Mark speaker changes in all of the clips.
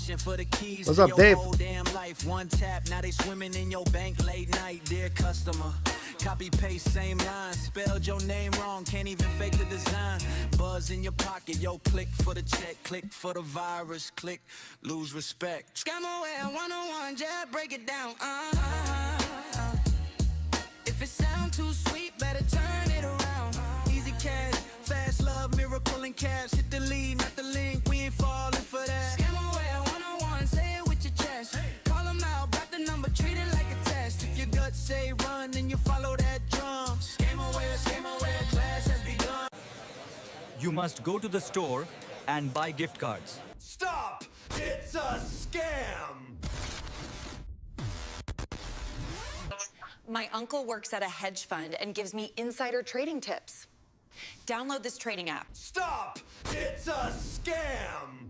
Speaker 1: Fishing for the keys
Speaker 2: What's
Speaker 1: to
Speaker 2: up,
Speaker 1: your
Speaker 2: Dave?
Speaker 1: whole damn life. One tap, now they swimming in your bank late night. Dear customer, copy paste same line. Spelled your name wrong, can't even fake the design. Buzz in your pocket, yo, click for the check, click for the virus, click, lose respect.
Speaker 3: Scamware 101, Jared, break it down. If it sound too sweet, better turn it around.
Speaker 1: Easy cash, fast love, miracle in cash. Hit the lead, not the link, we ain't falling for that.
Speaker 3: Scamware 101, say it with your chest. Call them out, block the number, treat it like a test.
Speaker 1: If your gut say run, then you follow that drum. Scamware, class has begun.
Speaker 4: You must go to the store and buy gift cards.
Speaker 1: Stop! It's a scam!
Speaker 5: My uncle works at a hedge fund and gives me insider trading tips. Download this trading app.
Speaker 1: Stop! It's a scam!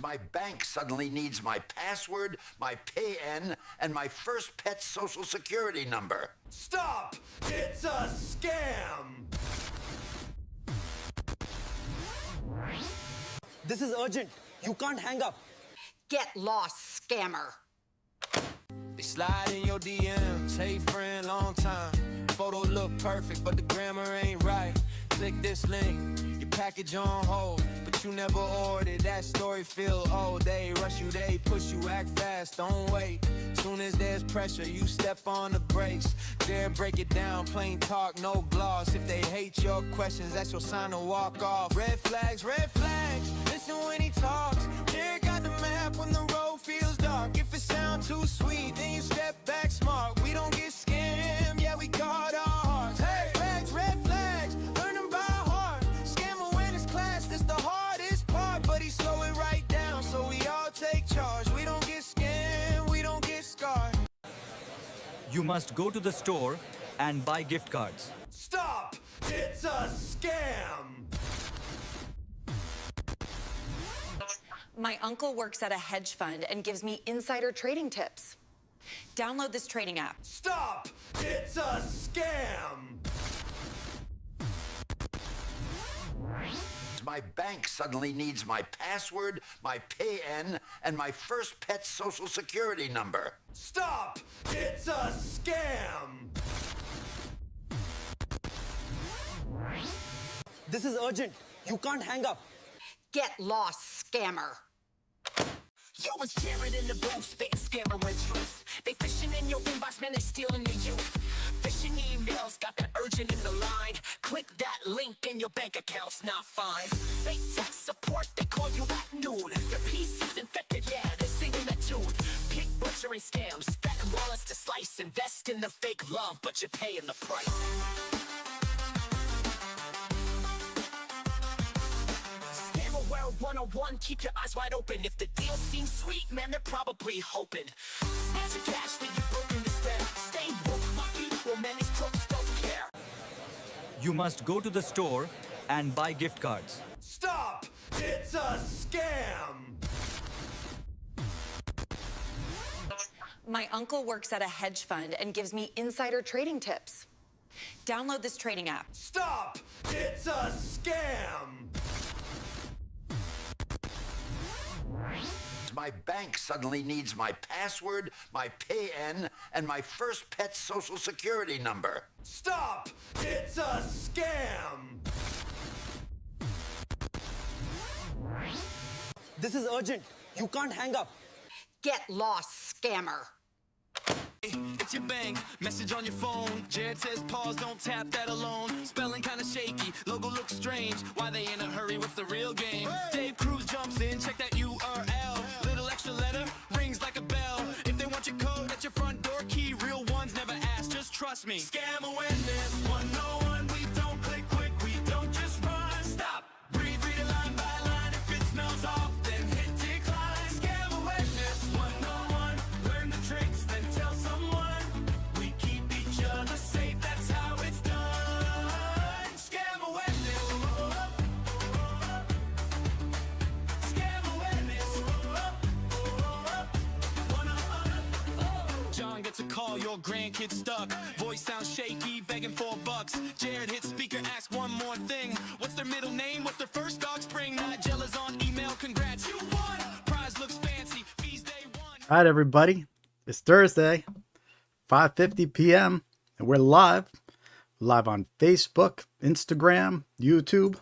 Speaker 6: My bank suddenly needs my password, my PIN, and my first pet's social security number.
Speaker 1: Stop! It's a scam!
Speaker 7: This is urgent. You can't hang up.
Speaker 5: Get lost, scammer.
Speaker 1: They slide in your DMs, hey friend, long time. Photo look perfect, but the grammar ain't right. Click this link, your package on hold, but you never ordered. That story feel old. They rush you, they push you, act fast, don't wait. Soon as there's pressure, you step on the brakes. Dare break it down, plain talk, no gloss. If they hate your questions, that's your sign to walk off. Red flags, listen when he talks. Jared got the map when the road feels dark. If it sounds too sweet, then you step back smart. We don't get scammed, yeah, we guard our hearts. Hey, red flags, learn them by heart. Scam awareness class, that's the hardest part. But he slow it right down, so we all take charge. We don't get scammed, we don't get scarred.
Speaker 4: You must go to the store and buy gift cards.
Speaker 1: Stop! It's a scam!
Speaker 5: My uncle works at a hedge fund and gives me insider trading tips. Download this trading app.
Speaker 1: Stop! It's a scam!
Speaker 6: My bank suddenly needs my password, my PIN, and my first pet's social security number.
Speaker 1: Stop! It's a scam!
Speaker 7: This is urgent. You can't hang up.
Speaker 5: Get lost, scammer.
Speaker 3: Yo, it's Jared in the booth, spitting scammer and truth. They fishing in your inbox, man, they stealing your youth. Phishing emails, got that urgent in the line. Click that link and your bank account's not fine. Fake tech support, they call you at noon. Your PC's infected, yeah, they're singing that tune. Pick butchering scams, betting wallets to slice. Invest in the fake love, but you're paying the price. Scamware 101, keep your eyes wide open. If the deal seems sweet, man, they're probably hoping. Snatch your cash when you broken the step. Stay woke, my people, man, these crooks don't care.
Speaker 4: You must go to the store and buy gift cards.
Speaker 1: Stop! It's a scam!
Speaker 5: My uncle works at a hedge fund and gives me insider trading tips. Download this trading app.
Speaker 1: Stop! It's a scam!
Speaker 6: My bank suddenly needs my password, my PIN, and my first pet's social security number.
Speaker 1: Stop! It's a scam!
Speaker 7: This is urgent. You can't hang up.
Speaker 5: Get lost, scammer.
Speaker 1: It's your bank, message on your phone. Jared says pause, don't tap that alone. Spelling kinda shaky, logo looks strange. Why they in a hurry, what's the real game? Dave Cruz jumps in, check that URL. Little extra letter, rings like a bell. If they want your code, that's your front door key. Real ones never ask, just trust me. Scam awareness 101, we don't click quick, we don't just run. Stop, read it line by line. If it smells off, then hit decline. Scam awareness 101, learn the tricks, then tell someone. We keep each other safe, that's how it's done. Scam awareness. Scam awareness. 101. John gets a call, your grandkid's stuck. Voice sounds shaky, begging for $1. Jared hits speaker, asks one more thing. What's their middle name? What's their first dog spring?
Speaker 2: All right, everybody. It's Thursday, 5:50 p.m. and we're live on Facebook, Instagram, YouTube.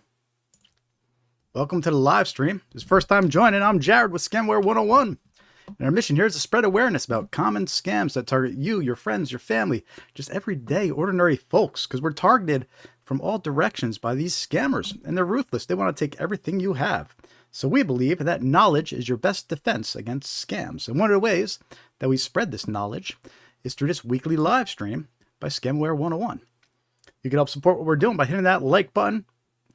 Speaker 2: Welcome to the live stream. This is first time joining. I'm Jared with Scamware 101. And our mission here is to spread awareness about common scams that target you, your friends, your family, just everyday, ordinary folks, because we're targeted from all directions by these scammers, and they're ruthless. They want to take everything you have. So we believe that knowledge is your best defense against scams. And one of the ways that we spread this knowledge is through this weekly live stream by Scamware 101. You can help support what we're doing by hitting that like button,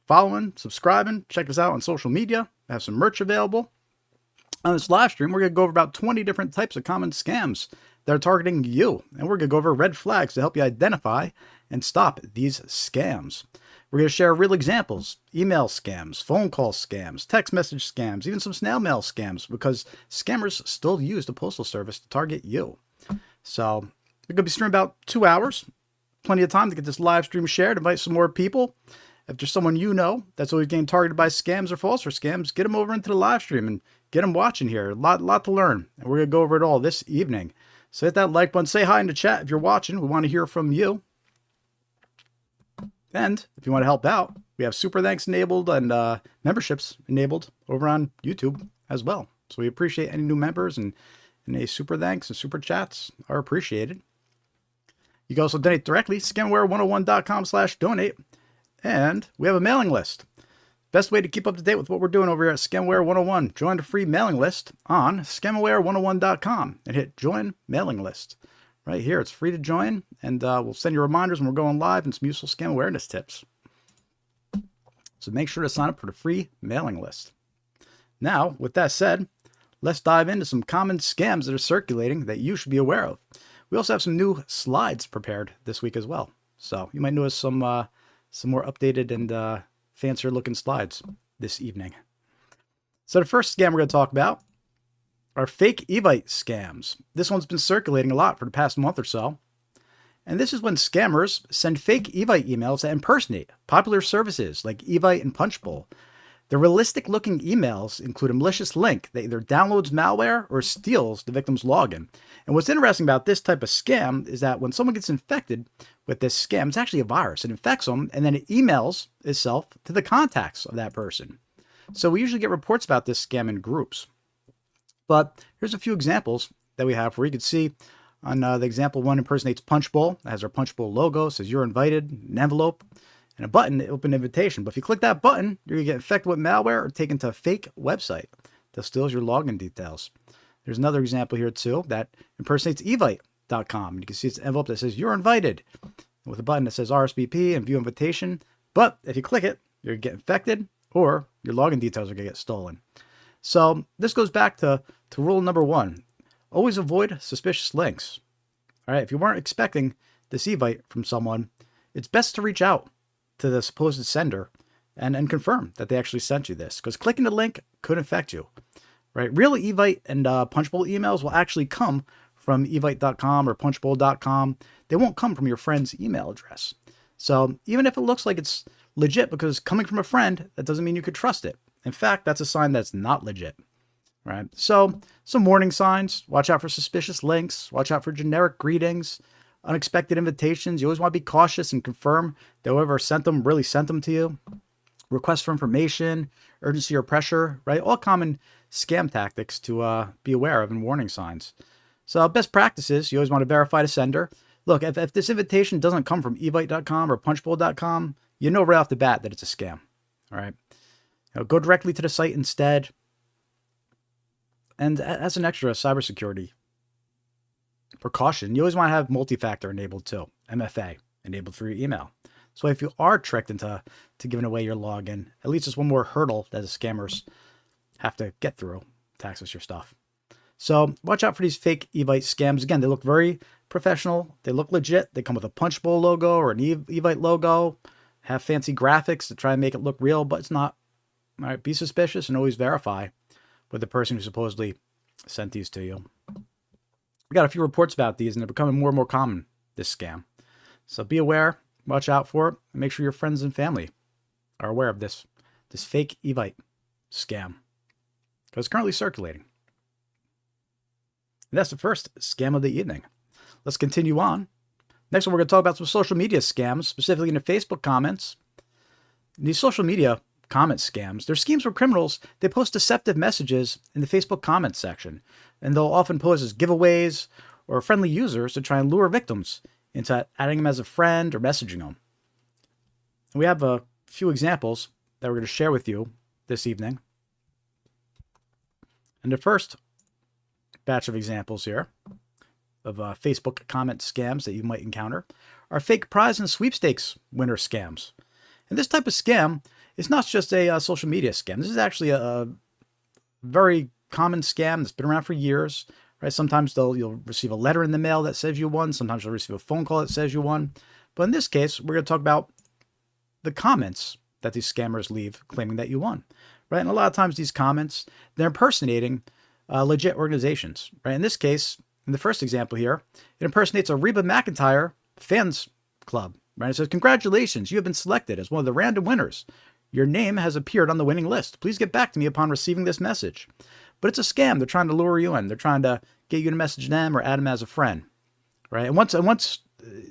Speaker 2: following, subscribing. Check us out on social media. I have some merch available. On this live stream, we're going to go over about 20 different types of common scams that are targeting you. And we're going to go over red flags to help you identify and stop these scams. We're going to share real examples, email scams, phone call scams, text message scams, even some snail mail scams, because scammers still use the postal service to target you. So we're going to be streaming about 2 hours. Plenty of time to get this live stream shared, invite some more people. If there's someone you know that's always getting targeted by scams or false or scams, get them over into the live stream and get them watching here. A lot to learn. And we're going to go over it all this evening. So hit that like button. Say hi in the chat if you're watching. We want to hear from you. And if you want to help out, we have super thanks enabled and memberships enabled over on YouTube as well. So we appreciate any new members, and any super thanks and super chats are appreciated. You can also donate directly, scamware101.com/donate. And we have a mailing list. Best way to keep up to date with what we're doing over here at Scamware 101. Join the free mailing list on scamware101.com and hit join mailing list. Right here, it's free to join, and we'll send you reminders when we're going live and some useful scam awareness tips. So make sure to sign up for the free mailing list. Now, with that said, let's dive into some common scams that are circulating that you should be aware of. We also have some new slides prepared this week as well. So you might notice some more updated and fancier looking slides this evening. So the first scam we're going to talk about are fake Evite scams. This one's been circulating a lot for the past month or so. And this is when scammers send fake Evite emails that impersonate popular services like Evite and Punchbowl. The realistic looking emails include a malicious link that either downloads malware or steals the victim's login. And what's interesting about this type of scam is that when someone gets infected with this scam, it's actually a virus. It infects them, and then it emails itself to the contacts of that person. So we usually get reports about this scam in groups. But here's a few examples that we have where you can see on the example one impersonates Punchbowl. It has our Punchbowl logo, says you're invited, an envelope, and a button to open invitation. But if you click that button, you're going to get infected with malware or taken to a fake website that steals your login details. There's another example here too that impersonates evite.com. And you can see it's an envelope that says you're invited with a button that says RSVP and view invitation. But if you click it, you're going to get infected or your login details are going to get stolen. So this goes back to rule number one. Always avoid suspicious links. All right, if you weren't expecting this Evite from someone, it's best to reach out to the supposed sender and confirm that they actually sent you this, because clicking the link could infect you. Right? Real Evite and Punchbowl emails will actually come from evite.com or punchbowl.com. They won't come from your friend's email address. So even if it looks like it's legit because coming from a friend, that doesn't mean you could trust it. In fact, that's a sign that's not legit. Right? So some warning signs: watch out for suspicious links, watch out for generic greetings, unexpected invitations. You always want to be cautious and confirm that whoever sent them really sent them to you. Requests for information, urgency or pressure, right? All common scam tactics to be aware of and warning signs. So best practices, you always want to verify the sender. Look, if this invitation doesn't come from evite.com or punchbowl.com, you know right off the bat that it's a scam. All right. Go directly to the site instead. And as an extra cybersecurity precaution, you always want to have multi-factor enabled too, MFA enabled for your email. So if you are tricked into giving away your login, at least it's one more hurdle that the scammers have to get through to access your stuff. So watch out for these fake Evite scams. Again, they look very professional. They look legit. They come with a Punchbowl logo or an Evite logo, have fancy graphics to try and make it look real, but it's not. All right, be suspicious and always verify with the person who supposedly sent these to you. We got a few reports about these, and they're becoming more and more common, this scam. So be aware, watch out for it, and make sure your friends and family are aware of this fake Evite scam, because it's currently circulating. And that's the first scam of the evening. Let's continue on. Next one, we're going to talk about some social media scams, specifically in the Facebook comments. These social media comment scams, they're schemes where criminals, they post deceptive messages in the Facebook comments section. And they'll often pose as giveaways or friendly users to try and lure victims into adding them as a friend or messaging them. And we have a few examples that we're going to share with you this evening. And the first batch of examples here of Facebook comment scams that you might encounter are fake prize and sweepstakes winner scams. And this type of scam is not just a social media scam. This is actually a very common scam that's been around for years. Right? Sometimes you'll receive a letter in the mail that says you won. Sometimes you'll receive a phone call that says you won. But in this case, we're going to talk about the comments that these scammers leave claiming that you won. Right? And a lot of times these comments, they're impersonating legit organizations. Right? In this case, in the first example here, it impersonates a Reba McEntire fans club. Right? It says, "Congratulations, you have been selected as one of the random winners. Your name has appeared on the winning list. Please get back to me upon receiving this message." But it's a scam. They're trying to lure you in. They're trying to get you to message them or add them as a friend. Right? And once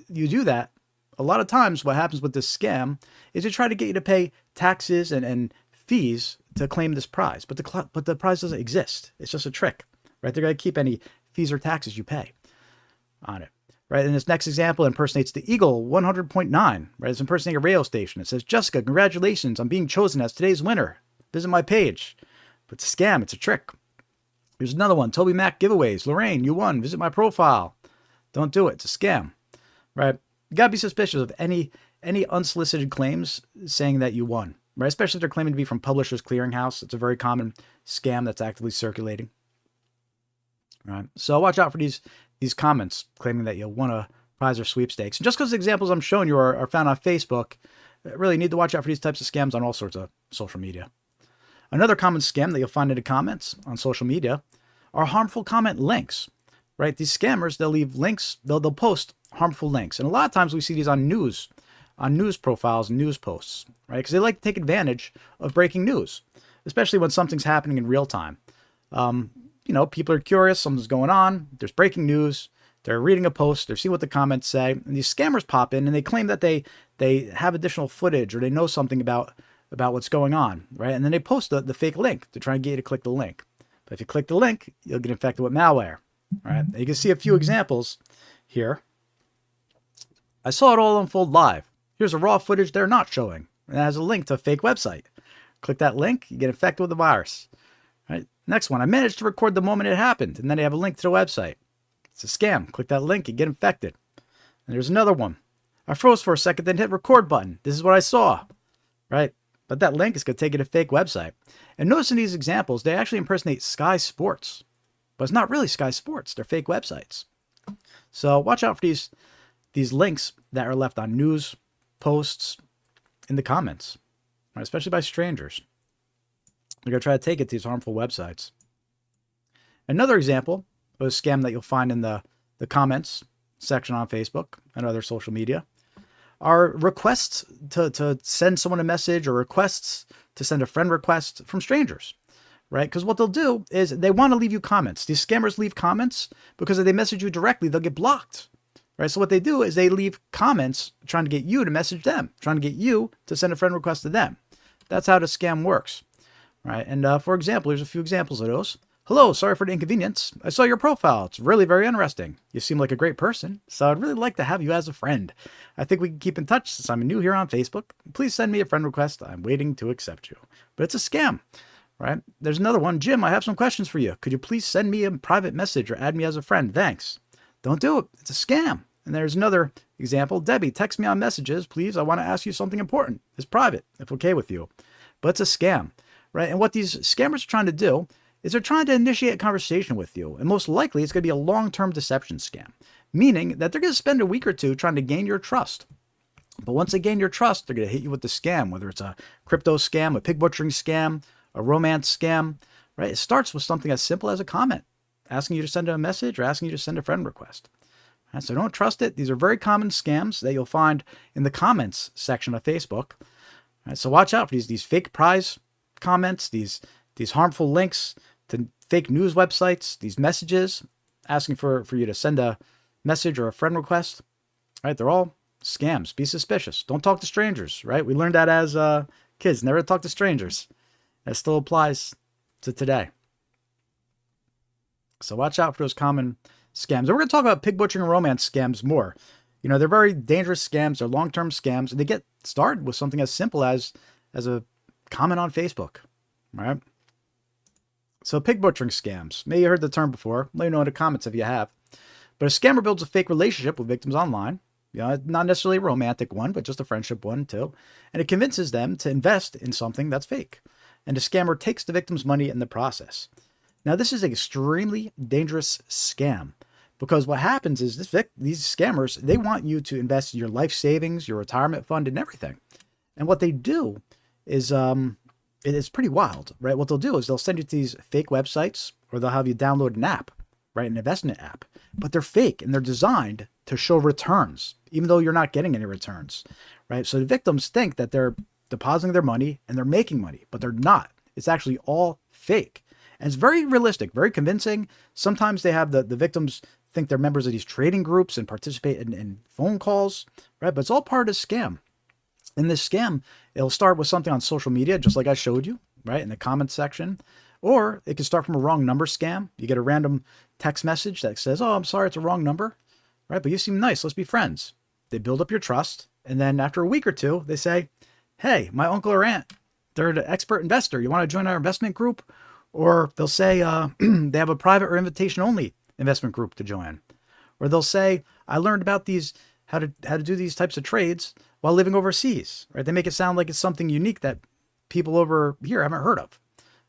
Speaker 2: you do that, a lot of times what happens with this scam is they try to get you to pay taxes and fees to claim this prize. But the prize doesn't exist. It's just a trick. Right? They're going to keep any fees or taxes you pay on it. Right? And this next example impersonates the Eagle 100.9. Right? It's impersonating a radio station. It says, "Jessica, congratulations on being chosen as today's winner. Visit my page." But it's a scam. It's a trick. Here's another one. "Toby Mac giveaways. Lorraine, you won. Visit my profile." Don't do it. It's a scam. Right? You got to be suspicious of any unsolicited claims saying that you won. Right? Especially if they're claiming to be from Publishers Clearinghouse. It's a very common scam that's actively circulating. Right? So watch out for these comments claiming that you won a prize or sweepstakes. And just because the examples I'm showing you are found on Facebook, really need to watch out for these types of scams on all sorts of social media. Another common scam that you'll find in the comments on social media are harmful comment links. Right? These scammers, they'll leave links, they'll post harmful links. And a lot of times we see these on news profiles and news posts, right? Because they like to take advantage of breaking news, especially when something's happening in real time. People are curious, something's going on, there's breaking news, they're reading a post, they're seeing what the comments say, and these scammers pop in and they claim that they have additional footage or they know something about what's going on, right? And then they post the fake link to try and get you to click the link. But if you click the link, you'll get infected with malware, right? And you can see a few examples here. "I saw it all unfold live. Here's a raw footage they're not showing. And it has a link to a fake website. Click that link, you get infected with the virus." Right? Next one, "I managed to record the moment it happened." And then they have a link to the website. It's a scam. Click that link, you get infected. And there's another one. "I froze for a second, then hit record button. This is what I saw." Right? But that link is going to take you to a fake website. And notice in these examples, they actually impersonate Sky Sports. But it's not really Sky Sports. They're fake websites. So watch out for these links that are left on news posts in the comments, right? Especially by strangers. They're going to try to take it to these harmful websites. Another example of a scam that you'll find in the comments section on Facebook and other social media are requests to send someone a message or requests to send a friend request from strangers, right? Because what they'll do is they want to leave you comments. These scammers leave comments because if they message you directly, they'll get blocked, right? So what they do is they leave comments trying to get you to message them, trying to get you to send a friend request to them. That's how the scam works, right? And for example, here's a few examples of those. "Hello, sorry for the inconvenience. I saw your profile. It's really very interesting. You seem like a great person, so I'd really like to have you as a friend. I think we can keep in touch since I'm new here on Facebook. Please send me a friend request. I'm waiting to accept you." But it's a scam, right? There's another one. "Jim, I have some questions for you. Could you please send me a private message or add me as a friend? Thanks." Don't do it. It's a scam. And there's another example. "Debbie, text me on messages, please. I want to ask you something important. It's private, if okay with you." But it's a scam, right? And what these scammers are trying to do is they're trying to initiate a conversation with you. And most likely it's going to be a long-term deception scam, meaning that they're going to spend a week or two trying to gain your trust. But once they gain your trust, they're going to hit you with the scam, whether it's a crypto scam, a pig butchering scam, a romance scam, right? It starts with something as simple as a comment, asking you to send a message or asking you to send a friend request. Right? So don't trust it. These are very common scams that you'll find in the comments section of Facebook. Right? So watch out for these fake prize comments, these harmful links to fake news websites, these messages. asking for you to send a message or a friend request, right? They're all scams. Be suspicious. Don't talk to strangers, right? We learned that as kids. Never talk to strangers. That still applies to today. So watch out for those common scams. And we're going to talk about pig butchering and romance scams more. You know, they're very dangerous scams. They're long-term scams. And they get started with something as simple as a comment on Facebook, right? So pig butchering scams. Maybe you heard the term before. Let me know in the comments if you have. But a scammer builds a fake relationship with victims online. You know, not necessarily a romantic one, but just a friendship one too. And it convinces them to invest in something that's fake. And the scammer takes the victim's money in the process. Now, this is an extremely dangerous scam because what happens is these scammers, they want you to invest in your life savings, your retirement fund, and everything. And what they do is, it is pretty wild, right? What they'll do is they'll send you to these fake websites, or they'll have you download an app, right? An investment app, but they're fake and they're designed to show returns, even though you're not getting any returns, right? So the victims think that they're depositing their money and they're making money, but they're not. It's actually all fake. And it's very realistic, very convincing. Sometimes they have the victims think they're members of these trading groups and participate in phone calls, right? But it's all part of the scam. In this scam, it'll start with something on social media, just like I showed you, right? In the comments section. Or it can start from a wrong number scam. You get a random text message that says, oh, I'm sorry, it's a wrong number, right? But you seem nice. Let's be friends. They build up your trust. And then after a week or two, they say, hey, my uncle or aunt, they're an expert investor. You want to join our investment group? Or they'll say they have a private or invitation only investment group to join. Or they'll say, I learned about these, how to do these types of trades while living overseas, right? They make it sound like it's something unique that people over here haven't heard of,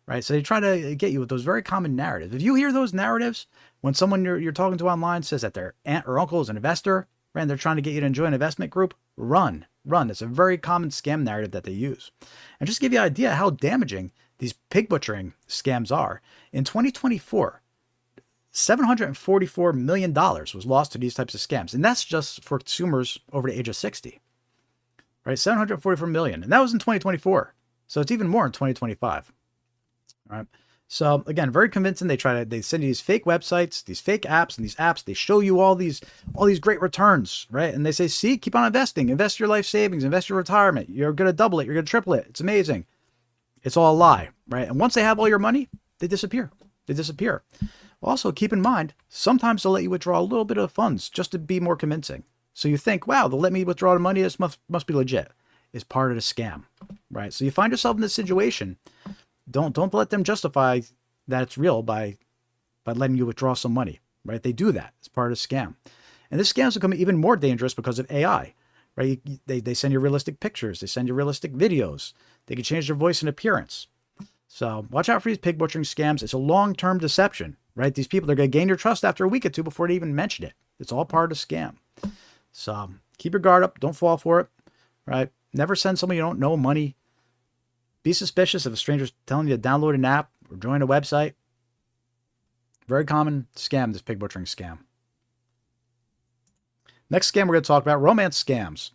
Speaker 2: right? So they try to get you with those very common narratives. If you hear those narratives, when someone you're talking to online says that their aunt or uncle is an investor, right, and they're trying to get you to join an investment group, run. It's a very common scam narrative that they use. And just to give you an idea how damaging these pig butchering scams are. In 2024, $744 million was lost to these types of scams. And that's just for consumers over the age of 60, right? $744 million. And that was in 2024. So it's even more in 2025, right? So again, very convincing. They send you these fake websites, these fake apps, and these apps, they show you all these great returns, right? And they say, see, keep on investing, invest your life savings, invest your retirement. You're going to double it. You're going to triple it. It's amazing. It's all a lie, right? And once they have all your money, they disappear. Also, keep in mind, sometimes they'll let you withdraw a little bit of funds just to be more convincing. So you think, wow, they'll let me withdraw the money. This must be legit. It's part of the scam, right? So you find yourself in this situation. Don't let them justify that it's real by letting you withdraw some money, right? They do that. It's part of the scam. And this scam's become even more dangerous because of AI, right? They send you realistic pictures. They send you realistic videos. They can change their voice and appearance. So watch out for these pig butchering scams. It's a long-term deception, right? These people, they're going to gain your trust after a week or two before they even mention it. It's all part of the scam. So keep your guard up. Don't fall for it, right? Never send someone you don't know money. Be suspicious if a stranger's telling you to download an app or join a website. Very common scam, this pig butchering scam. Next scam we're going to talk about, romance scams.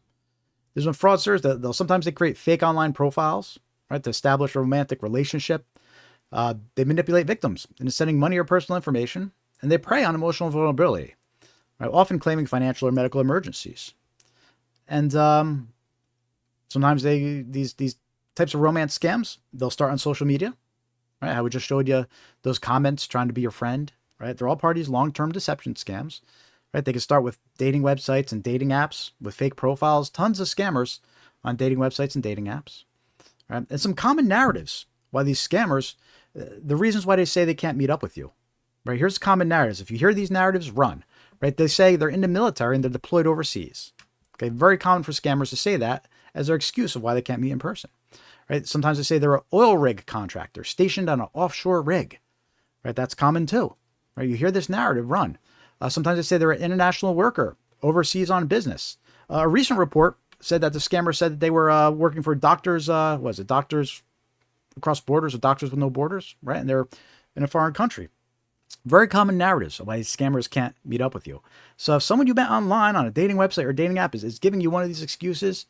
Speaker 2: There's when fraudsters, they'll sometimes create fake online profiles, right, to establish a romantic relationship. They manipulate victims into sending money or personal information, and they prey on emotional vulnerability, right, often claiming financial or medical emergencies. And sometimes these types of romance scams, they'll start on social media, right? How we just showed you those comments trying to be your friend, right? They're all part of these long-term deception scams, right? They can start with dating websites and dating apps with fake profiles, tons of scammers on dating websites and dating apps, right? And some common narratives why these scammers, the reasons why they say they can't meet up with you, right? Here's common narratives. If you hear these narratives, run, right? They say they're in the military and they're deployed overseas. Okay, very common for scammers to say that as their excuse of why they can't meet in person. Right? Sometimes they say they're an oil rig contractor stationed on an offshore rig. Right? That's common too. Right? You hear this narrative, run. Sometimes they say they're an international worker overseas on business. A recent report said that the scammer said that they were working for doctors, doctors across borders or doctors with no borders, right? And they're in a foreign country. Very common narratives of why scammers can't meet up with you. So if someone you met online on a dating website or dating app is giving you one of these excuses,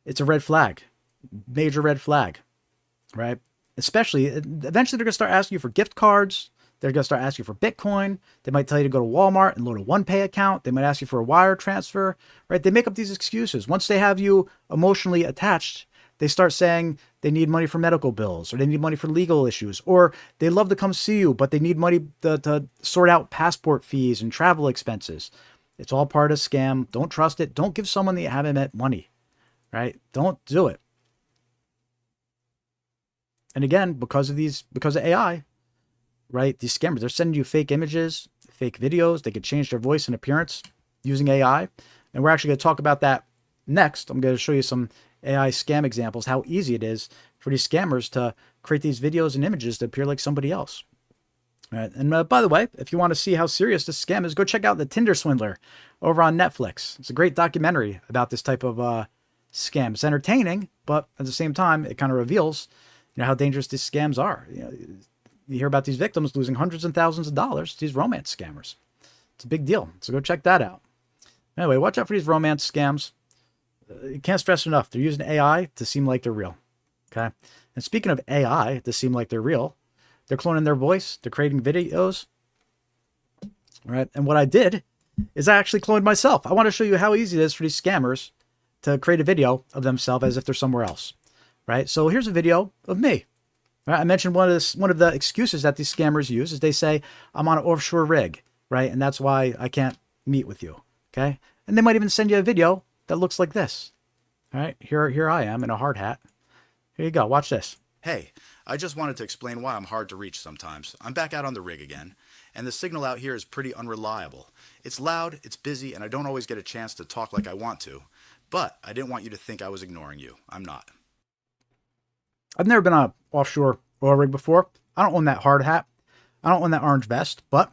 Speaker 2: it's a red flag. Major red flag, right? Especially, eventually they're going to start asking you for gift cards. They're going to start asking you for Bitcoin. They might tell you to go to Walmart and load a OnePay account. They might ask you for a wire transfer, right? They make up these excuses. Once they have you emotionally attached, they start saying they need money for medical bills, or they need money for legal issues, or they love to come see you, but they need money to sort out passport fees and travel expenses. It's all part of a scam. Don't trust it. Don't give someone that you haven't met money, right? Don't do it. And again, because of AI, right? These scammers, they're sending you fake images, fake videos. They could change their voice and appearance using AI. And we're actually going to talk about that next. I'm going to show you some AI scam examples, how easy it is for these scammers to create these videos and images that appear like somebody else. All right. And by the way, if you want to see how serious this scam is, go check out The Tinder Swindler over on Netflix. It's a great documentary about this type of scam. It's entertaining, but at the same time, it kind of reveals, how dangerous these scams are. You hear about these victims losing hundreds and thousands of dollars to these romance scammers. It's a big deal. So go check that out. Anyway, watch out for these romance scams. You can't stress enough. They're using AI to seem like they're real. Okay. And speaking of AI to seem like they're real, they're cloning their voice. They're creating videos. All right. And what I did is I actually cloned myself. I want to show you how easy it is for these scammers to create a video of themselves as if they're somewhere else. Right. So here's a video of me. Right? I mentioned one of the excuses that these scammers use is they say, I'm on an offshore rig. Right. And that's why I can't meet with you. Okay. And they might even send you a video that looks like this. All right. Here I am in a hard hat. Here you go. Watch this.
Speaker 8: Hey, I just wanted to explain why I'm hard to reach sometimes. I'm back out on the rig again, and the signal out here is pretty unreliable. It's loud, it's busy, and I don't always get a chance to talk like I want to. But I didn't want you to think I was ignoring you. I'm not.
Speaker 2: I've never been on an offshore oil rig before. I don't own that hard hat. I don't own that orange vest, but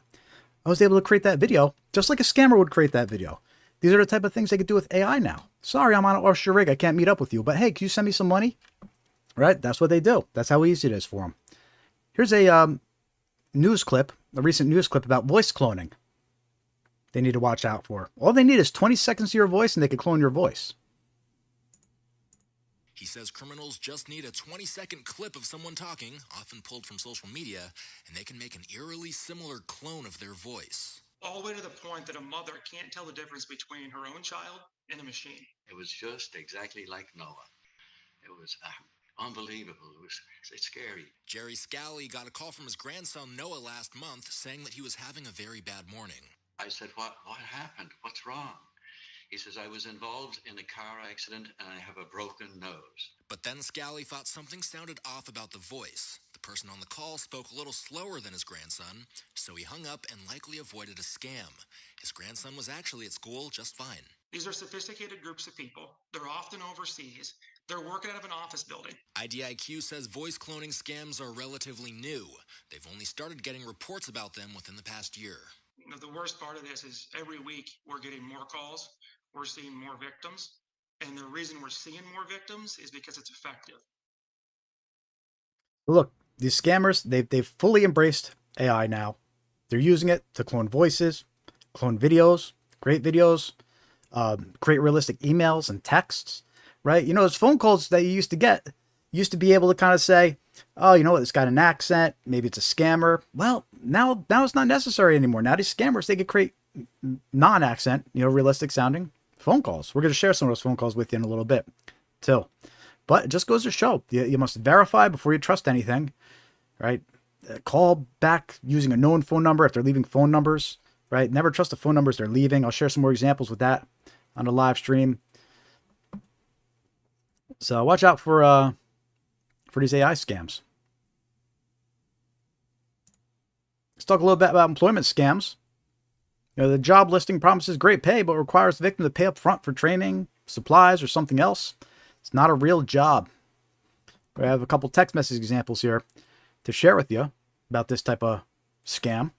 Speaker 2: I was able to create that video just like a scammer would create that video. These are the type of things they could do with AI now. Sorry, I'm on an offshore rig. I can't meet up with you, but hey, can you send me some money? Right? That's what they do. That's how easy it is for them. Here's a news clip, a recent news clip about voice cloning. They need to watch out for. All they need is 20 seconds of your voice and they can clone your voice.
Speaker 9: He says criminals just need a 20-second clip of someone talking, often pulled from social media, and they can make an eerily similar clone of their voice.
Speaker 10: All the way to the point that a mother can't tell the difference between her own child and a machine.
Speaker 11: It was just exactly like Noah. It was unbelievable. It's scary.
Speaker 9: Jerry Scally got a call from his grandson Noah last month saying that he was having a very bad morning.
Speaker 11: I said, what happened? What's wrong? He says, I was involved in a car accident and I have a broken nose.
Speaker 9: But then Scally thought something sounded off about the voice. The person on the call spoke a little slower than his grandson, so he hung up and likely avoided a scam. His grandson was actually at school just fine.
Speaker 10: These are sophisticated groups of people. They're often overseas. They're working out of an office building.
Speaker 9: IDIQ says voice cloning scams are relatively new. They've only started getting reports about them within the past year.
Speaker 10: The worst part of this is every week we're getting more calls. We're seeing more victims. And the reason we're seeing more victims is because it's effective.
Speaker 2: Look, these scammers, they've fully embraced AI now. They're using it to clone voices, clone videos, create videos, create realistic emails and texts, right? Those phone calls that you used to get, used to be able to kind of say, oh, you know what, it's got an accent, maybe it's a scammer. Well, now it's not necessary anymore. Now these scammers, they could create non-accent, realistic sounding phone calls. We're going to share some of those phone calls with you in a little bit too. But it just goes to show, you must verify before you trust anything, right? Call back using a known phone number if they're leaving phone numbers, right? Never trust the phone numbers they're leaving. I'll share some more examples with that on the live stream. So watch out for these AI scams. Let's talk a little bit about employment scams. The job listing promises great pay, but requires the victim to pay up front for training, supplies, or something else. It's not a real job. We have a couple text message examples here to share with you about this type of scam.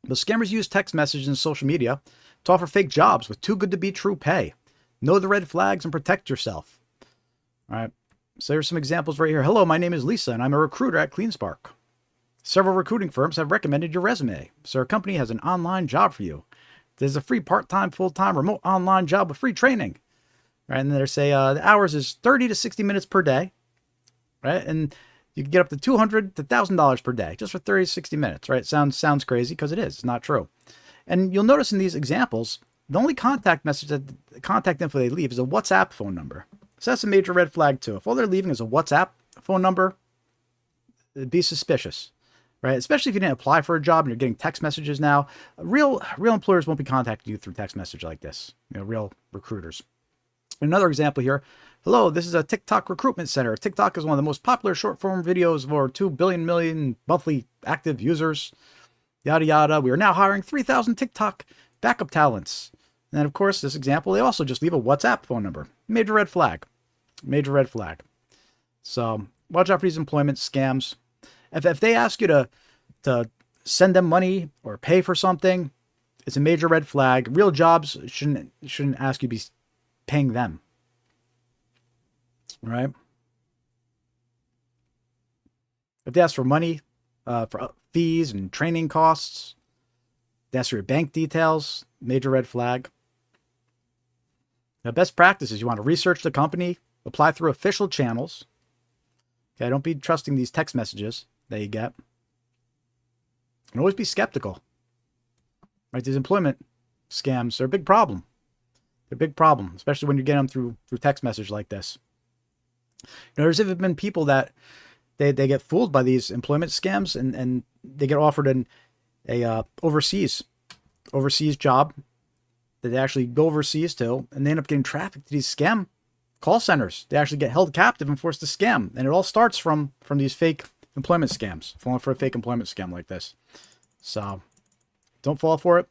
Speaker 2: The scammers use text messages and social media to offer fake jobs with too good to be true pay. Know the red flags and protect yourself. All right. So here's some examples right here. Hello, my name is Lisa, and I'm a recruiter at CleanSpark. Several recruiting firms have recommended your resume, so our company has an online job for you. There's a free part-time, full-time, remote online job with free training. Right, and they say the hours is 30 to 60 minutes per day. Right, and You can get up to $200 to $1,000 per day just for 30 to 60 minutes, right? Sounds crazy because it is. It's not true. And you'll notice in these examples, the only contact info they leave is a WhatsApp phone number. So that's a major red flag too. If all they're leaving is a WhatsApp phone number, it'd be suspicious, right? Especially if you didn't apply for a job and you're getting text messages now. Real employers won't be contacting you through text message like this. Real recruiters. Another example here. Hello, this is a TikTok recruitment center. TikTok is one of the most popular short form videos of over 2 billion monthly active users. Yada, yada. We are now hiring 3,000 TikTok backup talents. And then, of course, this example, they also just leave a WhatsApp phone number. Major red flag. Major red flag. So watch out for these employment scams. If they ask you to send them money or pay for something, it's a major red flag. Real jobs shouldn't ask you to be paying them. Right? If they ask for money, for fees and training costs, they ask for your bank details, major red flag. Now, best practice is you want to research the company, apply through official channels. Okay, don't be trusting these text messages that you get. And always be skeptical. Right? These employment scams are a big problem. They're a big problem, especially when you get them through text message like this. There's even been people that they get fooled by these employment scams and they get offered a overseas job that they actually go overseas to, and they end up getting trafficked to these scam call centers. They actually get held captive and forced to scam. And it all starts from these fake employment scams, falling for a fake employment scam like this. So don't fall for it.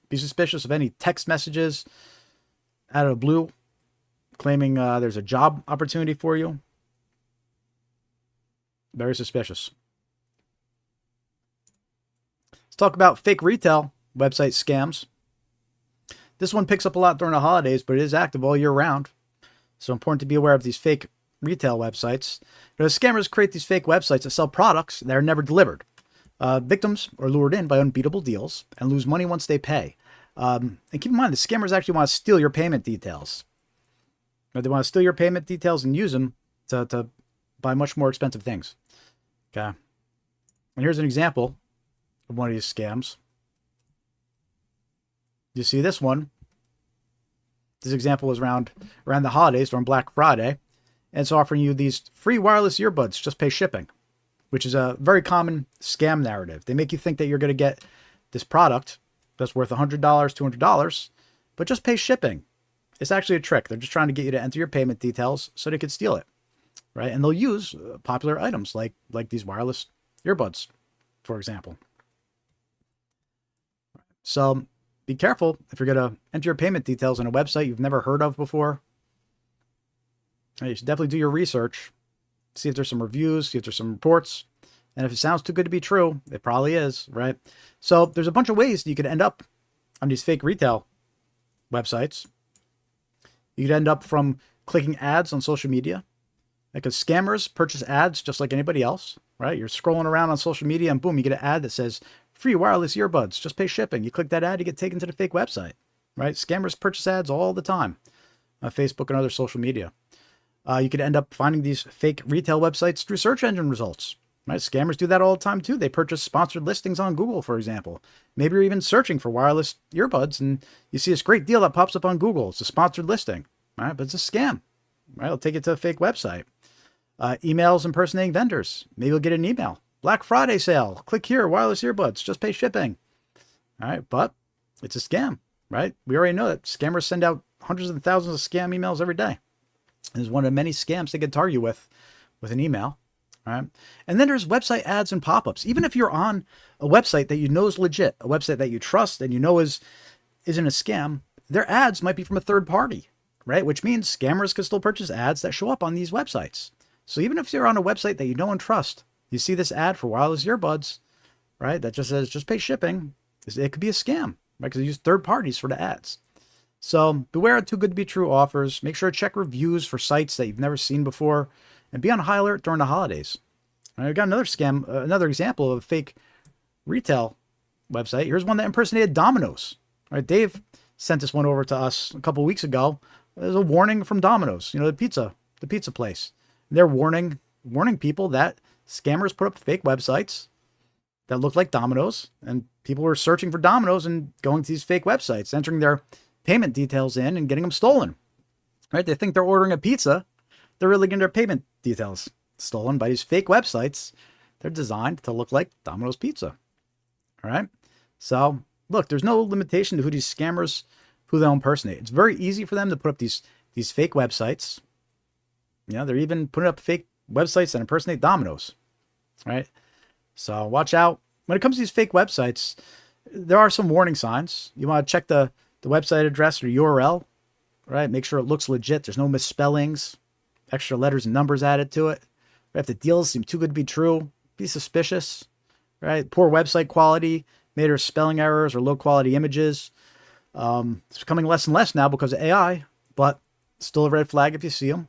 Speaker 2: Be suspicious of any text messages out of the blue claiming there's a job opportunity for you. Very suspicious. Let's talk about fake retail website scams. This one picks up a lot during the holidays, but it is active all year round. So important to be aware of these fake retail websites. Scammers create these fake websites that sell products that are never delivered. Victims are lured in by unbeatable deals and lose money once they pay. And keep in mind, the scammers actually want to steal your payment details. They want to steal your payment details and use them to buy much more expensive things. Okay. And here's an example of one of these scams. You see this one. This example was around the holidays during Black Friday. And it's offering you these free wireless earbuds, just pay shipping, which is a very common scam narrative. They make you think that you're going to get this product that's worth $100, $200, but just pay shipping. It's actually a trick. They're just trying to get you to enter your payment details so they could steal it, right? And they'll use popular items like these wireless earbuds, for example. So be careful if you're going to enter your payment details on a website you've never heard of before. You should definitely do your research, see if there's some reviews, see if there's some reports. And if it sounds too good to be true, it probably is, right? So there's a bunch of ways you could end up on these fake retail websites. You could end up from clicking ads on social media, because scammers purchase ads just like anybody else, right? You're scrolling around on social media and boom, you get an ad that says free wireless earbuds, just pay shipping. You click that ad, you get taken to the fake website, right? Scammers purchase ads all the time on Facebook and other social media. You could end up finding these fake retail websites through search engine results, right? Scammers do that all the time too. They purchase sponsored listings on Google, for example. Maybe you're even searching for wireless earbuds and you see this great deal that pops up on Google. It's a sponsored listing, right? But it's a scam, right? It'll take you to a fake website. Emails impersonating vendors. Maybe you'll get an email. Black Friday sale. Click here, wireless earbuds, just pay shipping. All right, but it's a scam, right? We already know that scammers send out hundreds of thousands of scam emails every day. There's one of many scams they can target you with an email, right? And then there's website ads and pop-ups. Even if you're on a website that you know is legit, a website that you trust and you know isn't a scam, their ads might be from a third party, right? Which means scammers can still purchase ads that show up on these websites. So even if you're on a website that you know and trust, you see this ad for wireless earbuds, right? That just says, just pay shipping. It could be a scam, right? Because they use third parties for the ads. So beware of too good to be true offers. Make sure to check reviews for sites that you've never seen before and be on high alert during the holidays. All right, we got another scam, another example of a fake retail website. Here's one that impersonated Domino's. All right, Dave sent this one over to us a couple weeks ago. There's a warning from Domino's, the pizza place. They're warning people that Scammers put up fake websites that look like Domino's, and people were searching for Domino's and going to these fake websites, entering their payment details in and getting them stolen. Right? They think they're ordering a pizza. They're really getting their payment details stolen by these fake websites. They're designed to look like Domino's Pizza. All right. So look, there's no limitation to who these scammers, who they'll impersonate. It's very easy for them to put up these fake websites. You know, they're even putting up fake websites that impersonate Domino's. Right. So watch out. When it comes to these fake websites, there are some warning signs. You want to check the website address or URL, right? Make sure it looks legit. There's no misspellings, extra letters and numbers added to it. Right? If the deals seem too good to be true, be suspicious, right? Poor website quality, major spelling errors or low quality images. It's becoming less and less now because of AI, but still a red flag if you see them.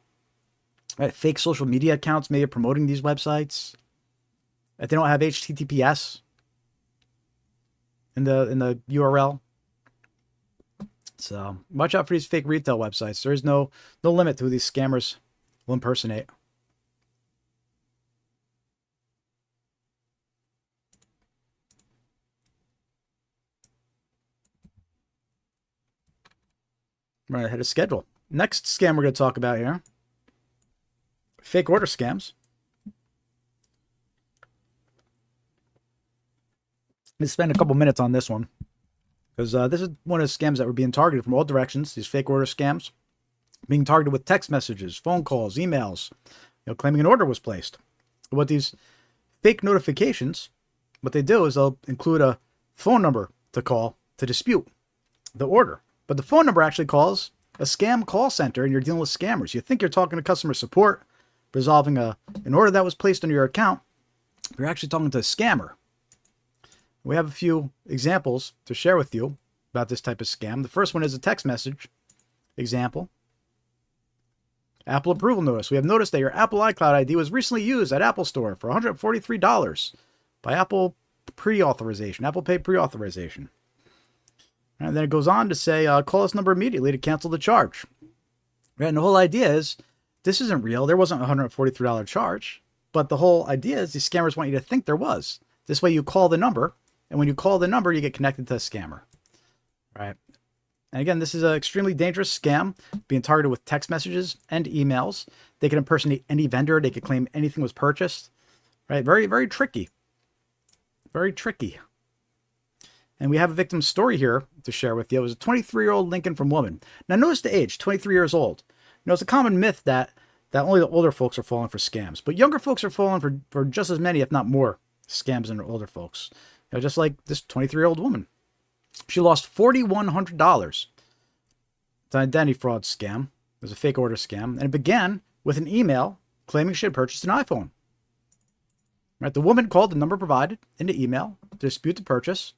Speaker 2: Right? Fake social media accounts maybe promoting these websites. If they don't have HTTPS in the URL. So watch out for these fake retail websites. There is no limit to who these scammers will impersonate. Right ahead of schedule. Next scam we're going to talk about here. Fake order scams. Let's spend a couple minutes on this one, because this is one of the scams that were being targeted from all directions. These fake order scams being targeted with text messages, phone calls, emails, claiming an order was placed. What these fake notifications, what they do is they'll include a phone number to call to dispute the order. But the phone number actually calls a scam call center, and you're dealing with scammers. You think you're talking to customer support, resolving an order that was placed on your account. You're actually talking to a scammer. We have a few examples to share with you about this type of scam. The first one is a text message example. Apple approval notice. We have noticed that your Apple iCloud ID was recently used at Apple Store for $143 by Apple pre-authorization, Apple Pay pre-authorization. And then it goes on to say, call this number immediately to cancel the charge. Right? And the whole idea is, this isn't real. There wasn't a $143 charge. But the whole idea is these scammers want you to think there was. This way you call the number, and when you call the number, you get connected to a scammer. Right? And again, this is an extremely dangerous scam, being targeted with text messages and emails. They can impersonate any vendor. They could claim anything was purchased. Right? Very, very tricky. Very tricky. And we have a victim story here to share with you. It was a 23-year-old Lincoln from woman. Now notice the age, 23 years old. It's a common myth that only the older folks are falling for scams. But younger folks are falling for just as many, if not more, scams than older folks. Just like this 23-year-old woman. She lost $4,100. It's an identity fraud scam. It was a fake order scam. And it began with an email claiming she had purchased an iPhone. Right? The woman called the number provided in the email to dispute the purchase.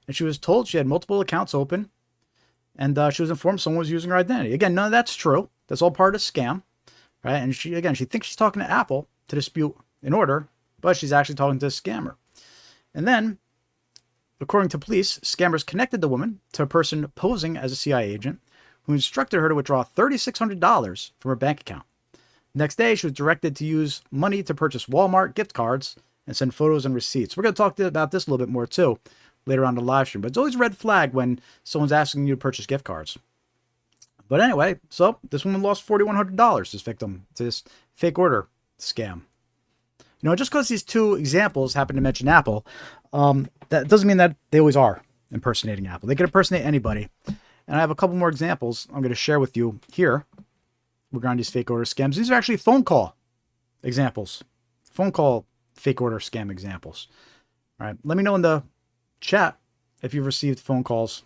Speaker 2: And she was told she had multiple accounts open. And she was informed someone was using her identity. Again, none of that's true. That's all part of the scam. Right? And she thinks she's talking to Apple to dispute an order, but she's actually talking to a scammer. And then, according to police, scammers connected the woman to a person posing as a CIA agent who instructed her to withdraw $3,600 from her bank account. Next day, she was directed to use money to purchase Walmart gift cards and send photos and receipts. We're going to talk about this a little bit more too later on the live stream, but it's always a red flag when someone's asking you to purchase gift cards. But anyway, so this woman lost $4,100, this victim, to this fake order scam. Just because these two examples happen to mention Apple, that doesn't mean that they always are impersonating Apple. They can impersonate anybody. And I have a couple more examples I'm going to share with you here regarding these fake order scams. These are actually phone call examples. Phone call fake order scam examples. All right. Let me know in the chat if you've received phone calls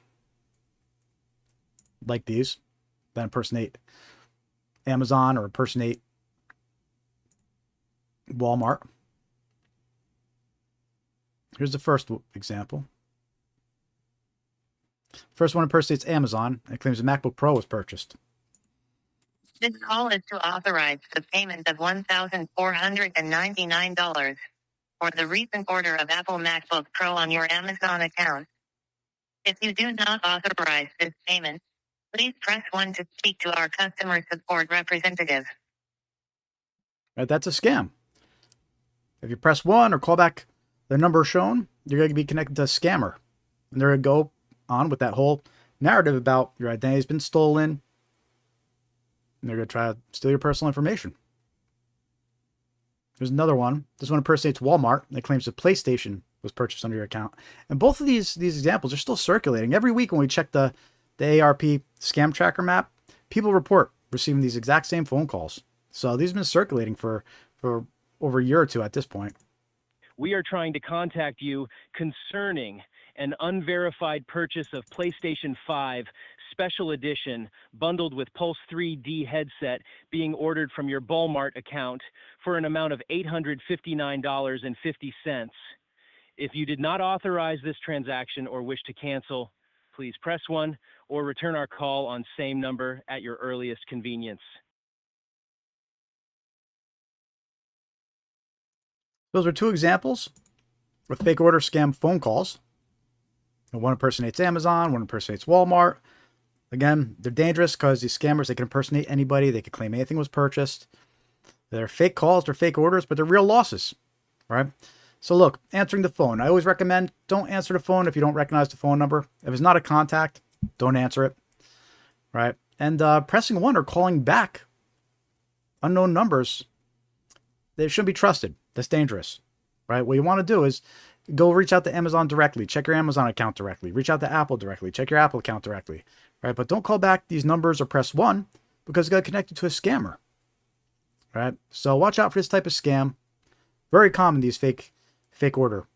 Speaker 2: like these that impersonate Amazon or impersonate Walmart. Here's the first example. First one impersonates Amazon and claims a MacBook Pro was purchased.
Speaker 12: This call is to authorize the payment of $1,499 for the recent order of Apple MacBook Pro on your Amazon account. If you do not authorize this payment, please press 1 to speak to our customer support representative.
Speaker 2: Right, that's a scam. If you press 1 or call back the number shown, you're going to be connected to a scammer. And they're going to go on with that whole narrative about your identity has been stolen. And they're going to try to steal your personal information. There's another one. This one impersonates Walmart. It claims the PlayStation was purchased under your account. And both of these examples are still circulating. Every week when we check the ARP scam tracker map, people report receiving these exact same phone calls. So these have been circulating for over a year or two at this point.
Speaker 13: We are trying to contact you concerning an unverified purchase of PlayStation 5 Special Edition bundled with Pulse 3D headset being ordered from your Walmart account for an amount of $859.50. If you did not authorize this transaction or wish to cancel, please press 1 or return our call on same number at your earliest convenience.
Speaker 2: Those are two examples with fake order scam phone calls. One impersonates Amazon, one impersonates Walmart. Again, they're dangerous because these scammers, they can impersonate anybody. They can claim anything was purchased. They're fake calls, they're fake orders, but they're real losses, right? So look, answering the phone. I always recommend don't answer the phone if you don't recognize the phone number. If it's not a contact, don't answer it, right? And pressing 1 or calling back unknown numbers, they shouldn't be trusted. That's dangerous, right? What you want to do is go reach out to Amazon directly. Check your Amazon account directly. Reach out to Apple directly. Check your Apple account directly, right? But don't call back these numbers or press 1 because it got connected to a scammer, right? So watch out for this type of scam. Very common, these fake order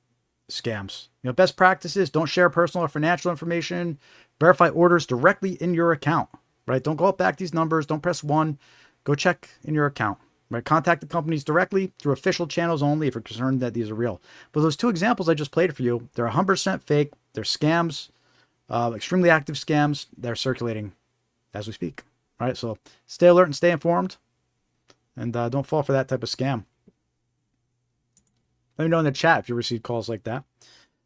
Speaker 2: scams. Best practices, don't share personal or financial information. Verify orders directly in your account, right? Don't call back these numbers. Don't press 1. Go check in your account. Right, contact the companies directly through official channels only if you're concerned that these are real. But those two examples I just played for you, they're 100% fake. They're scams, extremely active scams. They're circulating as we speak. All right, so stay alert and stay informed, and don't fall for that type of scam. Let me know in the chat if you receive calls like that.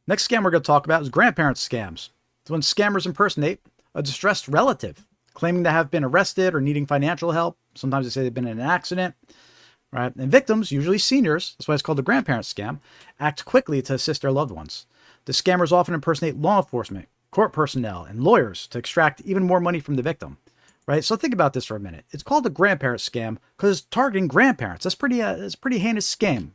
Speaker 2: Next scam we're going to talk about is grandparent scams. It's when scammers impersonate a distressed relative, claiming to have been arrested or needing financial help. Sometimes they say they've been in an accident, right? And victims, usually seniors, that's why it's called the grandparent scam, act quickly to assist their loved ones. The scammers often impersonate law enforcement, court personnel, and lawyers to extract even more money from the victim, right? So think about this for a minute. It's called the grandparent scam because it's targeting grandparents. That's it's a pretty heinous scam,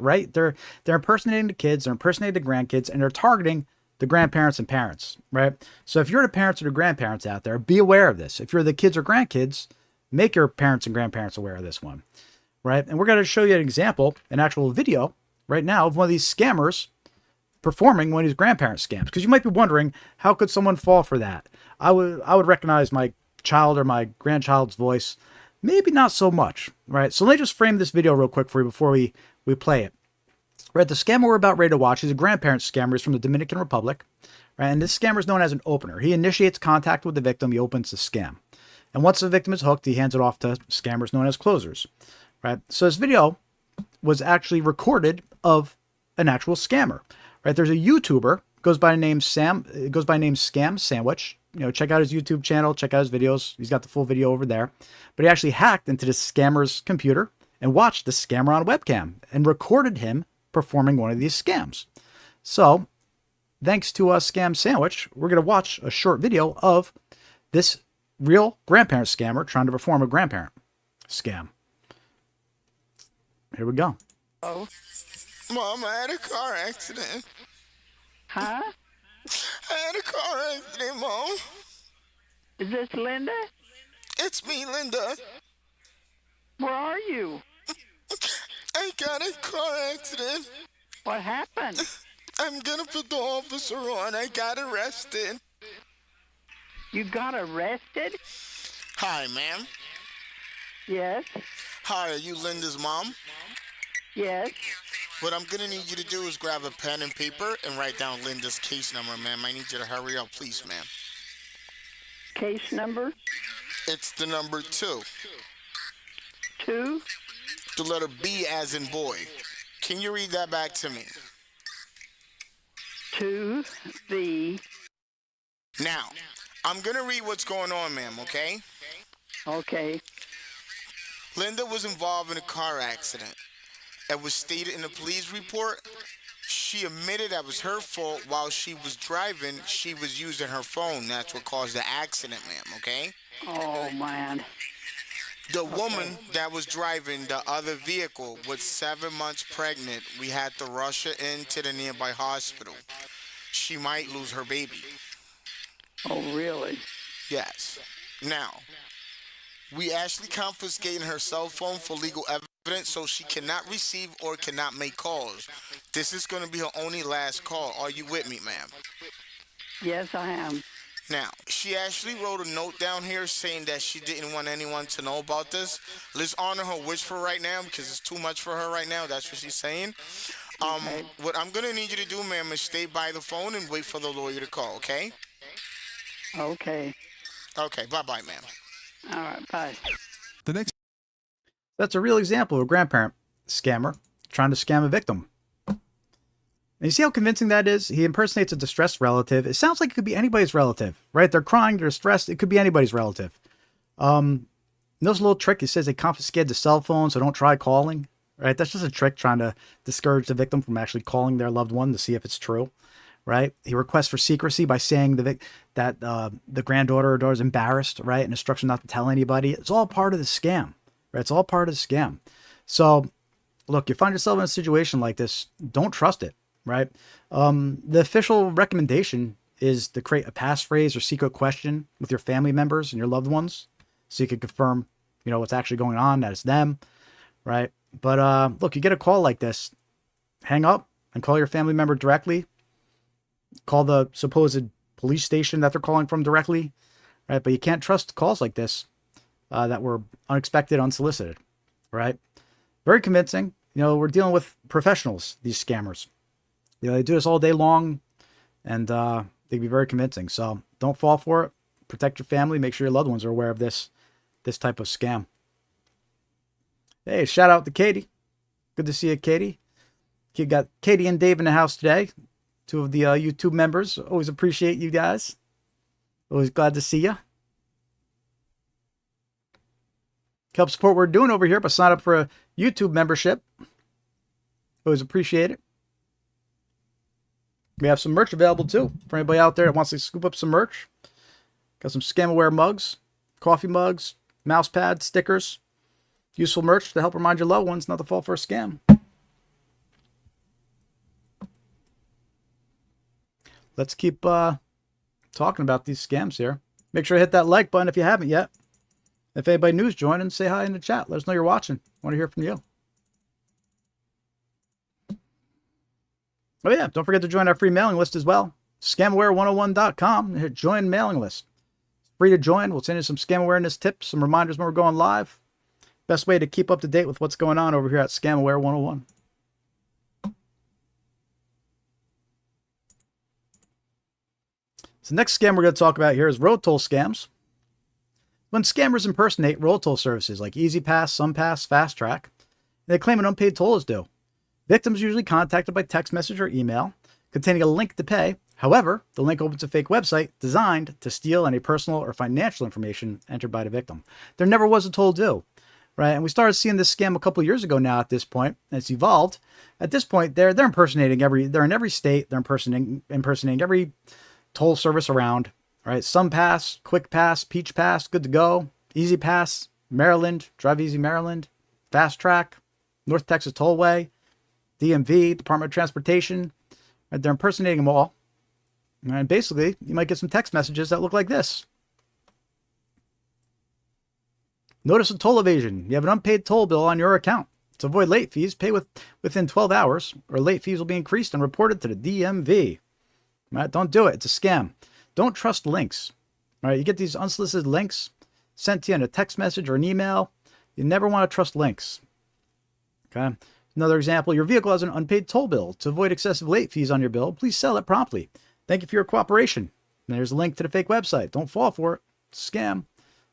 Speaker 2: right? They're impersonating the kids, they're impersonating the grandkids, and they're targeting the grandparents and parents, right? So if you're the parents or the grandparents out there, be aware of this. If you're the kids or grandkids, make your parents and grandparents aware of this one, right? And we're going to show you an example, an actual video right now of one of these scammers performing one of these grandparent scams. Because you might be wondering, how could someone fall for that? I would recognize my child or my grandchild's voice. Maybe not so much, right? So let me just frame this video real quick for you before we play it. Right, the scammer we're about ready to watch is a grandparent scammer. He's from the Dominican Republic, right? And this scammer is known as an opener. He initiates contact with the victim. He opens the scam. And once the victim is hooked, he hands it off to scammers known as closers, right? So this video was actually recorded of an actual scammer, right? There's a YouTuber, goes by the name Scam Sandwich. Check out his YouTube channel, check out his videos. He's got the full video over there. But he actually hacked into this scammer's computer and watched the scammer on webcam and recorded him performing one of these scams. So, thanks to Scam Sandwich, we're going to watch a short video of this real grandparent scammer trying to perform a grandparent scam. Here we go.
Speaker 14: Oh, Mom, I had a car accident.
Speaker 15: Huh?
Speaker 14: I had a car accident, Mom.
Speaker 15: Is this Linda?
Speaker 14: It's me, Linda.
Speaker 15: Where are you?
Speaker 14: I got a car accident.
Speaker 15: What happened?
Speaker 14: I'm gonna put the officer on. I got arrested.
Speaker 15: You got arrested?
Speaker 14: Hi, ma'am.
Speaker 15: Yes.
Speaker 14: Hi, are you Linda's mom?
Speaker 15: Yes.
Speaker 14: What I'm gonna need you to do is grab a pen and paper and write down Linda's case number, ma'am. I need you to hurry up, please, ma'am.
Speaker 15: Case number?
Speaker 14: It's the number 2.
Speaker 15: 2?
Speaker 14: The letter B as in boy. Can you read that back to me?
Speaker 15: 2B.
Speaker 14: Now, I'm gonna read what's going on, ma'am, okay?
Speaker 15: Okay.
Speaker 14: Linda was involved in a car accident. It was stated in the police report. She admitted that was her fault. While she was driving, she was using her phone. That's what caused the accident, ma'am, okay?
Speaker 15: Oh, man.
Speaker 14: The woman that was driving the other vehicle was 7 months pregnant. We had to rush her into the nearby hospital. She might lose her baby.
Speaker 15: Oh, really?
Speaker 14: Yes. Now, we actually confiscating her cell phone for legal evidence, so she cannot receive or cannot make calls. This is going to be her only last call. Are you with me, ma'am?
Speaker 15: Yes, I am.
Speaker 14: Now, she actually wrote a note down here saying that she didn't want anyone to know about this. Let's honor her wish for right now because it's too much for her right now. That's what she's saying. What I'm going to need you to do, ma'am, is stay by the phone and wait for the lawyer to call, okay?
Speaker 15: Okay.
Speaker 14: Okay, bye-bye, ma'am.
Speaker 15: All right, bye.
Speaker 2: That's a real example of a grandparent scammer trying to scam a victim. And you see how convincing that is? He impersonates a distressed relative. It sounds like it could be anybody's relative, right? They're crying, they're stressed. It could be anybody's relative. Notice a little trick. He says they confiscated the cell phone, so don't try calling, right? That's just a trick trying to discourage the victim from actually calling their loved one to see if it's true, right? He requests for secrecy by saying that the granddaughter or daughter is embarrassed, right? And instruction not to tell anybody. It's all part of the scam, right? It's all part of the scam. So, look, you find yourself in a situation like this, don't trust it. Right. The official recommendation is to create a passphrase or secret question with your family members and your loved ones so you can confirm, what's actually going on, that it's them. Right. But look, you get a call like this, hang up and call your family member directly. Call the supposed police station that they're calling from directly. Right. But you can't trust calls like this that were unexpected, unsolicited. Right. Very convincing. We're dealing with professionals, these scammers. They do this all day long, and they can be very convincing. So don't fall for it. Protect your family. Make sure your loved ones are aware of this type of scam. Hey, shout out to Katie. Good to see you, Katie. You got Katie and Dave in the house today. Two of the YouTube members. Always appreciate you guys. Always glad to see you. Help support what we're doing over here, but sign up for a YouTube membership. Always appreciate it. We have some merch available too for anybody out there that wants to scoop up some merch. Got some scam-aware mugs, coffee mugs, mouse pads, stickers. Useful merch to help remind your loved ones not to fall for a scam. Let's keep talking about these scams here. Make sure to hit that like button if you haven't yet. If anybody new's joining, say hi in the chat. Let us know you're watching. I want to hear from you. Oh yeah, don't forget to join our free mailing list as well. Scamaware101.com. Hit join mailing list. Free to join. We'll send you some scam awareness tips, some reminders when we're going live. Best way to keep up to date with what's going on over here at Scamaware 101. So the next scam we're going to talk about here is road toll scams. When scammers impersonate road toll services like EasyPass, SunPass, Fast Track, they claim an unpaid toll is due. Victims are usually contacted by text message or email containing a link to pay. However, the link opens a fake website designed to steal any personal or financial information entered by the victim. There never was a toll due, right? And we started seeing this scam a couple of years ago now at this point, and it's evolved. At this point, they're impersonating they're in every state, they're impersonating every toll service around, right? SunPass, QuickPass, Peach Pass, good to go. EasyPass, Maryland, Drive Easy Maryland, Fast Track, North Texas Tollway, DMV, Department of Transportation. Right? They're impersonating them all. And basically, you might get some text messages that look like this. Notice of toll evasion. You have an unpaid toll bill on your account. To avoid late fees, pay within 12 hours, or late fees will be increased and reported to the DMV. Right? Don't do it. It's a scam. Don't trust links. All right? You get these unsolicited links sent to you in a text message or an email. You never want to trust links. Okay? Another example, your vehicle has an unpaid toll bill. To avoid excessive late fees on your bill, please sell it promptly. Thank you for your cooperation. And there's a link to the fake website. Don't fall for it. It's a scam.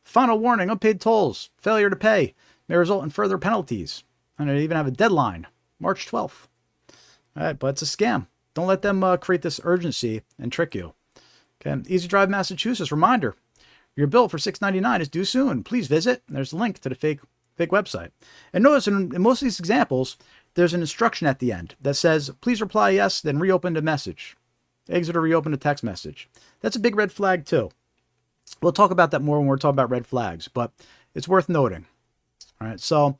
Speaker 2: Final warning, unpaid tolls, failure to pay may result in further penalties. And they even have a deadline, March 12th. All right, but it's a scam. Don't let them create this urgency and trick you. Okay, Easy Drive, Massachusetts, reminder, your bill for $6.99 is due soon. Please visit. There's a link to the fake website. And notice in most of these examples, there's an instruction at the end that says, please reply yes, then reopen the message. Exit or reopen the text message. That's a big red flag too. We'll talk about that more when we're talking about red flags, but it's worth noting. All right, so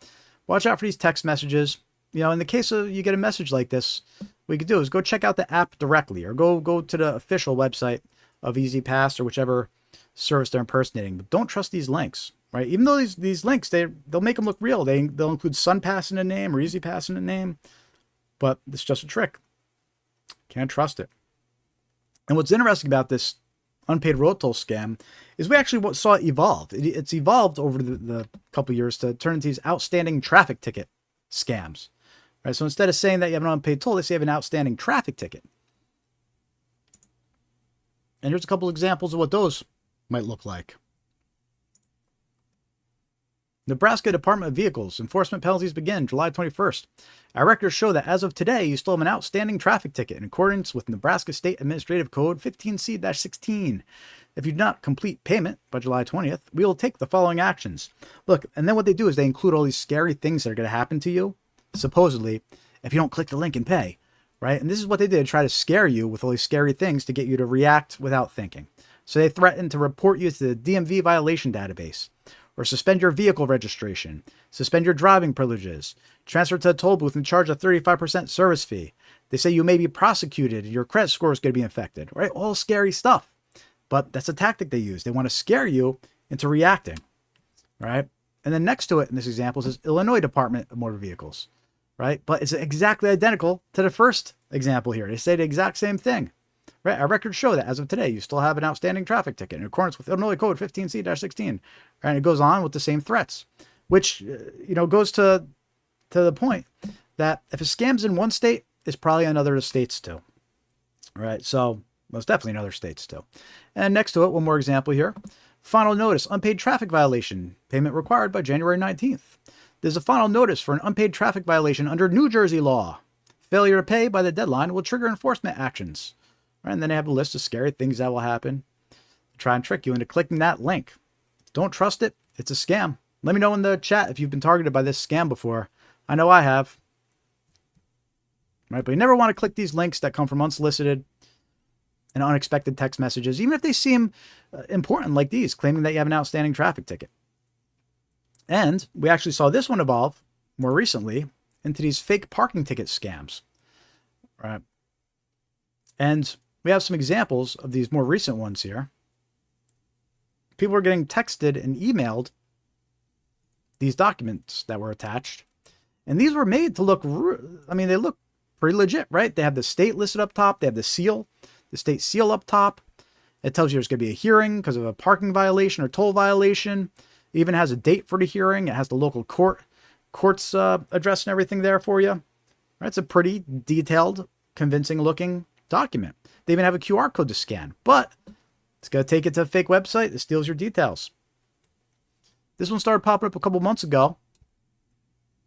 Speaker 2: watch out for these text messages. In the case of you get a message like this, what you could do is go check out the app directly, or go to the official website of EasyPass or whichever service they're impersonating. But don't trust these links, right? Even though these links, they'll make them look real. They'll include SunPass in the name or EasyPass in the name, but it's just a trick. Can't trust it. And what's interesting about this unpaid road toll scam is we actually saw it evolve. It's evolved over the couple of years to turn into these outstanding traffic ticket scams. Right? So instead of saying that you have an unpaid toll, they say you have an outstanding traffic ticket. And here's a couple examples of what those might look like. Nebraska Department of Vehicles. Enforcement penalties begin July 21st. Our records show that as of today, you still have an outstanding traffic ticket in accordance with Nebraska State Administrative Code 15C-16. If you do not complete payment by July 20th, we will take the following actions. Look, and then what they do is they include all these scary things that are going to happen to you, supposedly, if you don't click the link and pay, right? And this is what they did, try to scare you with all these scary things to get you to react without thinking. So they threaten to report you to the DMV violation database, or suspend your vehicle registration, suspend your driving privileges, transfer to a toll booth and charge a 35% service fee. They say you may be prosecuted, your credit score is going to be affected, right? All scary stuff. But that's a tactic they use. They want to scare you into reacting, right? And then next to it in this example is Illinois Department of Motor Vehicles, right? But it's exactly identical to the first example here. They say the exact same thing. Right, our records show that as of today, you still have an outstanding traffic ticket in accordance with Illinois Code 15C-16. And it goes on with the same threats, which, goes to the point that if a scam's in one state, it's probably in other states too. Right, so most definitely in other states too. And next to it, one more example here. Final notice, unpaid traffic violation, payment required by January 19th. There's a final notice for an unpaid traffic violation under New Jersey law. Failure to pay by the deadline will trigger enforcement actions. Right, and then they have a list of scary things that will happen. Try and trick you into clicking that link. Don't trust it. It's a scam. Let me know in the chat if you've been targeted by this scam before. I know I have. Right, but you never want to click these links that come from unsolicited and unexpected text messages, even if they seem important like these, claiming that you have an outstanding traffic ticket. And we actually saw this one evolve more recently into these fake parking ticket scams. Right. And we have some examples of these more recent ones here. People are getting texted and emailed these documents that were attached. And these were made to look, they look pretty legit, right? They have the state listed up top. They have the state seal up top. It tells you there's going to be a hearing because of a parking violation or toll violation. It even has a date for the hearing. It has the local court's address and everything there for you. Right? It's a pretty detailed, convincing looking document. They even have a QR code to scan, but it's going to take it to a fake website that steals your details. This one started popping up a couple months ago.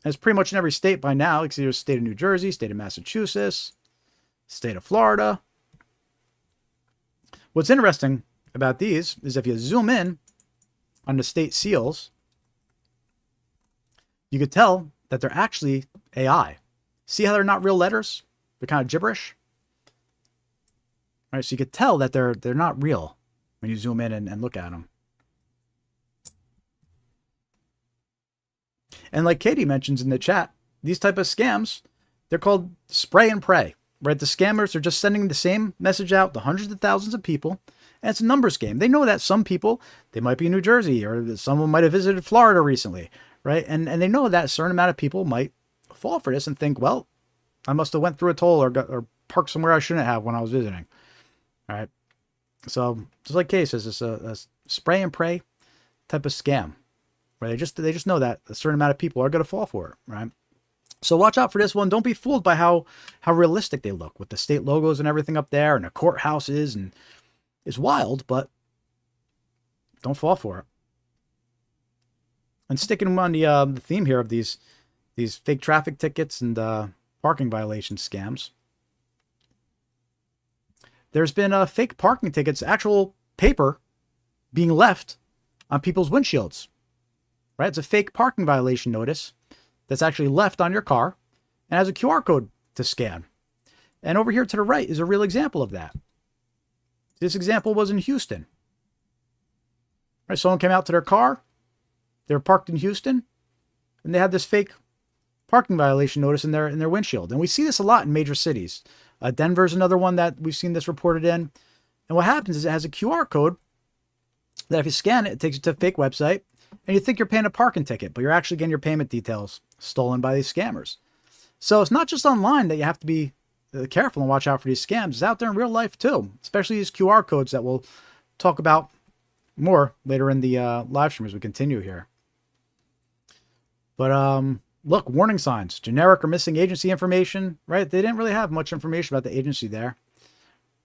Speaker 2: And it's pretty much in every state by now. It's either state of New Jersey, state of Massachusetts, state of Florida. What's interesting about these is if you zoom in on the state seals, you could tell that they're actually AI. See how they're not real letters? They're kind of gibberish. All right, so you could tell that they're not real when you zoom in and look at them. And like Katie mentions in the chat, these type of scams, they're called spray and pray. Right? The scammers are just sending the same message out to hundreds of thousands of people. And it's a numbers game. They know that some people, they might be in New Jersey, or someone might have visited Florida recently. Right? And they know that a certain amount of people might fall for this and think, well, I must have went through a toll or parked somewhere I shouldn't have when I was visiting. All right. So just like Kay says, it's a spray and pray type of scam. Right? They just know that a certain amount of people are going to fall for it. Right? So watch out for this one. Don't be fooled by how realistic they look with the state logos and everything up there and the courthouses, and it's wild, but don't fall for it. And sticking on the theme here of these fake traffic tickets and parking violation scams. There's been fake parking tickets, actual paper being left on people's windshields. Right? It's a fake parking violation notice that's actually left on your car, and has a QR code to scan. And over here to the right is a real example of that. This example was in Houston. Right, someone came out to their car. They were parked in Houston, and they had this fake parking violation notice in their windshield. And we see this a lot in major cities. Denver's another one that we've seen this reported in. And what happens is it has a QR code that if you scan it, it takes you to a fake website, and you think you're paying a parking ticket, but you're actually getting your payment details stolen by these scammers. So it's not just online that you have to be careful and watch out for these scams. It's out there in real life too, especially these QR codes that we'll talk about more later in the live stream as we continue here. But look, warning signs, generic or missing agency information, right? They didn't really have much information about the agency there,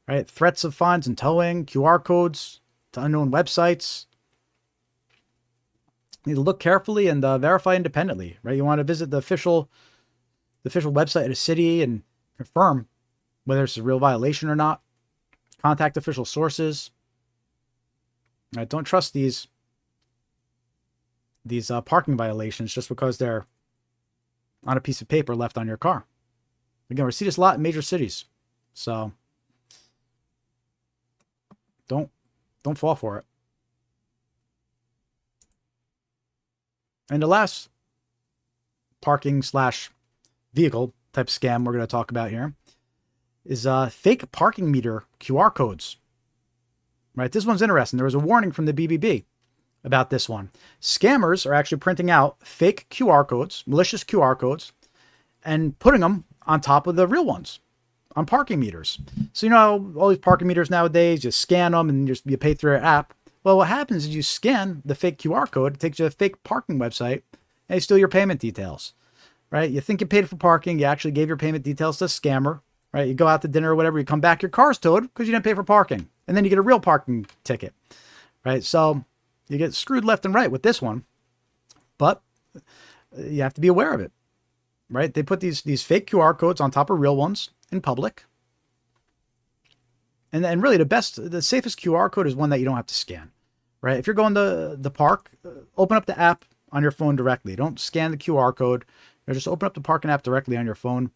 Speaker 2: right? Threats of fines and towing, QR codes to unknown websites. You need to look carefully and verify independently, right? You want to visit the official website of the city and confirm whether it's a real violation or not. Contact official sources. Right? Don't trust these parking violations just because they're on a piece of paper left on your car. Again, we see this a lot in major cities, so don't fall for it. And the last parking / vehicle type scam we're going to talk about here is fake parking meter QR codes. Right, this one's interesting. There was a warning from the BBB about this one. Scammers are actually printing out fake QR codes, malicious QR codes, and putting them on top of the real ones on parking meters. So, you know, all these parking meters nowadays, you scan them and you pay through your app. Well, what happens is you scan the fake QR code, it takes you to a fake parking website, and they steal your payment details, right? You think you paid for parking, you actually gave your payment details to a scammer, right? You go out to dinner or whatever, you come back, your car's towed because you didn't pay for parking. And then you get a real parking ticket, right? So you get screwed left and right with this one, but you have to be aware of it, right? They put these fake QR codes on top of real ones in public. And then really the safest QR code is one that you don't have to scan, right? If you're going to the park, open up the app on your phone directly. Don't scan the QR code. Just open up the parking app directly on your phone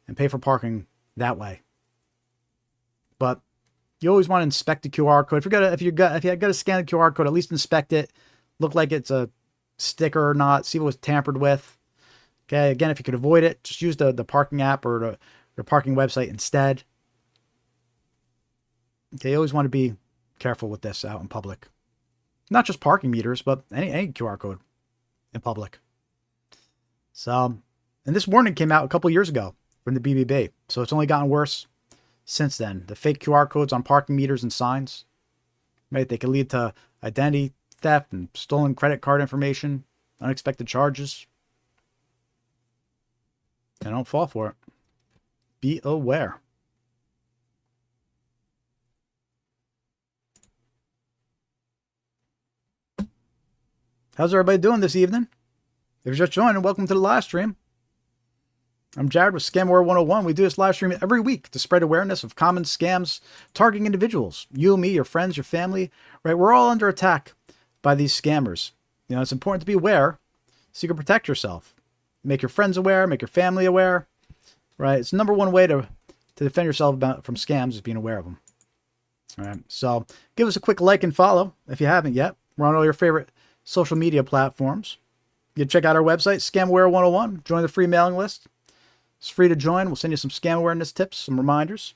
Speaker 2: and pay for parking that way. But you always want to inspect the QR code. If you got to scan the QR code, at least inspect it. Look like it's a sticker or not. See what was tampered with. Okay. Again, if you could avoid it, just use the parking app or the parking website instead. Okay. You always want to be careful with this out in public. Not just parking meters, but any QR code in public. So, and this warning came out a couple years ago from the BBB. So it's only gotten worse since then. The fake QR codes on parking meters and signs, right? They can lead to identity theft and stolen credit card information, unexpected charges. And don't fall for it. Be aware. How's everybody doing this evening? If you're just joining, welcome to the live stream. I'm Jared with Scamware 101. We do this live stream every week to spread awareness of common scams targeting individuals. You, me, your friends, your family, right? We're all under attack by these scammers. You know, it's important to be aware so you can protect yourself. Make your friends aware, make your family aware, right? It's the number one way to defend yourself from scams is being aware of them. All right. So give us a quick like and follow if you haven't yet. We're on all your favorite social media platforms. You can check out our website, Scamware 101. Join the free mailing list. It's free to join. We'll send you some scam awareness tips, some reminders.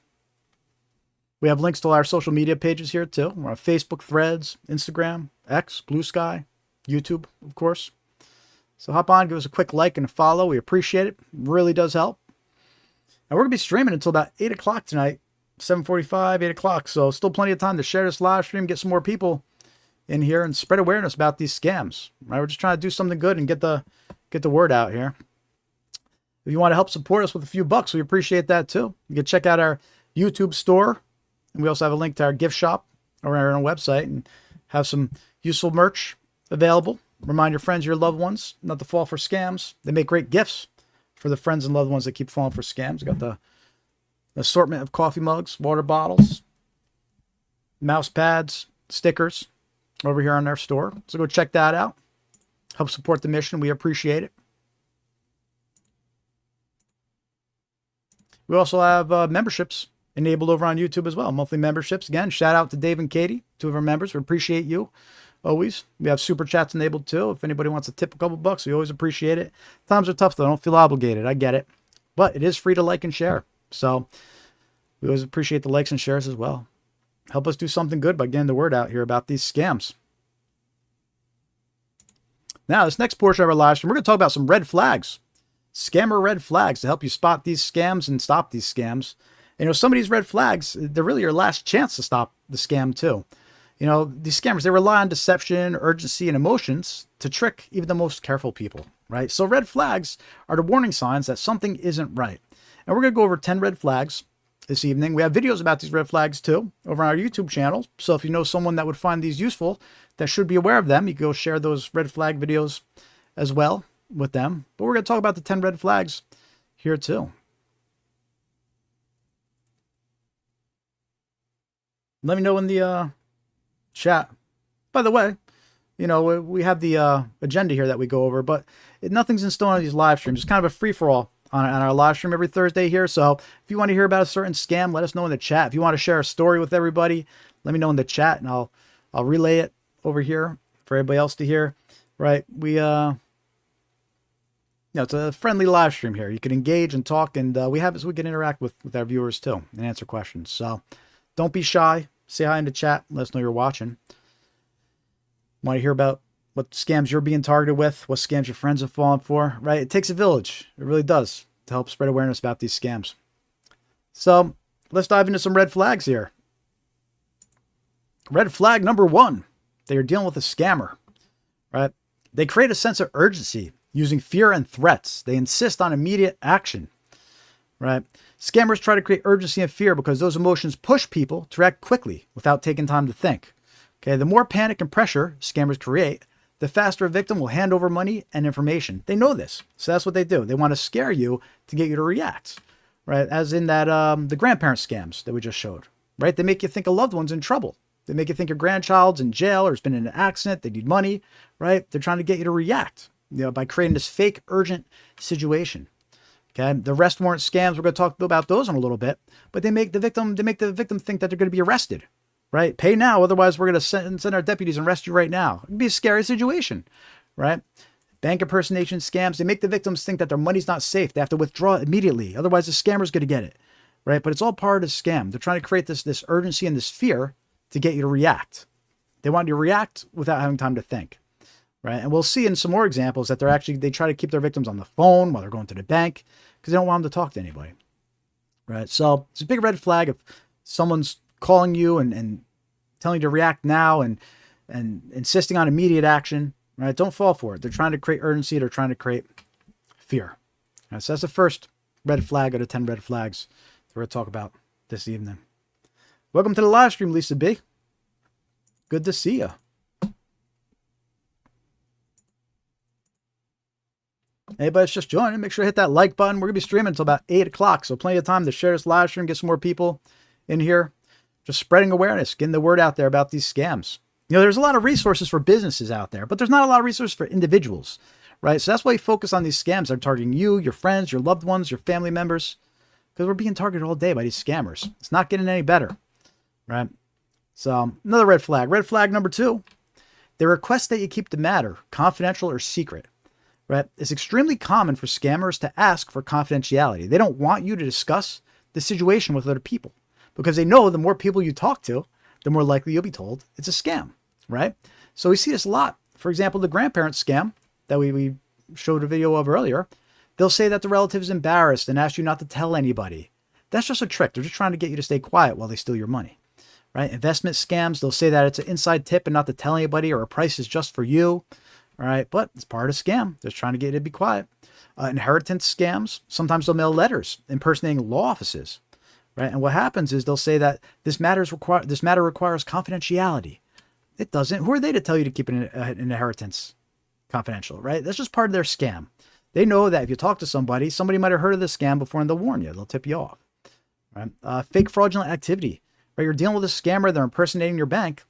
Speaker 2: We have links to all our social media pages here too. We're on Facebook, Threads, Instagram, X, Blue Sky, YouTube, of course. So hop on, give us a quick like and a follow. We appreciate it. It really does help. And we're going to be streaming until about 8 o'clock tonight, 7:45, 8 o'clock. So still plenty of time to share this live stream, get some more people in here and spread awareness about these scams. Right? We're just trying to do something good and get the word out here. If you want to help support us with a few bucks, we appreciate that too. You can check out our YouTube store. And we also have a link to our gift shop or our own website and have some useful merch available. Remind your friends, your loved ones, not to fall for scams. They make great gifts for the friends and loved ones that keep falling for scams. We got the assortment of coffee mugs, water bottles, mouse pads, stickers over here on our store. So go check that out. Help support the mission. We appreciate it. We also have memberships enabled over on YouTube as well. Monthly memberships. Again, shout out to Dave and Katie, 2 of our members. We appreciate you always. We have super chats enabled too. If anybody wants to tip a couple bucks, we always appreciate it. Times are tough though. Don't feel obligated. I get it. But it is free to like and share. So we always appreciate the likes and shares as well. Help us do something good by getting the word out here about these scams. Now, this next portion of our live stream, we're going to talk about some red flags. Scammer red flags to help you spot these scams and stop these scams. You know, some of these red flags, they're really your last chance to stop the scam too. You know, these scammers, they rely on deception, urgency, and emotions to trick even the most careful people, right? So red flags are the warning signs that something isn't right. And we're going to go over 10 red flags this evening. We have videos about these red flags too over on our YouTube channel. So if you know someone that would find these useful, that should be aware of them, you can go share those red flag videos as well with them. But we're going to talk about the 10 red flags here too. Let me know in the chat. By the way, you know, we have the agenda here that we go over, but nothing's in stone on these live streams. It's kind of a free-for-all on our live stream every Thursday here. So if you want to hear about a certain scam, let us know in the chat. If you want to share a story with everybody, let me know in the chat, and I'll relay it over here for everybody else to hear. Right? We it's a friendly live stream here. You can engage and talk, and we can interact with our viewers too and answer questions. So don't be shy. Say hi in the chat. Let us know you're watching. Want to hear about what scams you're being targeted with, what scams your friends have fallen for, right? It takes a village. It really does to help spread awareness about these scams. So let's dive into some red flags here. Red flag number 1, they are dealing with a scammer, right? They create a sense of urgency using fear and threats. They insist on immediate action, right? Scammers try to create urgency and fear because those emotions push people to act quickly without taking time to think. Okay, the more panic and pressure scammers create, the faster a victim will hand over money and information. They know this, so that's what they do. They want to scare you to get you to react, right? As in that the grandparent scams that we just showed, right? They make you think a loved one's in trouble. They make you think your grandchild's in jail or has been in an accident. They need money, right? They're trying to get you to react, you know, by creating this fake urgent situation. Okay, the arrest warrant scams, we're going to talk about those in a little bit, but they make the victim think that they're going to be arrested, right? Pay now, otherwise we're going to send our deputies and arrest you right now. It can be a scary situation, right? Bank impersonation scams, they make the victims think that their money's not safe. They have to withdraw immediately, otherwise the scammer's going to get it, right? But it's all part of the scam. They're trying to create this urgency and this fear to get you to react. They want you to react without having time to think. Right. And we'll see in some more examples that they try to keep their victims on the phone while they're going to the bank because they don't want them to talk to anybody. Right. So it's a big red flag if someone's calling you and telling you to react now and insisting on immediate action. Right. Don't fall for it. They're trying to create urgency. They're trying to create fear. Right, so that's the first red flag of the 10 red flags that we're going to talk about this evening. Welcome to the live stream, Lisa B. Good to see you. Anybody that's just joining, make sure to hit that like button. We're going to be streaming until about 8 o'clock, so plenty of time to share this live stream, get some more people in here. Just spreading awareness, getting the word out there about these scams. You know, there's a lot of resources for businesses out there, but there's not a lot of resources for individuals, right? So that's why we focus on these scams that are targeting you, your friends, your loved ones, your family members, because we're being targeted all day by these scammers. It's not getting any better, right? So another red flag. Red flag number 2, they request that you keep the matter confidential or secret. Right? It's extremely common for scammers to ask for confidentiality. They don't want you to discuss the situation with other people because they know the more people you talk to, the more likely you'll be told it's a scam, right? So we see this a lot. For example, the grandparent scam that we showed a video of earlier, they'll say that the relative is embarrassed and ask you not to tell anybody. That's just a trick. They're just trying to get you to stay quiet while they steal your money, right? Investment scams, they'll say that it's an inside tip and not to tell anybody or a price is just for you. All right, but it's part of a scam. They're trying to get you to be quiet. Inheritance scams, sometimes they'll mail letters impersonating law offices, right? And what happens is they'll say that this matter requires confidentiality. It doesn't. Who are they to tell you to keep an inheritance confidential, right? That's just part of their scam. They know that if you talk to somebody might have heard of the scam before and they'll warn you. They'll tip you off, right? Fake fraudulent activity, right? You're dealing with a scammer. They're impersonating your bank.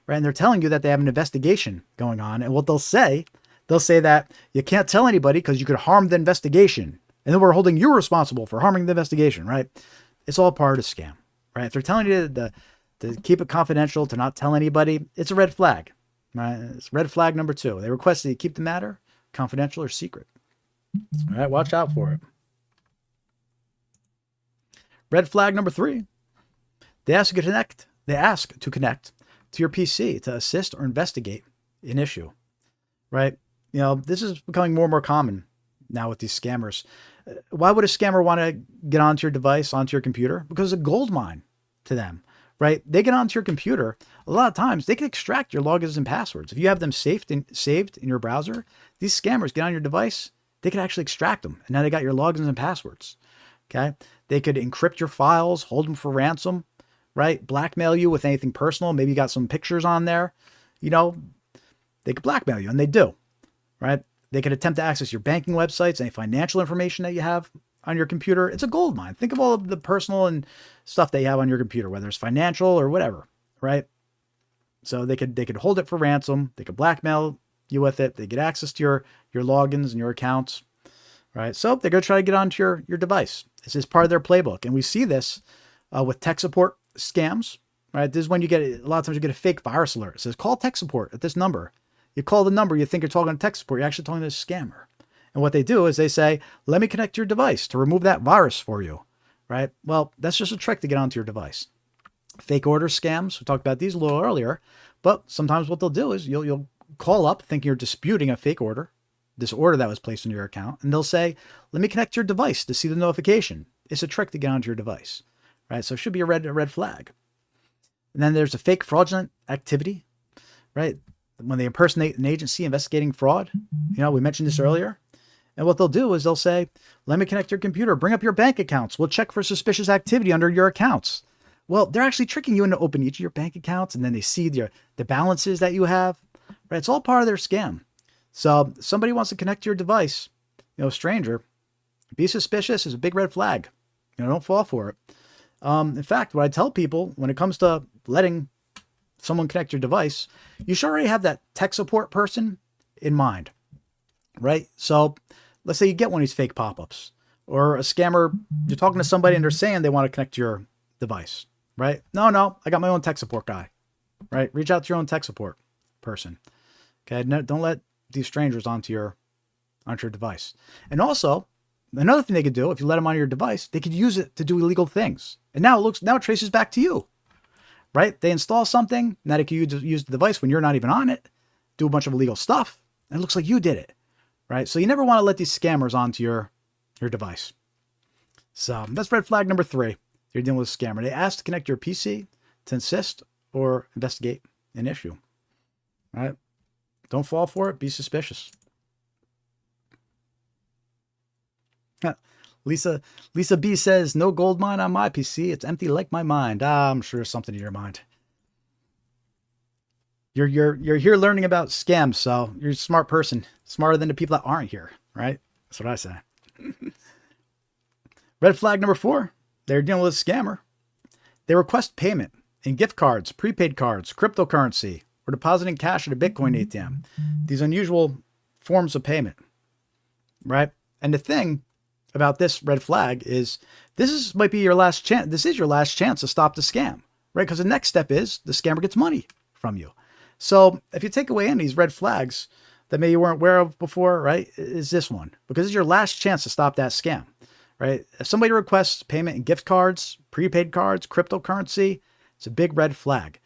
Speaker 2: Right, and they're telling you that they have an investigation going on. And what they'll say that you can't tell anybody because you could harm the investigation. And then we're holding you responsible for harming the investigation, right? It's all part of the scam, right? If they're telling you to keep it confidential, to not tell anybody, it's a red flag, right? It's red flag number 2. They request that you keep the matter confidential or secret. All right, watch out for it. Red flag number 3. They ask to connect to your PC to assist or investigate an issue, right? You know, this is becoming more and more common now with these scammers. Why would a scammer want to get onto your device, onto your computer? Because it's a gold mine to them, right? They get onto your computer. A lot of times they can extract your logins and passwords. If you have them saved in your browser, these scammers get on your device, they can actually extract them. And now they got your logins and passwords. Okay. They could encrypt your files, hold them for ransom, right? Blackmail you with anything personal. Maybe you got some pictures on there. You know, they could blackmail you, and they do, right? They could attempt to access your banking websites, any financial information that you have on your computer. It's a gold mine. Think of all of the personal and stuff that you have on your computer, whether it's financial or whatever, right? So they could hold it for ransom. They could blackmail you with it. They get access to your logins and your accounts, right? So they're going to try to get onto your device. This is part of their playbook. And we see this with tech support scams, right? This is when a lot of times you get a fake virus alert. It says, call tech support at this number. You call the number, you think you're talking to tech support. You're actually talking to a scammer. And what they do is they say, let me connect your device to remove that virus for you, right? Well, that's just a trick to get onto your device. Fake order scams, we talked about these a little earlier, but sometimes what they'll do is you'll call up thinking you're disputing a fake order, this order that was placed in your account, and they'll say, let me connect your device to see the notification. It's a trick to get onto your device, right? So it should be a red flag. And then there's a fake fraudulent activity, right? When they impersonate an agency investigating fraud, you know, we mentioned this earlier. And what they'll do is they'll say, let me connect your computer, bring up your bank accounts. We'll check for suspicious activity under your accounts. Well, they're actually tricking you into open each of your bank accounts, and then they see the balances that you have, right? It's all part of their scam. So if somebody wants to connect to your device, you know, a stranger, be suspicious is a big red flag. You know, don't fall for it. In fact, what I tell people when it comes to letting someone connect your device, you should already have that tech support person in mind, right? So let's say you get one of these fake pop-ups, or a scammer, you're talking to somebody and they're saying they want to connect to your device, right? No, I got my own tech support guy, right? Reach out to your own tech support person. Okay. No, don't let these strangers onto your device. And also, another thing they could do, if you let them on your device, they could use it to do illegal things. And now it traces back to you, right? They install something, now they can use the device when you're not even on it, do a bunch of illegal stuff, and it looks like you did it, right? So you never want to let these scammers onto your device. So that's red flag number 3. You're dealing with a scammer. They ask to connect your PC to assist or investigate an issue, right? Don't fall for it. Be suspicious. Lisa B says, no gold mine on my PC. It's empty like my mind. I'm sure there's something in your mind. You're here learning about scams, so you're a smart person, smarter than the people that aren't here, right? That's what I say. Red flag number 4. They're dealing with a scammer. They request payment in gift cards, prepaid cards, cryptocurrency, or depositing cash at a Bitcoin ATM. These unusual forms of payment, right? And the thing about this red flag is might be your last chance. This is your last chance to stop the scam, right? Because the next step is the scammer gets money from you. So if you take away any of these red flags that maybe you weren't aware of before, right, is this one, because it's your last chance to stop that scam, right? If somebody requests payment in gift cards, prepaid cards, cryptocurrency, it's a big red flag.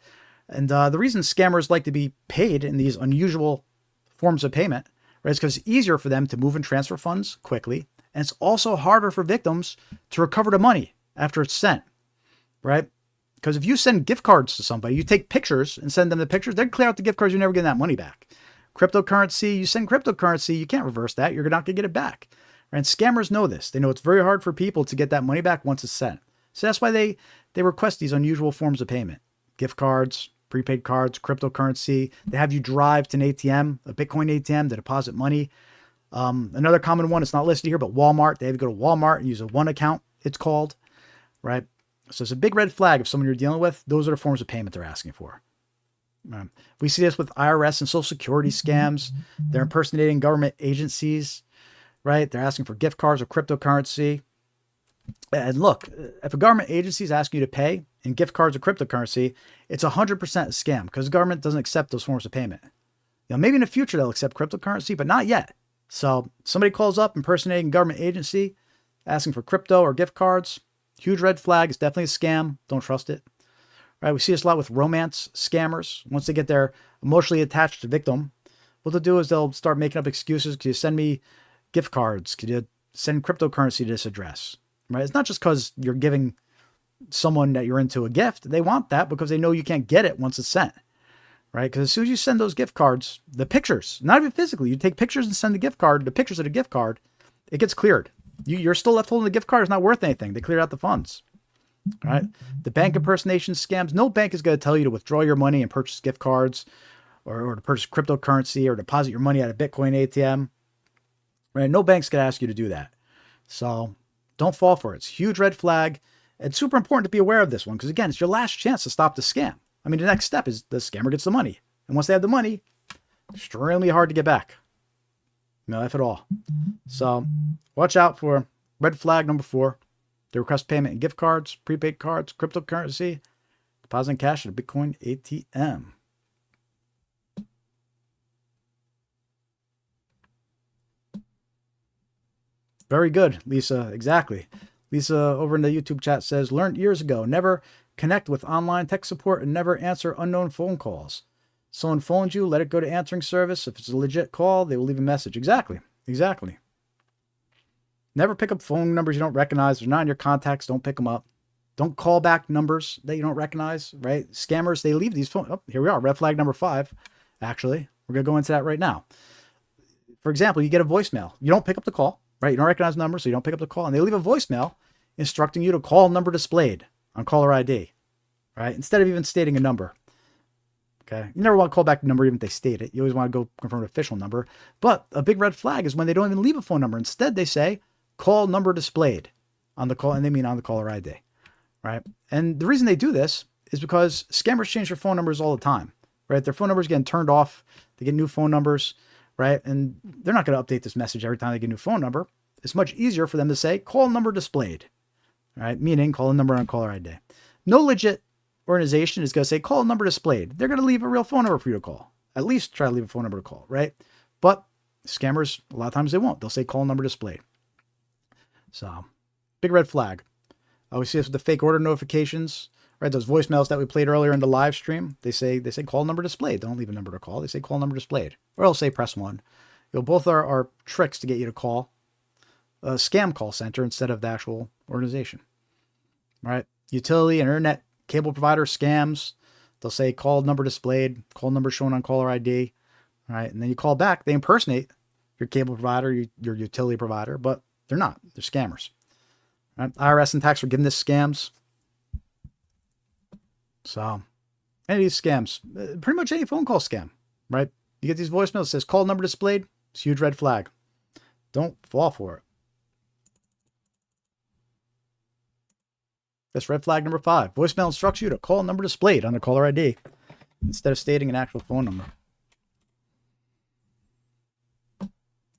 Speaker 2: And the reason scammers like to be paid in these unusual forms of payment, right, is because it's easier for them to move and transfer funds quickly. And it's also harder for victims to recover the money after it's sent, right? Because if you send gift cards to somebody, you take pictures and send them the pictures, they'd clear out the gift cards, you're never getting that money back. Cryptocurrency, you send cryptocurrency, you can't reverse that. You're not going to get it back. And scammers know this. They know it's very hard for people to get that money back once it's sent. So that's why they request these unusual forms of payment. Gift cards, prepaid cards, cryptocurrency. They have you drive to an ATM, a Bitcoin ATM, to deposit money. Another common one, it's not listed here, but Walmart. They have you go to Walmart and use a one account, it's called, right? So it's a big red flag if someone you're dealing with. Those are the forms of payment they're asking for. We see this with IRS and Social Security scams. They're impersonating government agencies, right? They're asking for gift cards or cryptocurrency. And look, if a government agency is asking you to pay in gift cards or cryptocurrency, it's 100% a scam because the government doesn't accept those forms of payment. Maybe in the future they'll accept cryptocurrency, but not yet. So somebody calls up impersonating government agency, asking for crypto or gift cards. Huge red flag. It's definitely a scam. Don't trust it. Right? We see this a lot with romance scammers. Once they get their emotionally attached victim, what they'll do is they'll start making up excuses. Could you send me gift cards? Could you send cryptocurrency to this address? Right? It's not just because you're giving someone that you're into a gift. They want that because they know you can't get it once it's sent. Right? Because as soon as you send those gift cards, the pictures, not even physically, you take pictures and send the gift card, the pictures of the gift card, it gets cleared. You're still left holding the gift card. It's not worth anything. They cleared out the funds. Right? The bank impersonation scams. No bank is going to tell you to withdraw your money and purchase gift cards or to purchase cryptocurrency or deposit your money at a Bitcoin ATM. Right? No bank's going to ask you to do that. So don't fall for it. It's a huge red flag. It's super important to be aware of this one because, again, it's your last chance to stop the scam. I mean, the next step is the scammer gets the money. And once they have the money, extremely hard to get back. No, if at all. So watch out for red flag number 4. They request payment in gift cards, prepaid cards, cryptocurrency, depositing cash at a Bitcoin ATM. Very good, Lisa. Exactly. Lisa over in the YouTube chat says, learned years ago, never connect with online tech support and never answer unknown phone calls. Someone phones you, let it go to answering service. If it's a legit call, they will leave a message. Exactly. Exactly. Never pick up phone numbers you don't recognize. They're not in your contacts. Don't pick them up. Don't call back numbers that you don't recognize, right? Scammers, they leave these phones. Oh, here we are. Red flag number 5. Actually, we're going to go into that right now. For example, you get a voicemail. You don't pick up the call, right? You don't recognize the number, so you don't pick up the call. And they leave a voicemail instructing you to call number displayed on caller ID, right? Instead of even stating a number. Okay. You never want to call back the number even if they state it. You always want to go confirm an official number. But a big red flag is when they don't even leave a phone number. Instead, they say, call number displayed on the call, and they mean on the caller ID, right? And the reason they do this is because scammers change their phone numbers all the time, right? Their phone numbers getting turned off. They get new phone numbers, right? And they're not going to update this message every time they get a new phone number. It's much easier for them to say, call number displayed, right? Meaning call a number on caller ID. No legit organization is going to say, call number displayed. They're going to leave a real phone number for you to call. At least try to leave a phone number to call, right? But scammers, a lot of times they won't. They'll say, call number displayed. So, big red flag. We see this with the fake order notifications, right? Those voicemails that we played earlier in the live stream. They say call number displayed. They don't leave a number to call. They say call number displayed. Or they'll say press 1. Both are tricks to get you to call a scam call center instead of the actual organization, right? Utility and internet cable provider scams. They'll say call number displayed, call number shown on caller ID, right? And then you call back. They impersonate your cable provider, your utility provider, but they're not. They're scammers. Right? IRS and tax forgiveness scams. So, any of these scams, pretty much any phone call scam, right? You get these voicemails that says call number displayed. It's a huge red flag. Don't fall for it. That's red flag number 5. Voicemail instructs you to call number displayed on the caller ID instead of stating an actual phone number.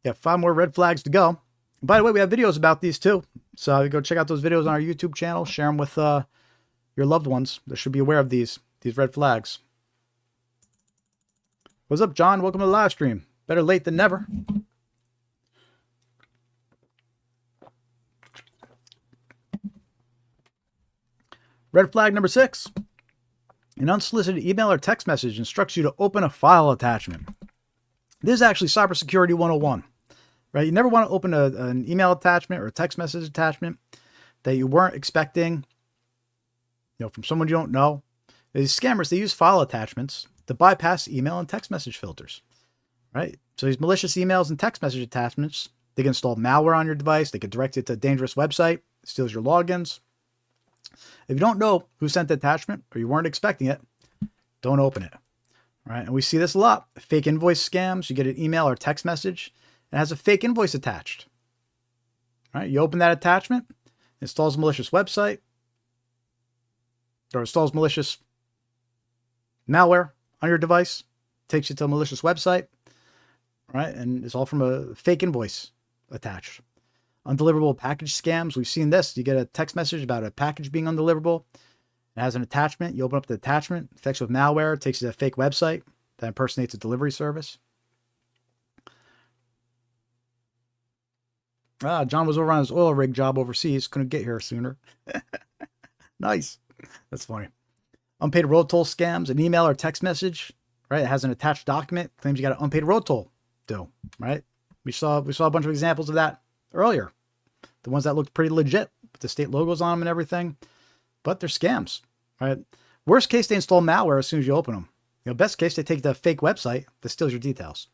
Speaker 2: Yeah, 5 more red flags to go. By the way, we have videos about these too. So go check out those videos on our YouTube channel. Share them with your loved ones. They should be aware of these red flags. What's up, John? Welcome to the live stream. Better late than never. Red flag number 6. An unsolicited email or text message instructs you to open a file attachment. This is actually cybersecurity 101. Right? You never want to open an email attachment or a text message attachment that you weren't expecting, from someone you don't know. These scammers, they use file attachments to bypass email and text message filters, right? So these malicious emails and text message attachments, they can install malware on your device. They can direct it to a dangerous website, steals your logins. If you don't know who sent the attachment or you weren't expecting it, don't open it, right? And we see this a lot. Fake invoice scams. You get an email or text message. It has a fake invoice attached. Right? You open that attachment, installs a malicious website, or installs malicious malware on your device, takes you to a malicious website, right? And it's all from a fake invoice attached. Undeliverable package scams. We've seen this. You get a text message about a package being undeliverable. It has an attachment. You open up the attachment, infects with malware, takes you to a fake website that impersonates a delivery service. John was over on his oil rig job overseas. Couldn't get here sooner. Nice. That's funny. Unpaid road toll scams. An email or text message, right? It has an attached document. Claims you got an unpaid road toll due, right? We saw a bunch of examples of that earlier. The ones that looked pretty legit with the state logos on them and everything. But they're scams, right? Worst case, they install malware as soon as you open them. Best case, they take the fake website that steals your details.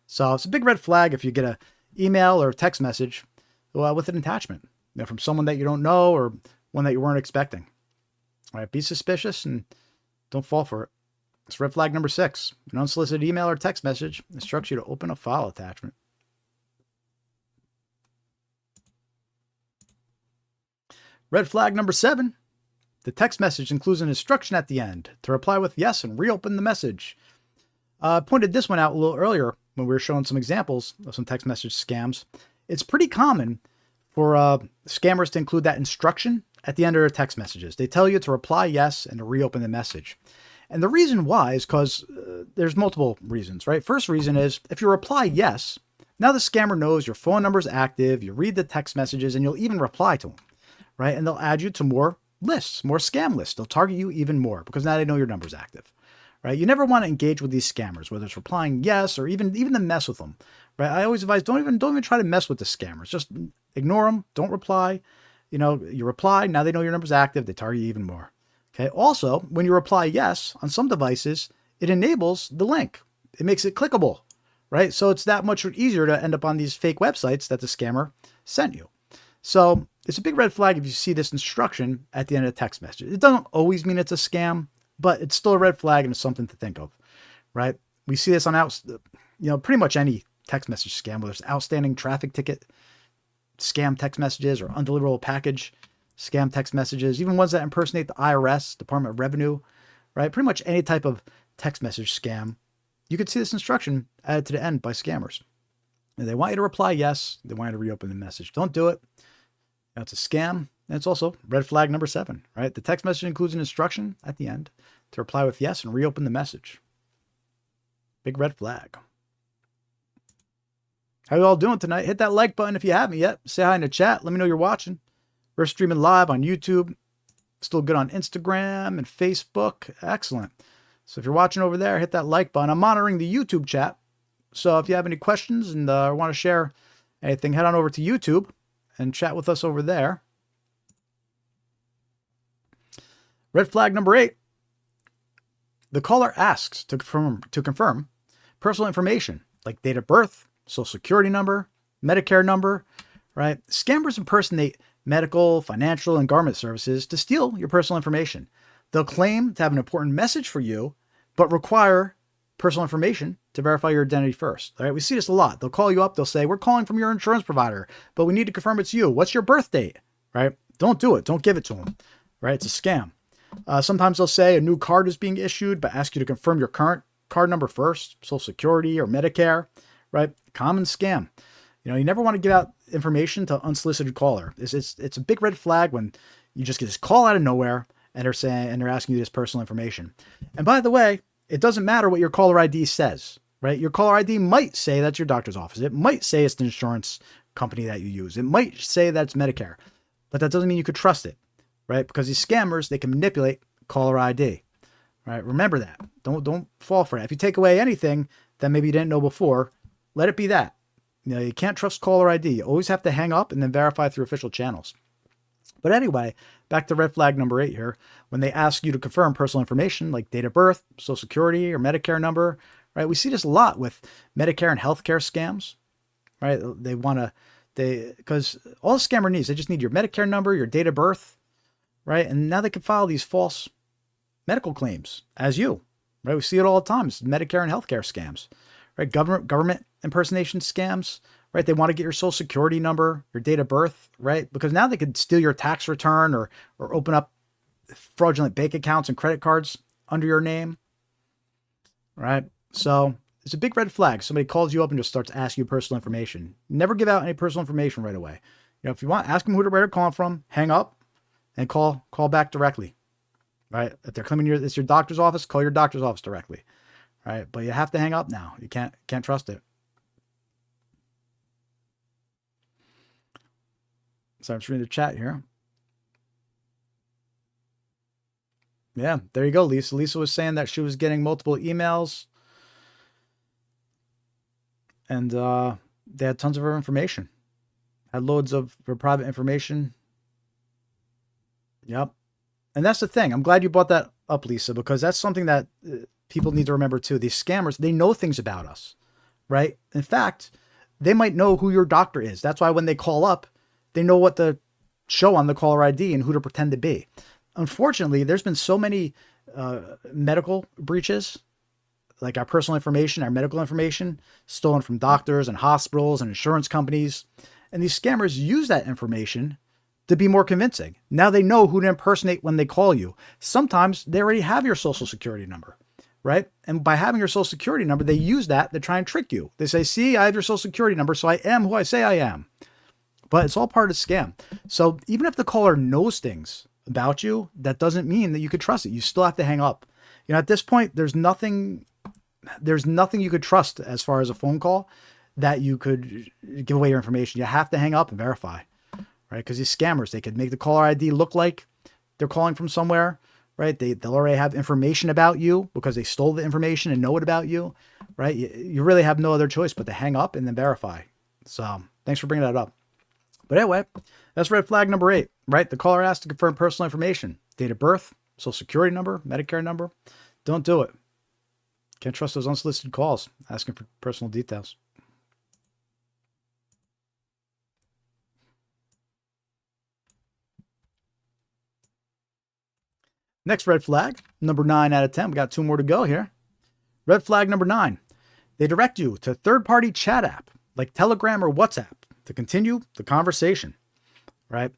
Speaker 2: So it's a big red flag if you get an email or a text message with an attachment from someone that you don't know or one that you weren't expecting. All right, be suspicious and don't fall for it. It's red flag number 6. An unsolicited email or text message instructs you to open a file attachment. Red flag number 7. The text message includes an instruction at the end to reply with yes and reopen the message. I pointed this one out a little earlier when we were showing some examples of some text message scams. It's pretty common for scammers to include that instruction at the end of their text messages. They tell you to reply yes and to reopen the message. And the reason why is because there's multiple reasons, right? First reason is if you reply yes, now the scammer knows your phone number is active, you read the text messages, and you'll even reply to them, right? And they'll add you to more lists, more scam lists. They'll target you even more because now they know your number's active, right? You never want to engage with these scammers, whether it's replying yes or even to mess with them, right? I always advise don't even try to mess with the scammers. Just ignore them. Don't reply. You reply. Now they know your number's active. They target you even more. Okay. Also, when you reply yes on some devices, it enables the link. It makes it clickable, right? So it's that much easier to end up on these fake websites that the scammer sent you. So it's a big red flag if you see this instruction at the end of the text message. It doesn't always mean it's a scam, but it's still a red flag and it's something to think of, right? We see this on pretty much any text message scam, whether it's outstanding traffic ticket scam text messages or undeliverable package scam text messages, even ones that impersonate the IRS, Department of Revenue, right? Pretty much any type of text message scam. You could see this instruction added to the end by scammers. And they want you to reply yes. They want you to reopen the message. Don't do it. That's a scam. And it's also red flag number 7, right? The text message includes an instruction at the end to reply with yes and reopen the message. Big red flag. How you all doing tonight? Hit that like button if you haven't yet. Say hi in the chat. Let me know you're watching. We're streaming live on YouTube. Still good on Instagram and Facebook. Excellent. So if you're watching over there, hit that like button. I'm monitoring the YouTube chat. So if you have any questions and want to share anything, head on over to YouTube and chat with us over there. Red flag number 8. The caller asks to confirm personal information like date of birth, social security number, Medicare number, right? Scammers impersonate medical, financial, and government services to steal your personal information. They'll claim to have an important message for you, but require personal information to verify your identity first. All right, we see this a lot. They'll call you up. They'll say, we're calling from your insurance provider, but we need to confirm it's you. What's your birth date? Right? Don't do it. Don't give it to them. Right? It's a scam. Sometimes they'll say a new card is being issued, but ask you to confirm your current card number first, Social Security or Medicare. Right? Common scam. You never want to give out information to unsolicited caller. It's a big red flag when you just get this call out of nowhere and they're asking you this personal information. And by the way, it doesn't matter what your caller ID says, right? Your caller ID might say that's your doctor's office. It might say it's the insurance company that you use. It might say that's Medicare, but that doesn't mean you could trust it, right? Because these scammers, they can manipulate caller ID, right? Remember that. Don't fall for that. If you take away anything that maybe you didn't know before, let it be that. You can't trust caller ID. You always have to hang up and then verify through official channels. But anyway, back to red flag number 8 here. When they ask you to confirm personal information like date of birth, social security, or Medicare number, right? We see this a lot with Medicare and healthcare scams, right? Because all the scammer needs, they just need your Medicare number, your date of birth, right? And now they can file these false medical claims as you, right? We see it all the time. It's Medicare and healthcare scams, right? Government impersonation scams, right? They want to get your social security number, your date of birth, right? Because now they could steal your tax return or open up fraudulent bank accounts and credit cards under your name, right? So it's a big red flag. Somebody calls you up and just starts asking you personal information. Never give out any personal information right away. If you want, ask them where they're calling from, hang up, and call back directly. Right? If they're coming it's your doctor's office, call your doctor's office directly. Right? But you have to hang up now. You can't trust it. So I'm just reading the chat here. Yeah, there you go, Lisa. Lisa was saying that she was getting multiple emails. And they had tons of her information. Had loads of her private information. Yep. And that's the thing. I'm glad you brought that up, Lisa, because that's something that people need to remember too. These scammers, they know things about us, right? In fact, they might know who your doctor is. That's why when they call up, they know what to show on the caller ID and who to pretend to be. Unfortunately, there's been so many medical breaches, like our personal information, our medical information, stolen from doctors and hospitals and insurance companies. And these scammers use that information to be more convincing. Now they know who to impersonate when they call you. Sometimes they already have your social security number, right? And by having your social security number, they use that to try and trick you. They say, see, I have your social security number, so I am who I say I am. But it's all part of the scam. So even if the caller knows things about you, that doesn't mean that you could trust it. You still have to hang up. At this point, there's nothing you could trust as far as a phone call that you could give away your information. You have to hang up and verify, right? Because these scammers, they could make the caller ID look like they're calling from somewhere, right? They'll already have information about you because they stole the information and know it about you, right? You really have no other choice but to hang up and then verify. So thanks for bringing that up. But anyway, that's red flag number 8, right? The caller asks to confirm personal information, date of birth, social security number, Medicare number. Don't do it. Can't trust those unsolicited calls asking for personal details. Next red flag, number 9 out of 10. We got 2 more to go here. Red flag number 9. They direct you to a third-party chat app like Telegram or WhatsApp to continue the conversation, right?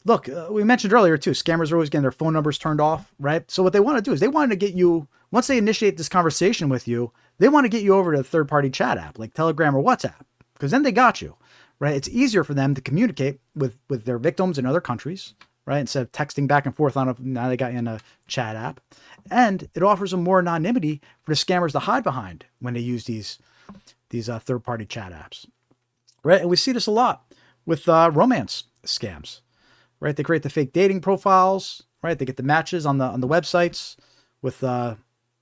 Speaker 2: Look, we mentioned earlier too, scammers are always getting their phone numbers turned off, right? So what they want to do is they want to get you, once they initiate this conversation with you, they want to get you over to a third-party chat app like Telegram or WhatsApp, because then they got you, right? It's easier for them to communicate with their victims in other countries, right? Instead of texting back and forth now they got you in a chat app. And it offers them more anonymity for the scammers to hide behind when they use these third-party chat apps, right? And we see this a lot with romance scams, right? They create the fake dating profiles, right? They get the matches on the websites with their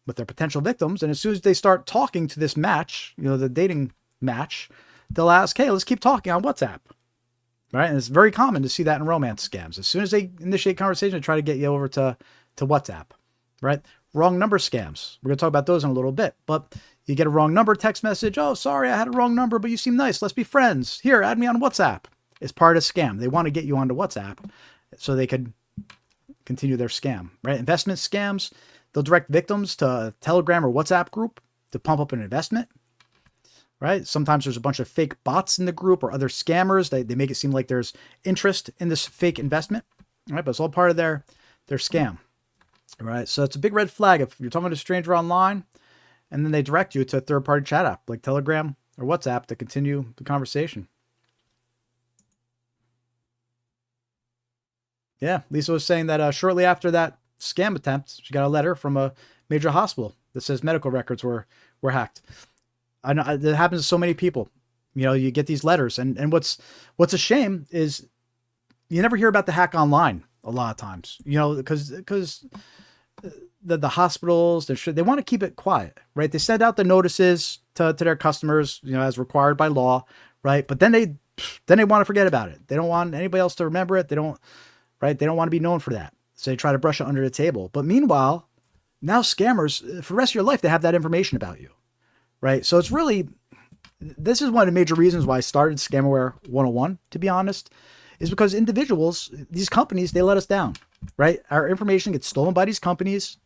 Speaker 2: potential victims. And as soon as they start talking to this match, the dating match, they'll ask, hey, let's keep talking on WhatsApp, right? And it's very common to see that in romance scams. As soon as they initiate conversation, they try to get you over to WhatsApp, right? Wrong number scams. We're going to talk about those in a little bit, but you get a wrong number text message. Oh, sorry, I had a wrong number, but you seem nice. Let's be friends. Here, add me on WhatsApp. It's part of a scam. They want to get you onto WhatsApp so they could continue their scam, right? Investment scams, they'll direct victims to a Telegram or WhatsApp group to pump up an investment, right? Sometimes there's a bunch of fake bots in the group or other scammers. They make it seem like there's interest in this fake investment, right? But it's all part of their scam, right? So it's a big red flag if you're talking to a stranger online and then they direct you to a third-party chat app like Telegram or WhatsApp to continue the conversation. Yeah, Lisa was saying that shortly after that scam attempt, she got a letter from a major hospital that says medical records were hacked. I know that happens to so many people. You get these letters, and what's a shame is you never hear about the hack online a lot of times. Because the hospitals they want to keep it quiet, right? They send out the notices to their customers, as required by law, right? But then they want to forget about it. They don't want anybody else to remember it. They don't want to be known for that. So they try to brush it under the table. But meanwhile, now scammers, for the rest of your life, they have that information about you, right? So this is one of the major reasons why I started Scamware 101, to be honest, is because individuals, these companies, they let us down, right? Our information gets stolen by these companies,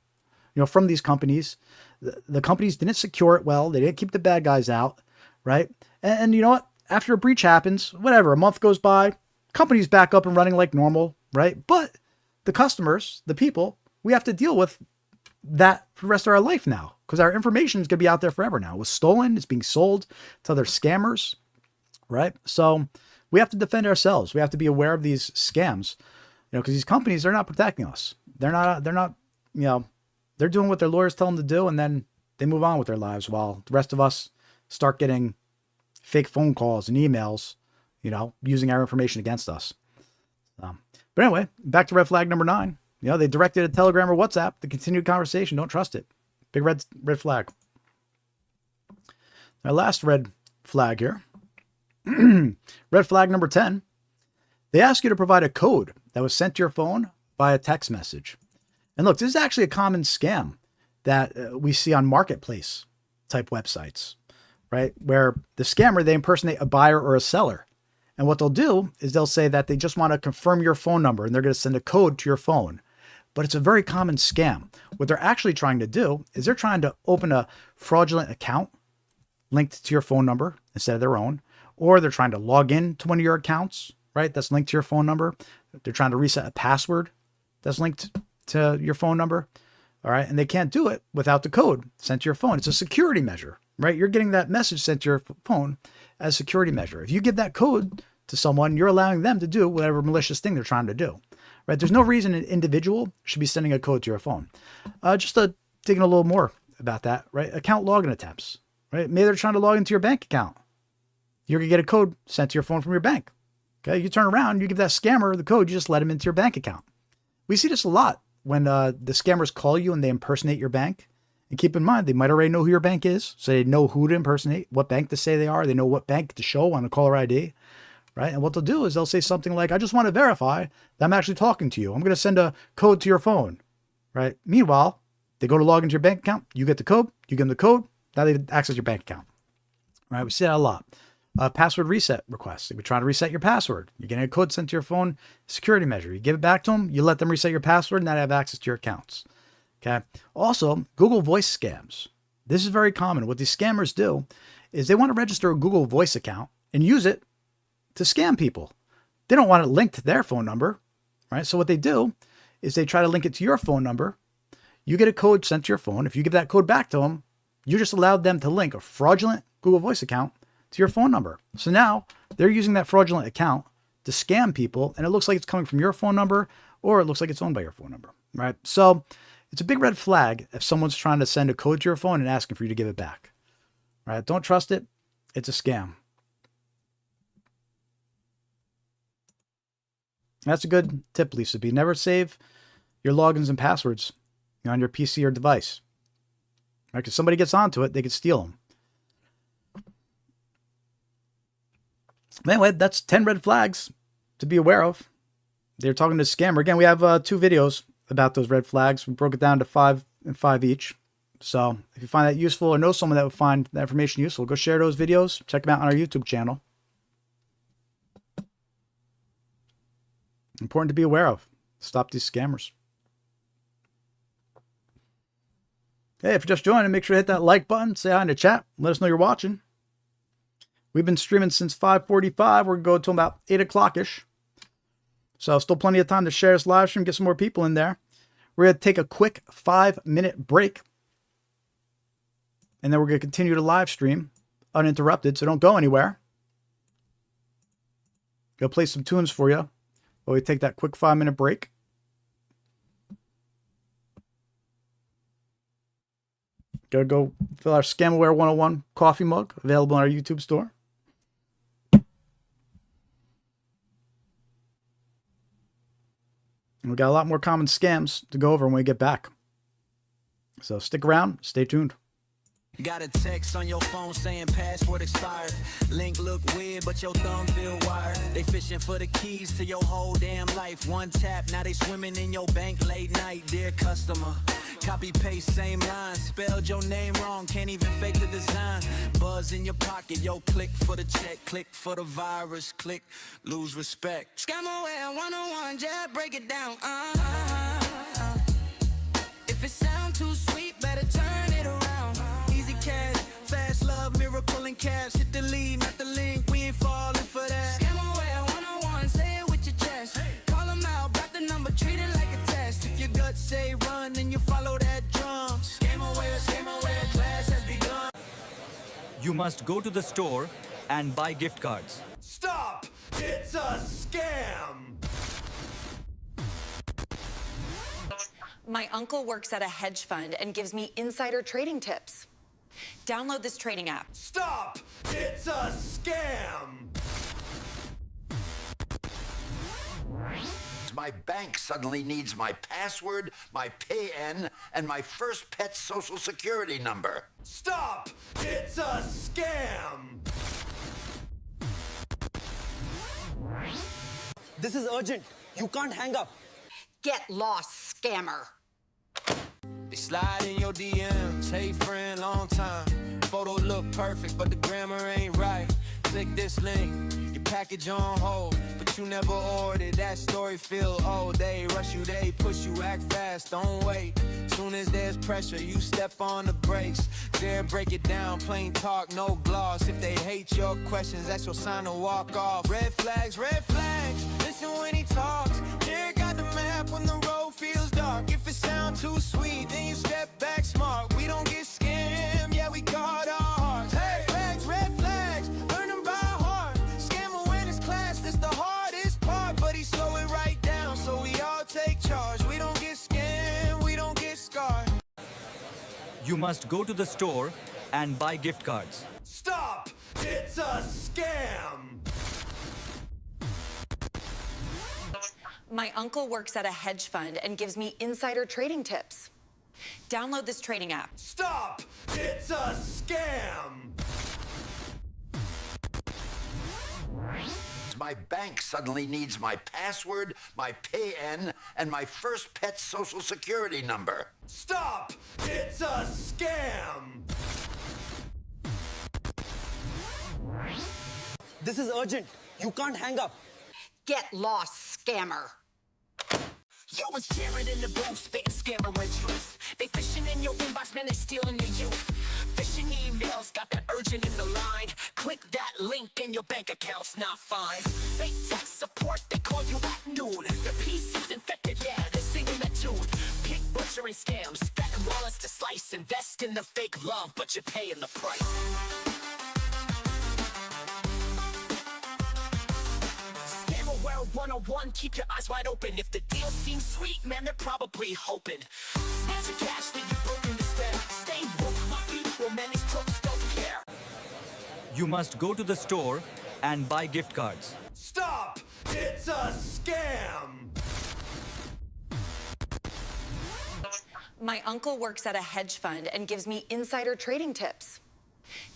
Speaker 2: from these companies. The companies didn't secure it well. They didn't keep the bad guys out, right? And you know what? After a breach happens, whatever, a month goes by, company's back up and running like normal, right? But the customers, the people, we have to deal with that for the rest of our life now, because our information is going to be out there forever now. It was stolen. It's being sold to other scammers, right? So we have to defend ourselves. We have to be aware of these scams, because these companies, they're not protecting us. They're not, they're doing what their lawyers tell them to do, and then they move on with their lives while the rest of us start getting fake phone calls and emails, using our information against us. But anyway, back to red flag number 9. They directed a Telegram or WhatsApp to continue the conversation. Don't trust it. Big red flag. Our last red flag here. Red flag number 10. They ask you to provide a code that was sent to your phone via text message. And look, this is actually a common scam that we see on marketplace type websites, right? Where the scammer, they impersonate a buyer or a seller. And what they'll do is they'll say that they just want to confirm your phone number and they're going to send a code to your phone. But it's a very common scam. What they're actually trying to do is they're trying to open a fraudulent account linked to your phone number instead of their own, or they're trying to log in to one of your accounts, right? That's linked to your phone number. They're trying to reset a password that's linked to your phone number. All right. And they can't do it without the code sent to your phone. It's a security measure, right? You're getting that message sent to your phone as a security measure. If you give that code to someone, you're allowing them to do whatever malicious thing they're trying to do, right? There's no reason an individual should be sending a code to your phone. Just digging a little more about that, right? Account login attempts, right? Maybe they're trying to log into your bank account. You're going to get a code sent to your phone from your bank. Okay. You turn around, you give that scammer the code, you just let him into your bank account. We see this a lot when the scammers call you and they impersonate your bank. And keep in mind, they might already know who your bank is. So they know who to impersonate, what bank to say they are. They know what bank to show on the caller ID, right? And what they'll do is they'll say something like, I just want to verify that I'm actually talking to you. I'm going to send a code to your phone, right? Meanwhile, they go to log into your bank account. You get the code. You give them the code. Now they access your bank account, right? We see that a lot. Password reset requests. They would try to reset your password. You're getting a code sent to your phone, security measure. You give it back to them. You let them reset your password, and now they have access to your accounts. Okay. Also, Google Voice scams. This is very common. What these scammers do is they want to register a Google Voice account and use it to scam people. They don't want it linked to their phone number, right? So what they do is they try to link it to your phone number. You get a code sent to your phone. If you give that code back to them, you just allowed them to link a fraudulent Google Voice account to your phone number. So now they're using that fraudulent account to scam people, and it looks like it's coming from your phone number, or it looks like it's owned by your phone number, right? So it's a big red flag if someone's trying to send a code to your phone and asking for you to give it back, right? Don't trust it. It's a scam. That's a good tip, Lisa B. Never save your logins and passwords on your PC or device, right? Because somebody gets onto it, they could steal them. Anyway, that's 10 red flags to be aware of. They're talking to a scammer. Again, we have 2 videos about those red flags. We broke it down to 5 and 5 each. So if you find that useful or know someone that would find that information useful, go share those videos. Check them out on our YouTube channel. Important to be aware of. Stop these scammers. Hey, if you're just joining, make sure to hit that like button. Say hi in the chat. Let us know you're watching. We've been streaming since 5:45. We're going to go to about 8 o'clock-ish. So still plenty of time to share this live stream, get some more people in there. We're going to take a quick 5-minute break. And then we're going to continue to live stream uninterrupted, so don't go anywhere. Go play some tunes for you while we take that quick 5-minute break. Gotta go fill our Scamaware 101 coffee mug, available on our YouTube store. And we got a lot more common scams to go over when we get back. So stick around, stay tuned.
Speaker 1: Got a text on your phone saying password expired. Link look weird, but your thumb feel wired. They fishing for the keys to your whole damn life. One tap, now they swimming in your bank late night. Dear customer, copy paste same line. Spelled your name wrong, can't even fake the design. Buzz in your pocket, yo, click for the check, click for the virus, click, lose respect.
Speaker 3: Scamaware 101, Jared, break it down. If it sound too sweet, better turn it around.
Speaker 1: Easy cash, fast love, miracle and cash. Hit the lead, not the link, we ain't falling for that.
Speaker 3: Scamaware 101, say it with your chest. Call them out, block the number, treat it like a test.
Speaker 1: If your gut say run, then you follow that drum. Scamaware, Scamaware.
Speaker 4: You must go to the store and buy gift cards.
Speaker 1: Stop! It's a scam!
Speaker 5: My uncle works at a hedge fund and gives me insider trading tips. Download this trading app.
Speaker 1: Stop! It's a scam!
Speaker 6: My bank suddenly needs my password, my PAN, and my first pet's social security number.
Speaker 1: Stop! It's a scam!
Speaker 7: This is urgent. You can't hang up.
Speaker 5: Get lost, scammer.
Speaker 1: They slide in your DMs, hey friend, long time. Photo look perfect, but the grammar ain't right. Click this link, your package on hold, but you never ordered. That story feel old. They rush you, they push you, act fast, don't wait. Soon as there's pressure, you step on the brakes. Dare break it down, plain talk, no gloss. If they hate your questions, that's your sign to walk off. Red flags, listen when he talks. Jared got the map when the road feels dark. If it sounds too sweet, then you step back smart. We don't get scammed, yeah, we guard our hearts. Hey, red flags, learn them by heart. Scam awareness class, that's the hardest part. But he slow it right down, so we all take charge. We don't get scammed, we don't get scarred.
Speaker 4: You must go to the store and buy gift cards.
Speaker 1: Stop! It's a scam!
Speaker 5: My uncle works at a hedge fund and gives me insider trading tips. Download this trading app.
Speaker 1: Stop! It's a scam!
Speaker 6: My bank suddenly needs my password, my PAN, and my first pet's social security number.
Speaker 1: Stop! It's a scam!
Speaker 7: This is urgent. You can't hang up.
Speaker 5: Get lost, scammer.
Speaker 3: Yo, it's Jared in the booth, spitting scammer with truth. They fishing in your inbox, man, they stealing your youth. Phishing emails, got that urgent in the line. Click that link and your bank account's not fine. Fake tech support, they call you at noon. The PC's infected, yeah, they're singing that tune. Pick butchering scams, betting wallets to slice. Invest in the fake love, but you're paying the price. World 101, keep your eyes wide open. If the deal seems sweet, man, they're probably hoping. Snatch your cash, then you broke in despair. Stay woke, my people, man, these crooks don't care.
Speaker 4: You must go to the store and buy gift cards.
Speaker 1: Stop! It's a scam!
Speaker 5: My uncle works at a hedge fund and gives me insider trading tips.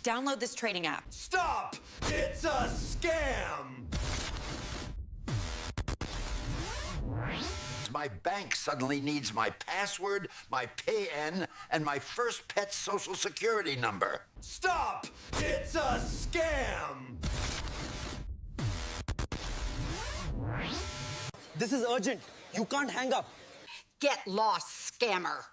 Speaker 5: Download this trading app.
Speaker 1: Stop! It's a scam!
Speaker 6: My bank suddenly needs my password, my PAN, and my first pet's social security number.
Speaker 1: Stop! It's a scam!
Speaker 7: This is urgent. You can't hang up.
Speaker 5: Get lost, scammer.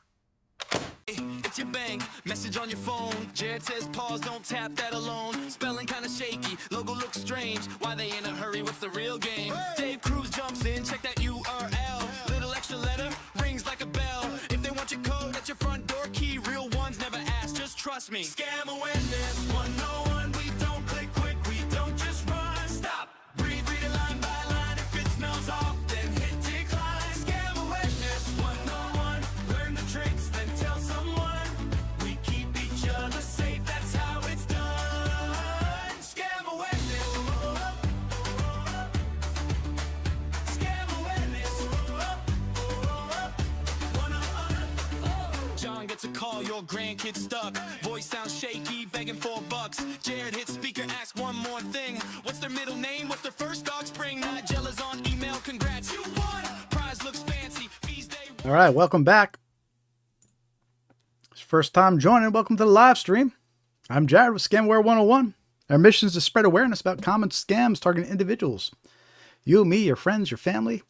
Speaker 1: It's your bank, message on your phone. Jared says pause, don't tap that alone. Spelling kinda shaky, logo looks strange. Why they in a hurry, what's the real game? Dave Cruz jumps in, check that URL. Little extra letter, rings like a bell. If they want your code, that's your front door key. Real ones never ask, just trust me. Scam awareness 101, we don't click quick, we don't just run. Stop, read it line by line. If it smells off, then hit decline. Scam awareness 101, learn the tricks, then tell someone. We keep each other safe, that's how it's done. Scam awareness. Scam awareness. 101. John gets a call, your grandkid's stuck. Voice sounds shaky, begging for $1. Jared hits speaker, asks one more thing. What's their middle name? What's their first dog spring? Nigella's on email, congrats, you won. Prize looks fancy, fees day.
Speaker 2: All right, welcome back. First time joining, welcome to the live stream. I'm Jared with Scamware 101. Our mission is to spread awareness about common scams targeting individuals. You, me, your friends, your family.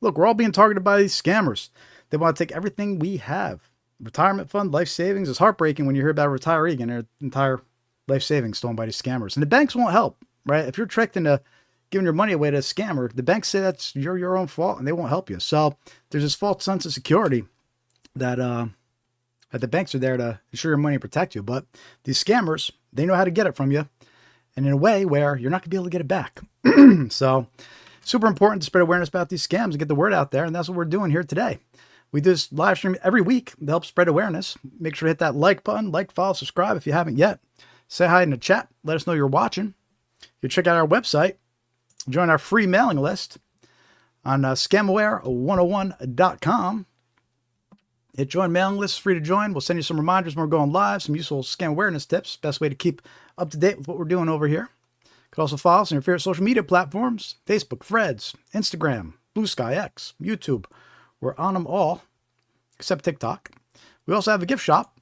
Speaker 2: Look, we're all being targeted by these scammers. They want to take everything we have. Retirement fund, life savings. It's heartbreaking when you hear about a retiree getting their entire life savings stolen by these scammers. And the banks won't help, right? If you're tricked into giving your money away to a scammer, the banks say that's your own fault and they won't help you. So there's this false sense of security that That the banks are there to ensure your money and protect you. But these scammers, they know how to get it from you, and in a way where you're not going to be able to get it back. So super important to spread awareness about these scams and get the word out there. And that's what we're doing here today. We do this live stream every week to help spread awareness. Make sure to hit that like button, like, follow, subscribe if you haven't yet. Say hi in the chat. Let us know you're watching. You check out our website. Join our free mailing list on scamaware101.com. Hit join mailing list, free to join. We'll send you some reminders when we're going live, some useful scam awareness tips. Best way to keep up to date with what we're doing over here. You can also follow us on your favorite social media platforms: Facebook, Threads, Instagram, Blue Sky X, YouTube. We're on them all, except TikTok. We also have a gift shop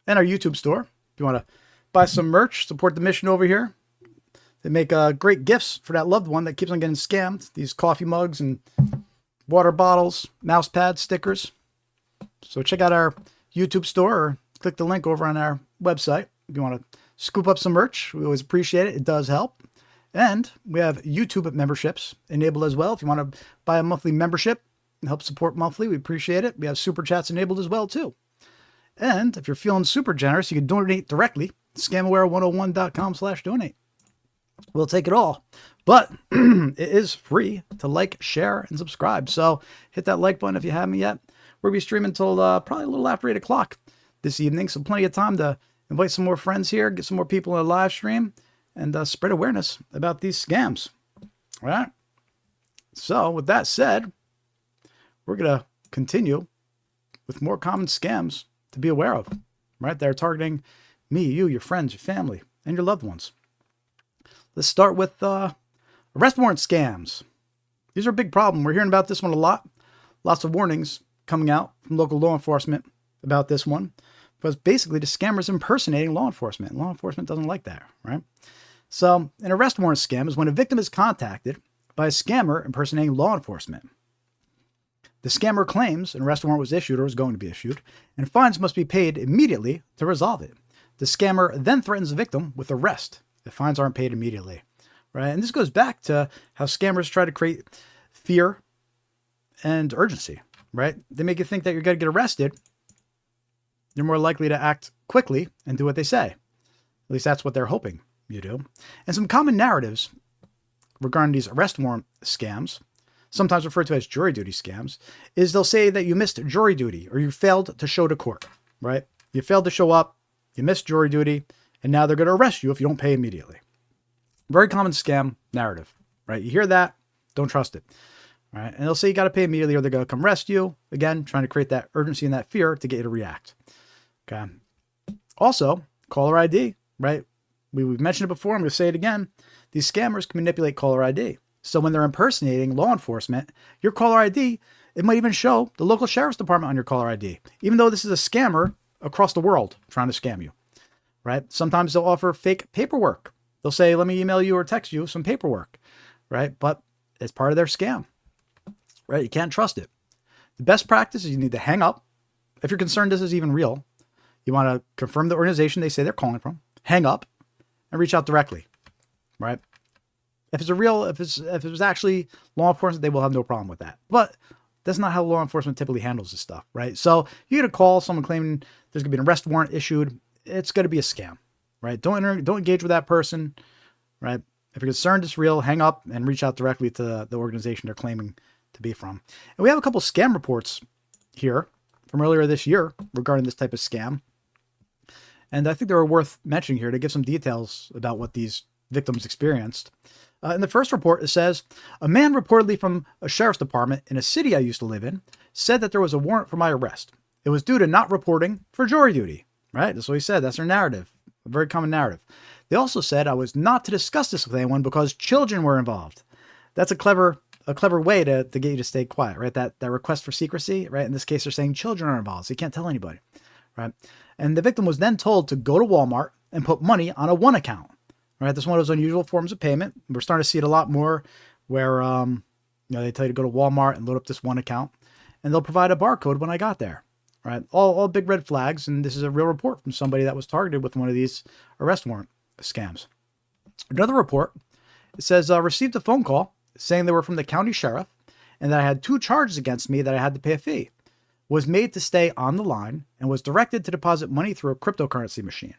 Speaker 2: and our YouTube store. If you want to buy some merch, support the mission over here. They make great gifts for that loved one that keeps on getting scammed. These coffee mugs and water bottles, mouse pads, stickers. So check out our YouTube store or click the link over on our website if you want to scoop up some merch. We always appreciate it. It does help. And we have YouTube memberships enabled as well. If you want to buy a monthly membership and help support monthly, we appreciate it. We have super chats enabled as well too. And if you're feeling super generous, you can donate directly. Scamaware101.com/donate. We'll take it all. But it is free to like, share, and subscribe. So hit that like button if you haven't yet. We'll be streaming until probably a little after 8 o'clock this evening. So plenty of time to invite some more friends here, get some more people in a live stream, and spread awareness about these scams. All right? So with that said, we're going to continue with more common scams to be aware of. Right? They're targeting me, you, your friends, your family, and your loved ones. Let's start with arrest warrant scams. These are a big problem. We're hearing about this one a lot. Lots of warnings coming out from local law enforcement about this one. Because basically the scammers impersonating law enforcement. Law enforcement doesn't like that, right? So an arrest warrant scam is when a victim is contacted by a scammer impersonating law enforcement. The scammer claims an arrest warrant was issued or is going to be issued, and fines must be paid immediately to resolve it. The scammer then threatens the victim with arrest if fines aren't paid immediately, right? And this goes back to how scammers try to create fear and urgency, right? They make you think that you're going to get arrested. You're more likely to act quickly and do what they say. At least that's what they're hoping you do. And some common narratives regarding these arrest warrant scams, sometimes referred to as jury duty scams, is they'll say that you missed jury duty or you failed to show to court, right? You failed to show up, you missed jury duty, and now they're going to arrest you if you don't pay immediately. Very common scam narrative, right? You hear that, don't trust it, right? And they'll say you got to pay immediately or they're going to come arrest you. Again, trying to create that urgency and that fear to get you to react. Okay. Also, caller ID, right? We've mentioned it before. I'm going to say it again. These scammers can manipulate caller ID. So when they're impersonating law enforcement, your caller ID, it might even show the local sheriff's department on your caller ID, even though this is a scammer across the world trying to scam you. Right? Sometimes they'll offer fake paperwork. They'll say, let me email you or text you some paperwork, right? But it's part of their scam, right? You can't trust it. The best practice is you need to hang up. If you're concerned this is even real, you want to confirm the organization they say they're calling from, hang up, and reach out directly, right? If it's if it was actually law enforcement, they will have no problem with that. But that's not how law enforcement typically handles this stuff, right? So you get a call, someone claiming there's going to be an arrest warrant issued. It's going to be a scam, right? Don't engage with that person, right? If you're concerned it's real, hang up and reach out directly to the organization they're claiming to be from. And we have a couple scam reports here from earlier this year regarding this type of scam. And I think they were worth mentioning here to give some details about what these victims experienced. In the first report, it says, a man reportedly from a sheriff's department in a city I used to live in said that there was a warrant for my arrest. It was due to not reporting for jury duty. Right? That's what he said. That's their narrative. A very common narrative. They also said I was not to discuss this with anyone because children were involved. That's a clever way to get you to stay quiet, right? That request for secrecy, right? In this case, they're saying children are involved, so you can't tell anybody, right? And the victim was then told to go to Walmart and put money on a one account, right? This is one of those unusual forms of payment. We're starting to see it a lot more where, they tell you to go to Walmart and load up this one account and they'll provide a barcode when I got there. Right, all big red flags, and this is a real report from somebody that was targeted with one of these arrest warrant scams. Another report, it says, received a phone call saying they were from the county sheriff and that I had 2 charges against me that I had to pay a fee. was made to stay on the line and was directed to deposit money through a cryptocurrency machine,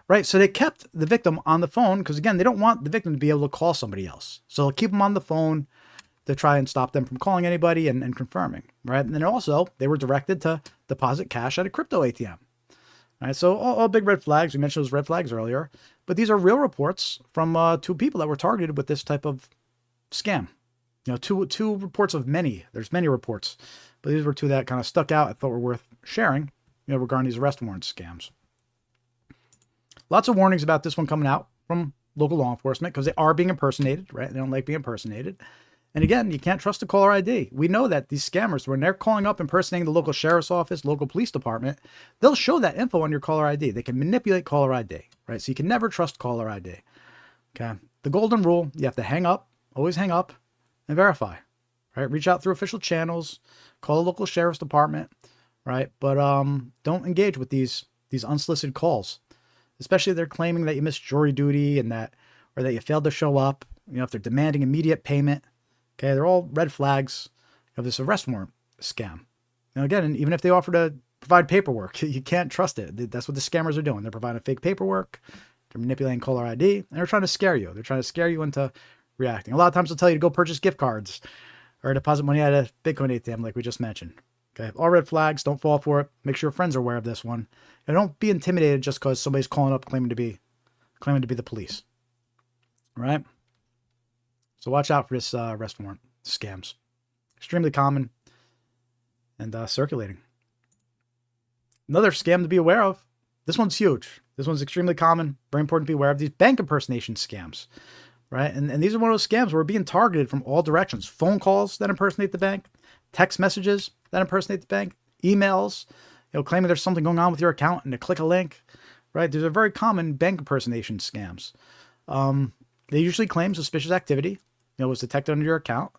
Speaker 2: right? So they kept the victim on the phone because, again, they don't want the victim to be able to call somebody else. So they'll keep them on the phone to try and stop them from calling anybody and confirming, right? And then also, they were directed to deposit cash at a crypto ATM. Right, so all big red flags. We mentioned those red flags earlier, but these are real reports from 2 people that were targeted with this type of scam. You know, two reports of many. There's many reports, but these were 2 that kind of stuck out. I thought were worth sharing, you know, regarding these arrest warrant scams. Lots of warnings about this one coming out from local law enforcement because they are being impersonated, right? They don't like being impersonated. And again, you can't trust the caller ID. We know that these scammers, when they're calling up impersonating the local sheriff's office, local police department, they'll show that info on your caller ID. They can manipulate caller ID, right? So you can never trust caller ID. Okay. The golden rule, you have to hang up, always hang up and verify, right? Reach out through official channels, call the local sheriff's department, right? But don't engage with these unsolicited calls, especially if they're claiming that you missed jury duty and that, or that you failed to show up, you know, if they're demanding immediate payment. Okay, they're all red flags of this arrest warrant scam. Now, again, even if they offer to provide paperwork, you can't trust it. That's what the scammers are doing. They're providing fake paperwork. They're manipulating caller ID, and they're trying to scare you. They're trying to scare you into reacting. A lot of times they'll tell you to go purchase gift cards or deposit money at a Bitcoin ATM, like we just mentioned. Okay, all red flags. Don't fall for it. Make sure your friends are aware of this one. And don't be intimidated just because somebody's calling up claiming to be the police. All right? So watch out for this arrest warrant scams. Extremely common and circulating. Another scam to be aware of. This one's huge. This one's extremely common. Very important to be aware of these bank impersonation scams, right? And these are one of those scams where we're being targeted from all directions. Phone calls that impersonate the bank, text messages that impersonate the bank, emails, you know, claiming there's something going on with your account and to click a link, right? These are very common bank impersonation scams. They usually claim suspicious activity, you know, was detected under your account,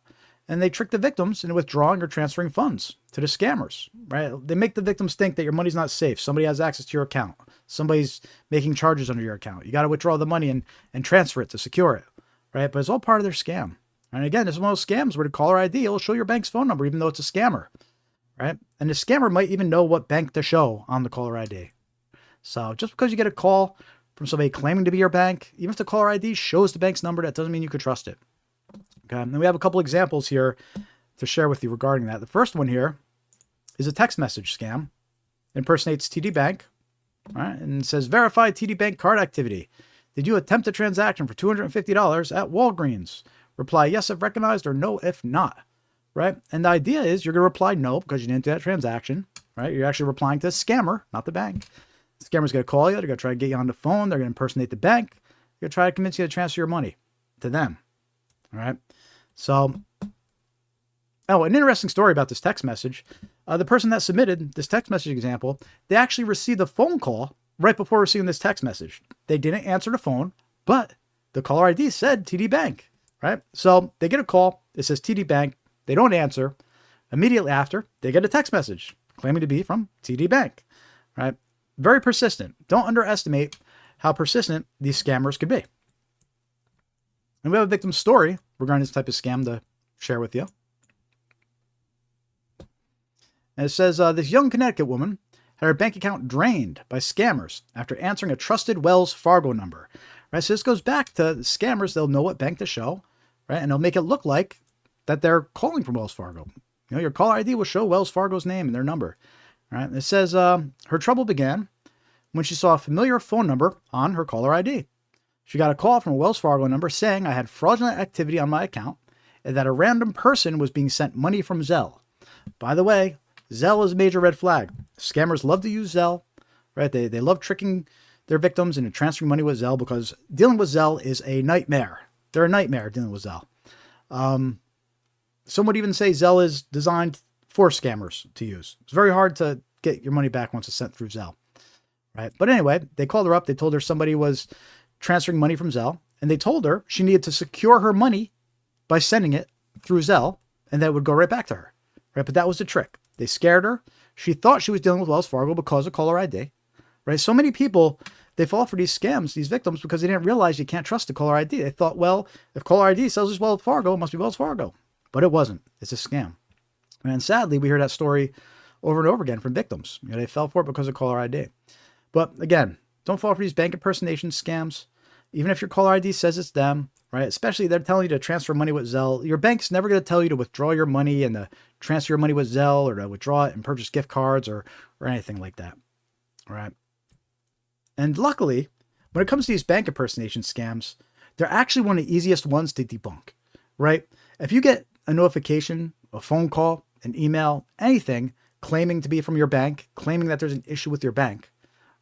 Speaker 2: and they trick the victims into withdrawing or transferring funds to the scammers, right? They make the victims think that your money's not safe. Somebody has access to your account. Somebody's making charges under your account. You got to withdraw the money and transfer it to secure it, right? But it's all part of their scam. And again, it's one of those scams where the caller ID will show your bank's phone number, even though it's a scammer, right? And the scammer might even know what bank to show on the caller ID. So just because you get a call from somebody claiming to be your bank, even if the caller ID shows the bank's number, that doesn't mean you could trust it. Okay, and we have a couple examples here to share with you regarding that. The first one here is a text message scam. It impersonates TD Bank, right? And it says, verify TD Bank card activity. Did you attempt a transaction for $250 at Walgreens? Reply yes if recognized or no if not, right? And the idea is you're going to reply no because you didn't do that transaction, right? You're actually replying to a scammer, not the bank. The scammer's going to call you. They're going to try to get you on the phone. They're going to impersonate the bank. They're going to try to convince you to transfer your money to them. All right. So, an interesting story about this text message. The person that submitted this text message example, they actually received a phone call right before receiving this text message. They didn't answer the phone, but the caller ID said TD Bank, right? So they get a call. It says TD Bank. They don't answer. Immediately after, they get a text message claiming to be from TD Bank, right? Very persistent. Don't underestimate how persistent these scammers could be. And we have a victim's story regarding this type of scam to share with you. And it says, this young Connecticut woman had her bank account drained by scammers after answering a trusted Wells Fargo number. Right? So this goes back to scammers. They'll know what bank to show, right? And they'll make it look like that they're calling from Wells Fargo. You know, your caller ID will show Wells Fargo's name and their number. Right? And it says, her trouble began when she saw a familiar phone number on her caller ID. She got a call from a Wells Fargo number saying I had fraudulent activity on my account and that a random person was being sent money from Zelle. By the way, Zelle is a major red flag. Scammers love to use Zelle, right? They love tricking their victims into transferring money with Zelle because dealing with Zelle is a nightmare. They're a nightmare dealing with Zelle. Some would even say Zelle is designed for scammers to use. It's very hard to get your money back once it's sent through Zelle, right? But anyway, they called her up. They told her somebody was transferring money from Zelle, and they told her she needed to secure her money by sending it through Zelle, and that it would go right back to her, right? But that was the trick. They scared her. She thought she was dealing with Wells Fargo because of caller ID, right? So many people, they fall for these scams, these victims, because they didn't realize you can't trust the caller ID. They thought, well, if caller ID sells us Wells Fargo, it must be Wells Fargo. But it wasn't. It's a scam. And sadly, we hear that story over and over again from victims. They fell for it because of caller ID. But again, don't fall for these bank impersonation scams. Even if your caller ID says it's them, right? Especially they're telling you to transfer money with Zelle. Your bank's never going to tell you to withdraw your money and to transfer your money with Zelle or to withdraw it and purchase gift cards or anything like that, right? And luckily, when it comes to these bank impersonation scams, they're actually one of the easiest ones to debunk, right? If you get a notification, a phone call, an email, anything claiming to be from your bank, claiming that there's an issue with your bank,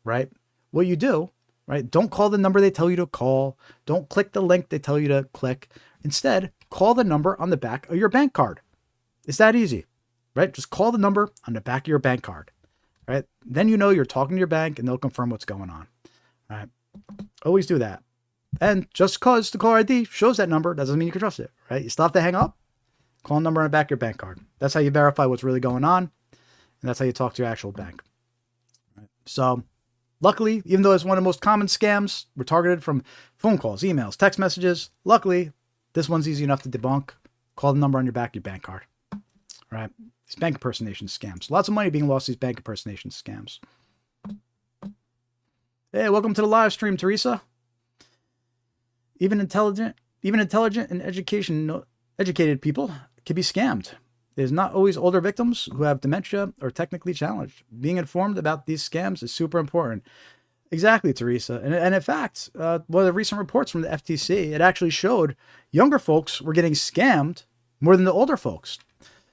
Speaker 2: right? What you do, right? Don't call the number they tell you to call. Don't click the link they tell you to click. Instead, call the number on the back of your bank card. It's that easy, right? Just call the number on the back of your bank card, right? Then you know you're talking to your bank and they'll confirm what's going on, right? Always do that. And just because the caller ID shows that number doesn't mean you can trust it, right? You still have to hang up, call a number on the back of your bank card. That's how you verify what's really going on. And that's how you talk to your actual bank. Right? So luckily, even though it's one of the most common scams, we're targeted from phone calls, emails, text messages. Luckily, this one's easy enough to debunk. Call the number on your back of your bank card. Right? These bank impersonation scams. Lots of money being lost these bank impersonation scams. Hey, welcome to the live stream, Teresa. Even intelligent and educated people can be scammed. It is not always older victims who have dementia or technically challenged. Being informed about these scams is super important. Exactly, Teresa. And in fact, one of the recent reports from the FTC, it actually showed younger folks were getting scammed more than the older folks.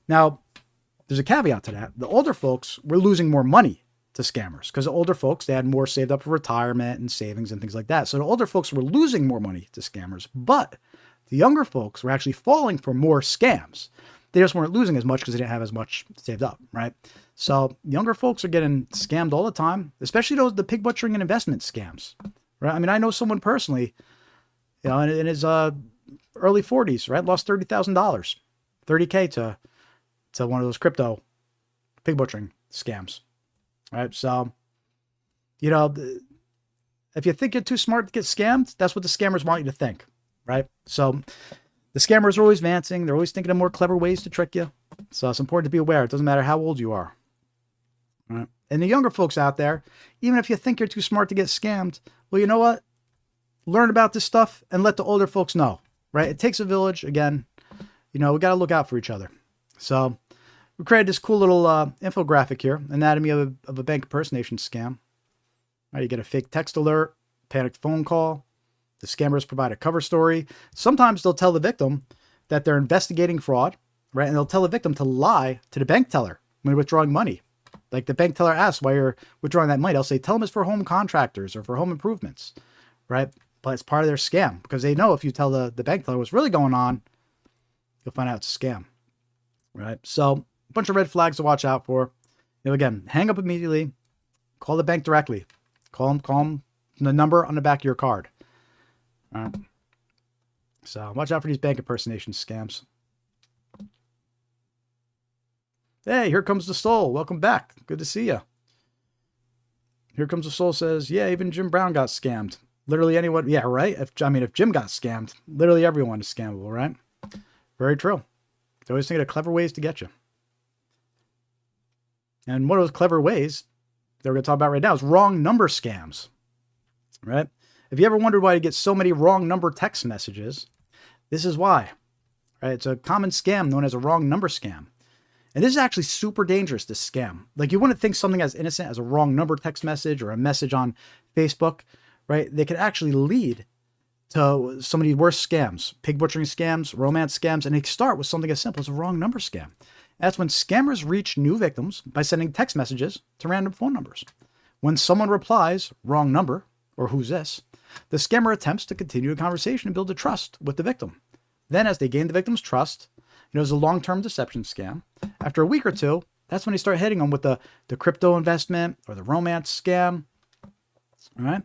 Speaker 2: Now, there's a caveat to that. The older folks were losing more money to scammers because the older folks, they had more saved up for retirement and savings and things like that. So the older folks were losing more money to scammers, but the younger folks were actually falling for more scams. They just weren't losing as much because they didn't have as much saved up, right? So younger folks are getting scammed all the time, especially the pig butchering and investment scams, right? I mean, I know someone personally, in his early 40s, right, lost $30,000, $30K to one of those crypto pig butchering scams, right? So, if you think you're too smart to get scammed, that's what the scammers want you to think, right? So the scammers are always advancing. They're always thinking of more clever ways to trick you. So it's important to be aware. It doesn't matter how old you are. Right? And the younger folks out there, even if you think you're too smart to get scammed, well, you know what? Learn about this stuff and let the older folks know, right? It takes a village. Again, we got to look out for each other. So we created this cool little infographic here, anatomy of a bank impersonation scam. Right, you get a fake text alert, panicked phone call. The scammers provide a cover story. Sometimes they'll tell the victim that they're investigating fraud, right? And they'll tell the victim to lie to the bank teller when they're withdrawing money. Like the bank teller asks why you're withdrawing that money. They'll say, tell them it's for home contractors or for home improvements, right? But it's part of their scam because they know if you tell the bank teller what's really going on, you'll find out it's a scam, right? So a bunch of red flags to watch out for. Again, hang up immediately. Call the bank directly. Call them the number on the back of your card. All right. So watch out for these bank impersonation scams. Hey, here comes the soul. Welcome back. Good to see you. Here comes the soul says, yeah, even Jim Brown got scammed. Literally anyone. Yeah, right. If Jim got scammed, literally everyone is scammable, right? Very true. They always think of clever ways to get you. And one of those clever ways that we're going to talk about right now is wrong number scams, right? If you ever wondered why you get so many wrong number text messages, this is why, right? It's a common scam known as a wrong number scam. And this is actually super dangerous, this scam. Like you wouldn't think something as innocent as a wrong number text message or a message on Facebook, right? They could actually lead to some of the worst scams, pig butchering scams, romance scams, and they start with something as simple as a wrong number scam. That's when scammers reach new victims by sending text messages to random phone numbers. When someone replies, wrong number, or who's this, the scammer attempts to continue a conversation and build a trust with the victim. Then as they gain the victim's trust, it's a long-term deception scam. After a week or two, that's when they start hitting them with the crypto investment or the romance scam. All right.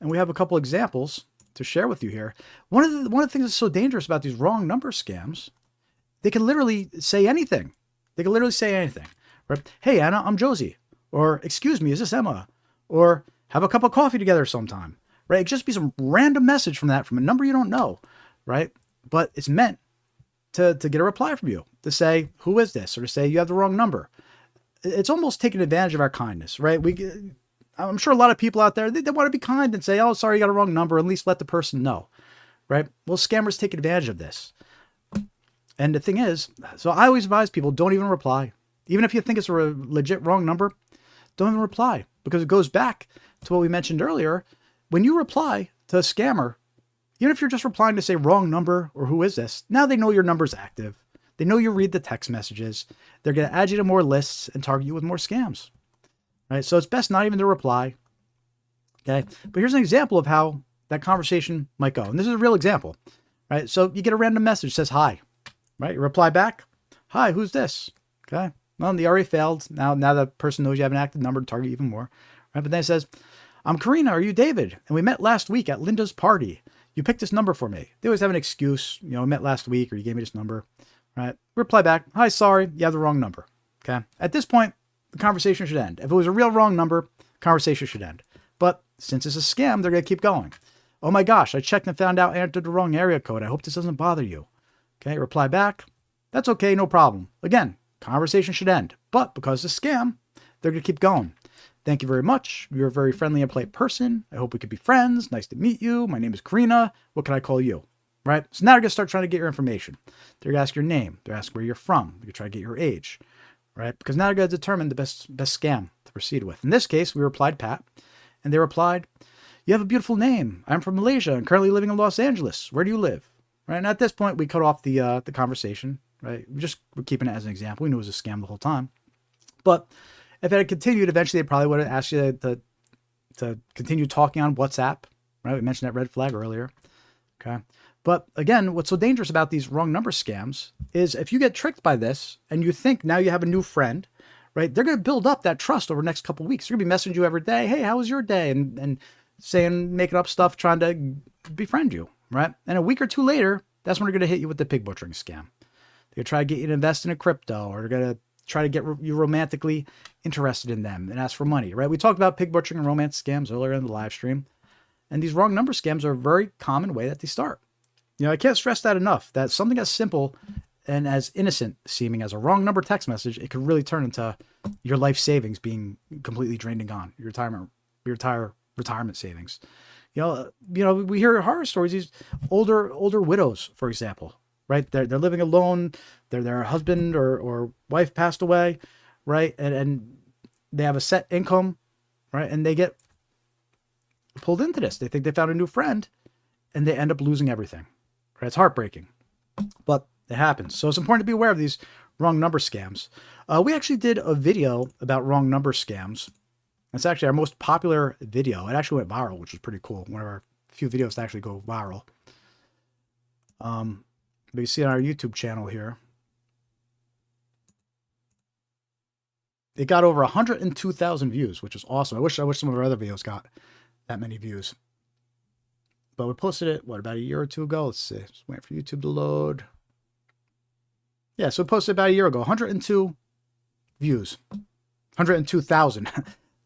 Speaker 2: And we have a couple examples to share with you here. One of the things that's so dangerous about these wrong number scams, they can literally say anything. They can literally say anything. Right? Hey, Anna, I'm Josie. Or, excuse me, is this Emma? Or, have a cup of coffee together sometime. Right? It just be some random message from a number you don't know. Right? But it's meant to get a reply from you. To say, who is this? Or to say, you have the wrong number. it's almost taking advantage of our kindness, right? I'm sure a lot of people out there, they want to be kind and say, oh, sorry, you got a wrong number. At least let the person know, right? Well, scammers take advantage of this. And the thing is, so I always advise people, don't even reply. Even if you think it's a legit wrong number, don't even reply, because it goes back to what we mentioned earlier. When you reply to a scammer, even if you're just replying to say wrong number or who is this, now they know your number's active. They know you read the text messages. They're going to add you to more lists and target you with more scams, right? So it's best not even to reply. Okay. But here's an example of how that conversation might go. And this is a real example, right? So you get a random message that says, hi, right? You reply back, hi, who's this? Okay. Well, the already failed. Now the person knows you have an active number to target even more, right? But then it says, I'm Karina. Are you David? And we met last week at Linda's party. You picked this number for me. They always have an excuse. You know, we met last week, or you gave me this number, right? Reply back, hi, sorry, you have the wrong number. Okay. At this point, the conversation should end. If it was a real wrong number, conversation should end. But since it's a scam, they're going to keep going. Oh my gosh, I checked and found out I entered the wrong area code. I hope this doesn't bother you. Okay. Reply back. That's okay. No problem. Again, conversation should end. But because it's a scam, they're going to keep going. Thank you very much. You're a very friendly and polite person. I hope we could be friends. Nice to meet you. My name is Karina. What can I call you? Right? So now they're going to start trying to get your information. They're going to ask your name. They're going to ask where you're from. They're going to try to get your age. Right? Because now they're going to determine the best scam to proceed with. In this case, we replied Pat. And they replied, you have a beautiful name. I'm from Malaysia and currently living in Los Angeles. Where do you live? Right? And at this point, we cut off the conversation. Right? We're keeping it as an example. We knew it was a scam the whole time. But if it had continued, eventually they probably would have asked you to continue talking on WhatsApp, right? We mentioned that red flag earlier. Okay. But again, what's so dangerous about these wrong number scams is if you get tricked by this and you think now you have a new friend, right? They're going to build up that trust over the next couple of weeks. They're going to be messaging you every day. Hey, how was your day? And saying, making up stuff, trying to befriend you, right? And a week or two later, that's when they're going to hit you with the pig butchering scam. They're going to try to get you to invest in a crypto, or they're going to try to get you romantically interested in them and ask for money, right? We talked about pig butchering and romance scams earlier in the live stream. And these wrong number scams are a very common way that they start. You know, I can't stress that enough, that something as simple and as innocent seeming as a wrong number text message, it could really turn into your life savings being completely drained and gone, your retirement savings. You know, we hear horror stories, these older widows, for example, right? They're living alone. Their husband or wife passed away, right? And they have a set income, right? And they get pulled into this. They think they found a new friend and they end up losing everything, right? It's heartbreaking, but it happens. So it's important to be aware of these wrong number scams. We actually did a video about wrong number scams. It's actually our most popular video. It actually went viral, which is pretty cool. One of our few videos to actually go viral. But you see it on our YouTube channel here. It got over 102,000 views, which is awesome. I wish some of our other videos got that many views. But we posted it, what, about a year or two ago? Let's see. Just waiting for YouTube to load. Yeah, so we posted about a year ago. 102 views. 102,000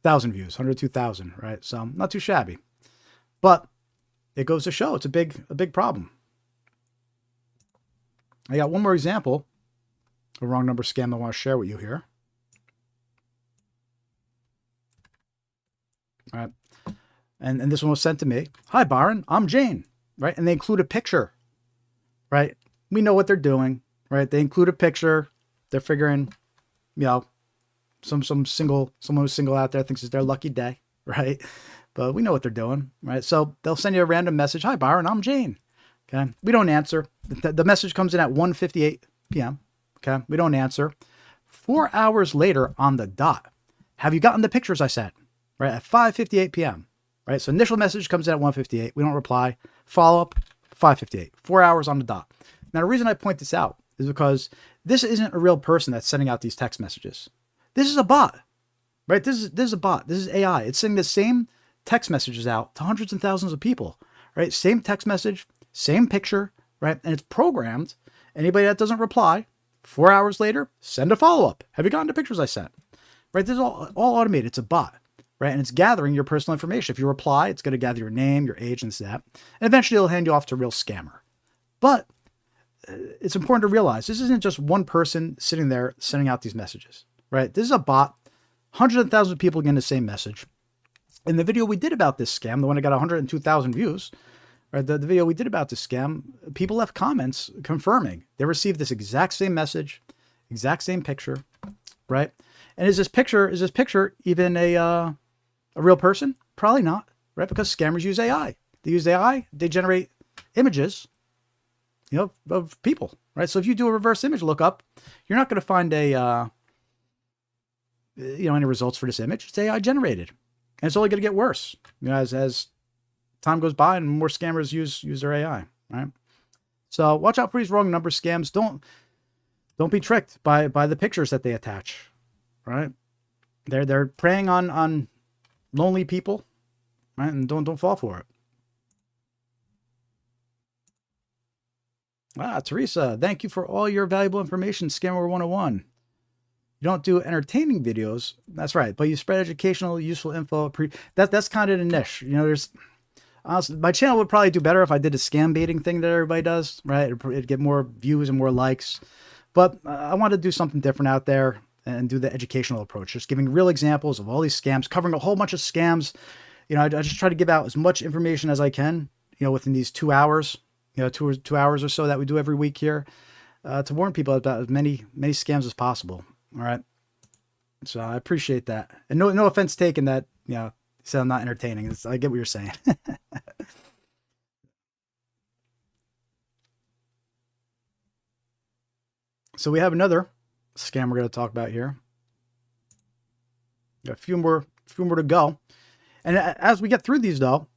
Speaker 2: views. 102,000, right? So not too shabby. But it goes to show it's a big problem. I got one more example. A wrong number scam I want to share with you here. All right. And this one was sent to me. Hi, Byron. I'm Jane. Right. And they include a picture. Right. We know what they're doing. Right. They include a picture. They're figuring, you know, someone who's single out there thinks it's their lucky day. Right. But we know what they're doing. Right. So they'll send you a random message. Hi, Byron. I'm Jane. Okay. We don't answer. The message comes in at 1:58 p.m. Okay. We don't answer. 4 hours later on the dot. Have you gotten the pictures I sent? Right. At 5:58 p.m. Right. So initial message comes in at 1:58. We don't reply. Follow up 5:58. 4 hours on the dot. Now, the reason I point this out is because this isn't a real person that's sending out these text messages. This is a bot. Right. This is a bot. This is AI. It's sending the same text messages out to hundreds and thousands of people. Right. Same text message, same picture. Right. And it's programmed. Anybody that doesn't reply, 4 hours later, send a follow-up. Have you gotten the pictures I sent? Right. This is all automated. It's a bot. Right. And it's gathering your personal information. If you reply, it's going to gather your name, your age, and that. And eventually it'll hand you off to a real scammer. But it's important to realize this isn't just one person sitting there sending out these messages. right? This is a bot. Hundreds of thousands of people getting the same message. In the video we did about this scam, the one that got 102,000 views, right? The video we did about this scam, people left comments confirming they received this exact same message, exact same picture, right? And is this picture even a real person? Probably not, right? Because scammers use AI. They use AI. They generate images, of people, right? So if you do a reverse image lookup, you're not going to find any results for this image. It's AI generated, and it's only going to get worse, as time goes by and more scammers use their AI, right? So watch out for these wrong number scams. Don't be tricked by the pictures that they attach, right? They're preying on lonely people, right? And don't fall for it. Teresa, thank you for all your valuable information, Scammer 101. You don't do entertaining videos. That's right. But you spread educational, useful info. That's kind of a niche. There's honestly, my channel would probably do better if I did a scam baiting thing that everybody does, right? It'd get more views and more likes. But I want to do something different out there and do the educational approach, just giving real examples of all these scams, covering a whole bunch of scams. I just try to give out as much information as I can, within these 2 hours, 2 hours or so that we do every week here, to warn people about as many scams as possible. All right. So I appreciate that. And no offense taken that, said I'm not entertaining. I get what you're saying. So we have another scam we're going to talk about here. Got a few more to go. And as we get through these though,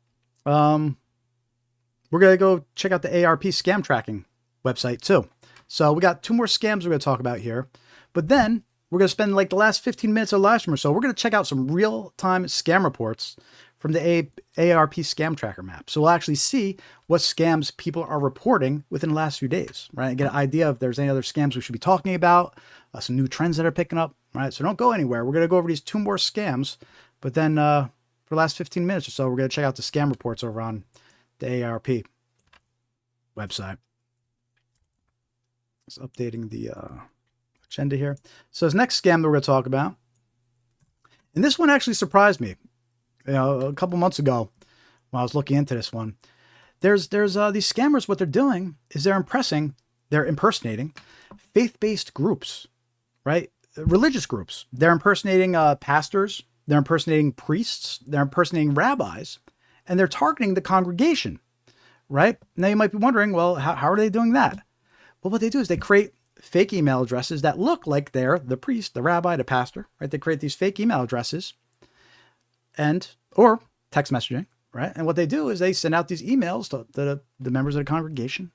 Speaker 2: we're going to go check out the ARP scam tracking website too. So we got 2 more scams we're going to talk about here. But then we're going to spend like the last 15 minutes of the live stream or so. We're going to check out some real-time scam reports from the ARP scam tracker map. So we'll actually see what scams people are reporting within the last few days, right? And get an idea if there's any other scams we should be talking about, some new trends that are picking up, right? So don't go anywhere. We're going to go over these 2 more scams. But then for the last 15 minutes or so, we're going to check out the scam reports over on the ARP website. Just updating the agenda here. So this next scam that we're going to talk about, and this one actually surprised me. A couple months ago when I was looking into this one, there's these scammers. What they're doing is they're impersonating faith-based groups, right? Religious groups. They're impersonating pastors. They're impersonating priests. They're impersonating rabbis, and they're targeting the congregation, right? Now you might be wondering, well, how are they doing that? Well, what they do is they create fake email addresses that look like they're the priest, the rabbi, the pastor, right? They create these fake email addresses or text messaging, right? And what they do is they send out these emails to the members of the congregation,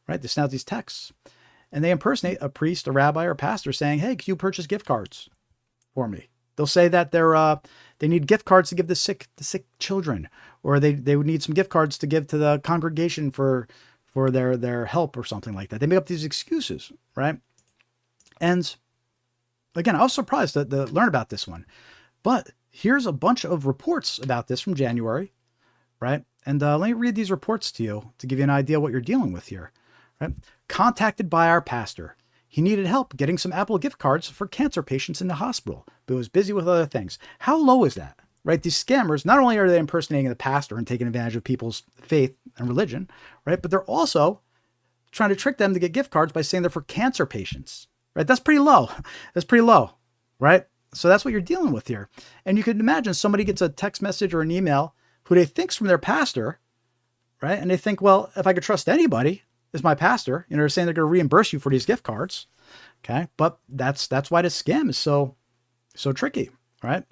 Speaker 2: right? They send out these texts and they impersonate a priest, a rabbi, or a pastor saying, hey, can you purchase gift cards for me? They'll say that they need gift cards to give the sick children, or they would need some gift cards to give to the congregation for their help or something like that. They make up these excuses, right? And again, I was surprised to learn about this one, but here's a bunch of reports about this from January, right? And let me read these reports to you to give you an idea what you're dealing with here, right? Contacted by our pastor. He needed help getting some Apple gift cards for cancer patients in the hospital, but was busy with other things. How low is that, right? These scammers, not only are they impersonating the pastor and taking advantage of people's faith and religion, right? But they're also trying to trick them to get gift cards by saying they're for cancer patients, right? That's pretty low. That's pretty low, right? So that's what you're dealing with here. And you could imagine somebody gets a text message or an email who they think's from their pastor, right? And they think, well, if I could trust anybody as my pastor, they're saying they're going to reimburse you for these gift cards. Okay. But that's why this scam is so tricky, right?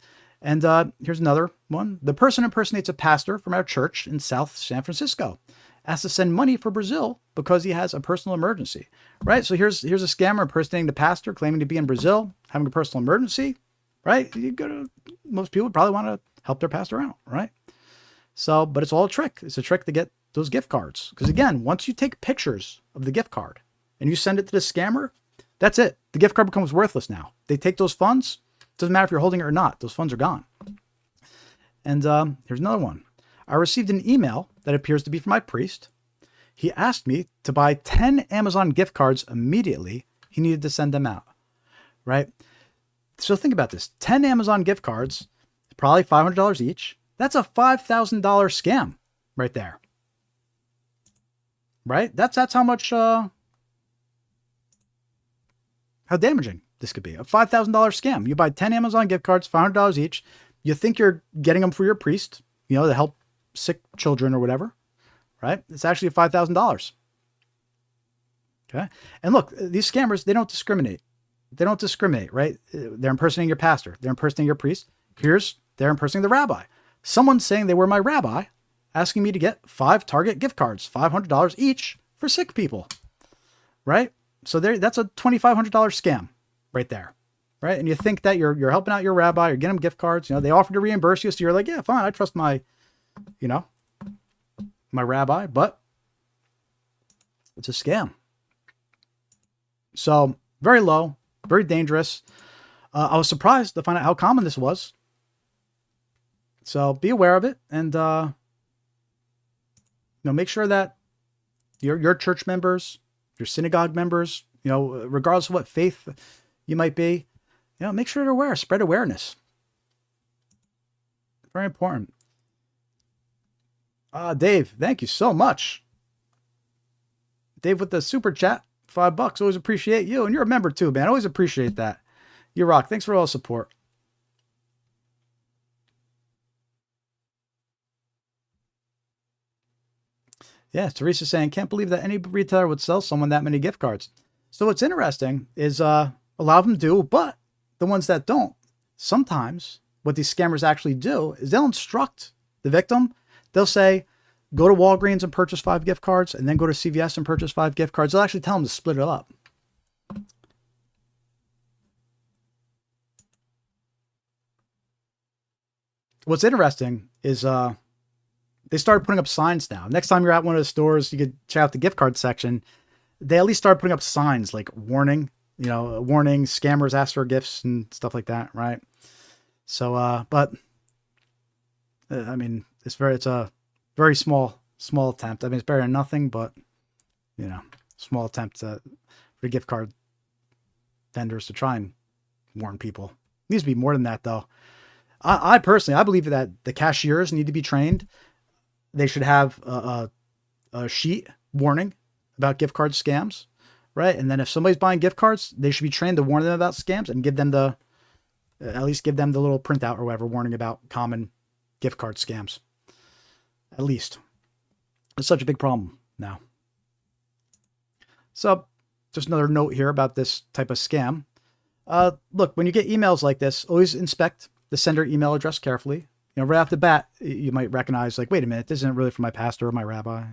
Speaker 2: And here's another one. The person impersonates a pastor from our church in South San Francisco, asks to send money for Brazil because he has a personal emergency, right? So here's a scammer impersonating the pastor, claiming to be in Brazil, having a personal emergency, right? Most people would probably want to help their pastor out, right? So, but it's all a trick. It's a trick to get those gift cards. Because again, once you take pictures of the gift card and you send it to the scammer, that's it. The gift card becomes worthless now. They take those funds. Doesn't matter if you're holding it or not. Those funds are gone. And here's another one. I received an email that appears to be from my priest. He asked me to buy 10 Amazon gift cards immediately. He needed to send them out, right? So think about this. 10 Amazon gift cards, probably $500 each. That's a $5,000 scam right there. Right? That's how much, how damaging this could be. A $5,000 scam. You buy 10 Amazon gift cards, $500 each. You think you're getting them for your priest, you know, to help sick children or whatever, right? It's actually $5,000. Okay. And look, these scammers, they don't discriminate. They don't discriminate, right? They're impersonating your pastor. They're impersonating your priest. They're impersonating the rabbi. Someone's saying they were my rabbi, asking me to get 5 Target gift cards, $500 each for sick people, right? So that's a $2,500 scam right there, right? And you think that you're helping out your rabbi, you're getting them gift cards, you know, they offer to reimburse you. So you're like, yeah, fine. I trust my rabbi, but it's a scam. So very low, very dangerous. I was surprised to find out how common this was. So be aware of it, and make sure that your church members, your synagogue members, regardless of what faith you might be, make sure they're aware. Spread awareness. Very important. Dave, thank you so much. Dave with the super chat, $5. Always appreciate you, and you're a member too, man. Always appreciate that. You rock. Thanks for all the support. Yeah, Teresa's saying, can't believe that any retailer would sell someone that many gift cards. So what's interesting is a lot of them do, but the ones that don't, sometimes what these scammers actually do is they'll instruct the victim. They'll say, go to Walgreens and purchase 5 gift cards, and then go to CVS and purchase 5 gift cards. They'll actually tell them to split it up. What's interesting is they started putting up signs now. Next time you're at one of the stores, you could check out the gift card section. They at least started putting up signs like warning, warning, scammers ask for gifts and stuff like that, right? So, I mean, it's a very small attempt. I mean, it's better than nothing, but small attempt for the gift card vendors to try and warn people. It needs to be more than that, though. I personally believe that the cashiers need to be trained. They should have a sheet warning about gift card scams, right? And then if somebody's buying gift cards, they should be trained to warn them about scams and give them at least give them the little printout or whatever warning about common gift card scams. At least. It's such a big problem now. So just another note here about this type of scam. Look, when you get emails like this, always inspect the sender email address carefully. Right off the bat, you might recognize, like, wait a minute, this isn't really for my pastor or my rabbi,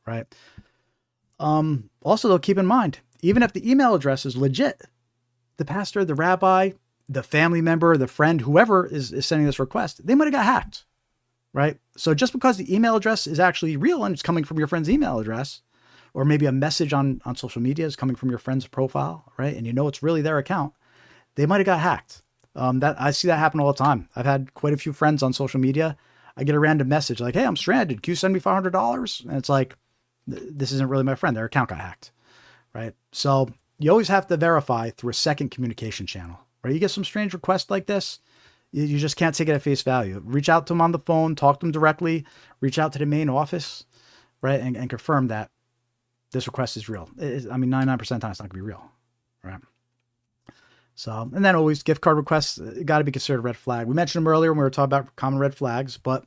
Speaker 2: right? Also, though, keep in mind, even if the email address is legit, the pastor, the rabbi, the family member, the friend, whoever is sending this request, they might have got hacked, right? So just because the email address is actually real and it's coming from your friend's email address, or maybe a message on social media is coming from your friend's profile, right? And it's really their account, they might have got hacked. I see that happen all the time. I've had quite a few friends on social media. I get a random message like, hey, I'm stranded. Can you send me $500? And it's like, this isn't really my friend. Their account got hacked, right? So you always have to verify through a second communication channel, right? You get some strange request like this, you just can't take it at face value. Reach out to them on the phone, talk to them directly, reach out to the main office, right? And confirm that this request is real. 99% of the time it's not gonna be real, right? So, and then always gift card requests got to be considered a red flag. We mentioned them earlier when we were talking about common red flags, but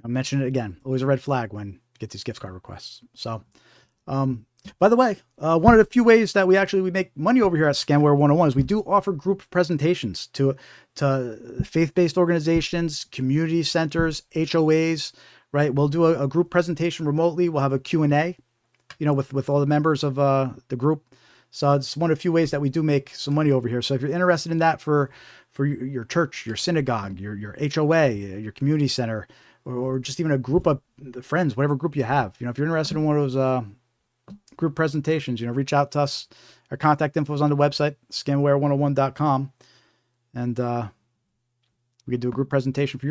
Speaker 2: I'll mention it again. Always a red flag when you get these gift card requests. So, by the way, one of the few ways that we make money over here at Scamware 101 is we do offer group presentations to faith-based organizations, community centers, HOAs, right? We'll do a group presentation remotely. We'll have a Q&A, with all the members of the group. So it's one of the few ways that we do make some money over here. So if you're interested in that for your church, your synagogue, your HOA, your community center, or just even a group of friends, whatever group you have, if you're interested in one of those group presentations, reach out to us. Our contact info is on the website, scamware101.com. And we could do a group presentation for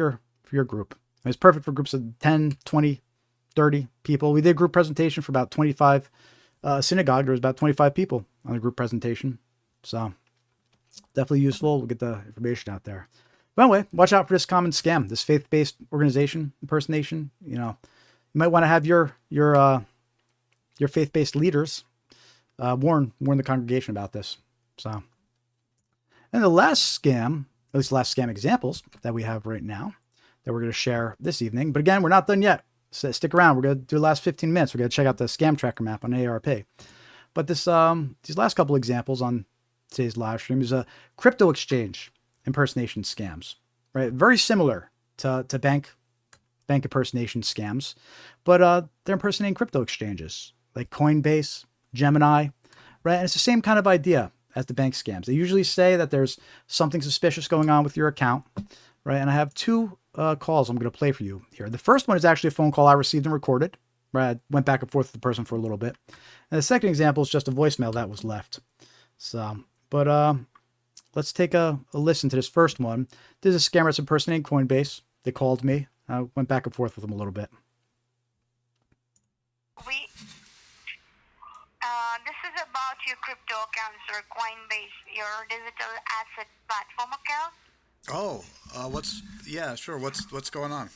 Speaker 2: your group. And it's perfect for groups of 10, 20, 30 people. We did a group presentation for about 25 synagogue. There was about 25 people on the group presentation. So Definitely useful. We'll get the information out there. But anyway, watch out for this common scam, this faith-based organization impersonation. You might want to have your faith-based leaders warn the congregation about this. So, and the last scam, at least the last scam examples that we have right now that we're going to share this evening. But again, we're not done yet. So stick around. We're going to do the last 15 minutes. We're going to check out the scam tracker map on AARP. But these last couple examples on today's live stream is a crypto exchange impersonation scams, right? Very similar to bank impersonation scams, but they're impersonating crypto exchanges like Coinbase, Gemini, right? And it's the same kind of idea as the bank scams. They usually say that there's something suspicious going on with your account, right? And I have two calls I'm going to play for you here. The first one is actually a phone call I received and recorded, right? I went back and forth with the person for a little bit. And the second example is just a voicemail that was left. So, but let's take a listen to this first one. This is a scammer that's impersonating Coinbase. They called me. I went back and forth with them a little bit.
Speaker 16: This is about your crypto accounts or Coinbase, your digital asset platform account.
Speaker 8: Oh, what's going on?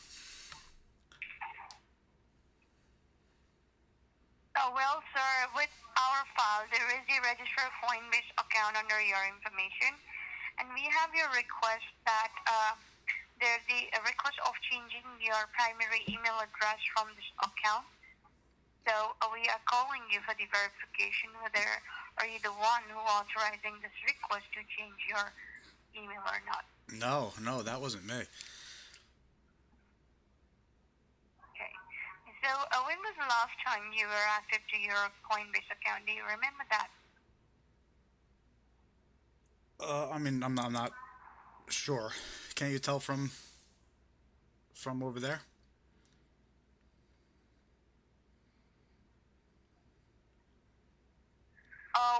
Speaker 16: Well, sir, with our file, there is a registered Coinbase account under your information, and we have your request that there's a request of changing your primary email address from this account. So we are calling you for the verification whether are you the one who authorizing this request to change your email or not.
Speaker 8: No, that wasn't me.
Speaker 16: Okay. So when was the last time you were active to your Coinbase account? Do you remember that?
Speaker 8: I'm not sure. Can't you tell from over there?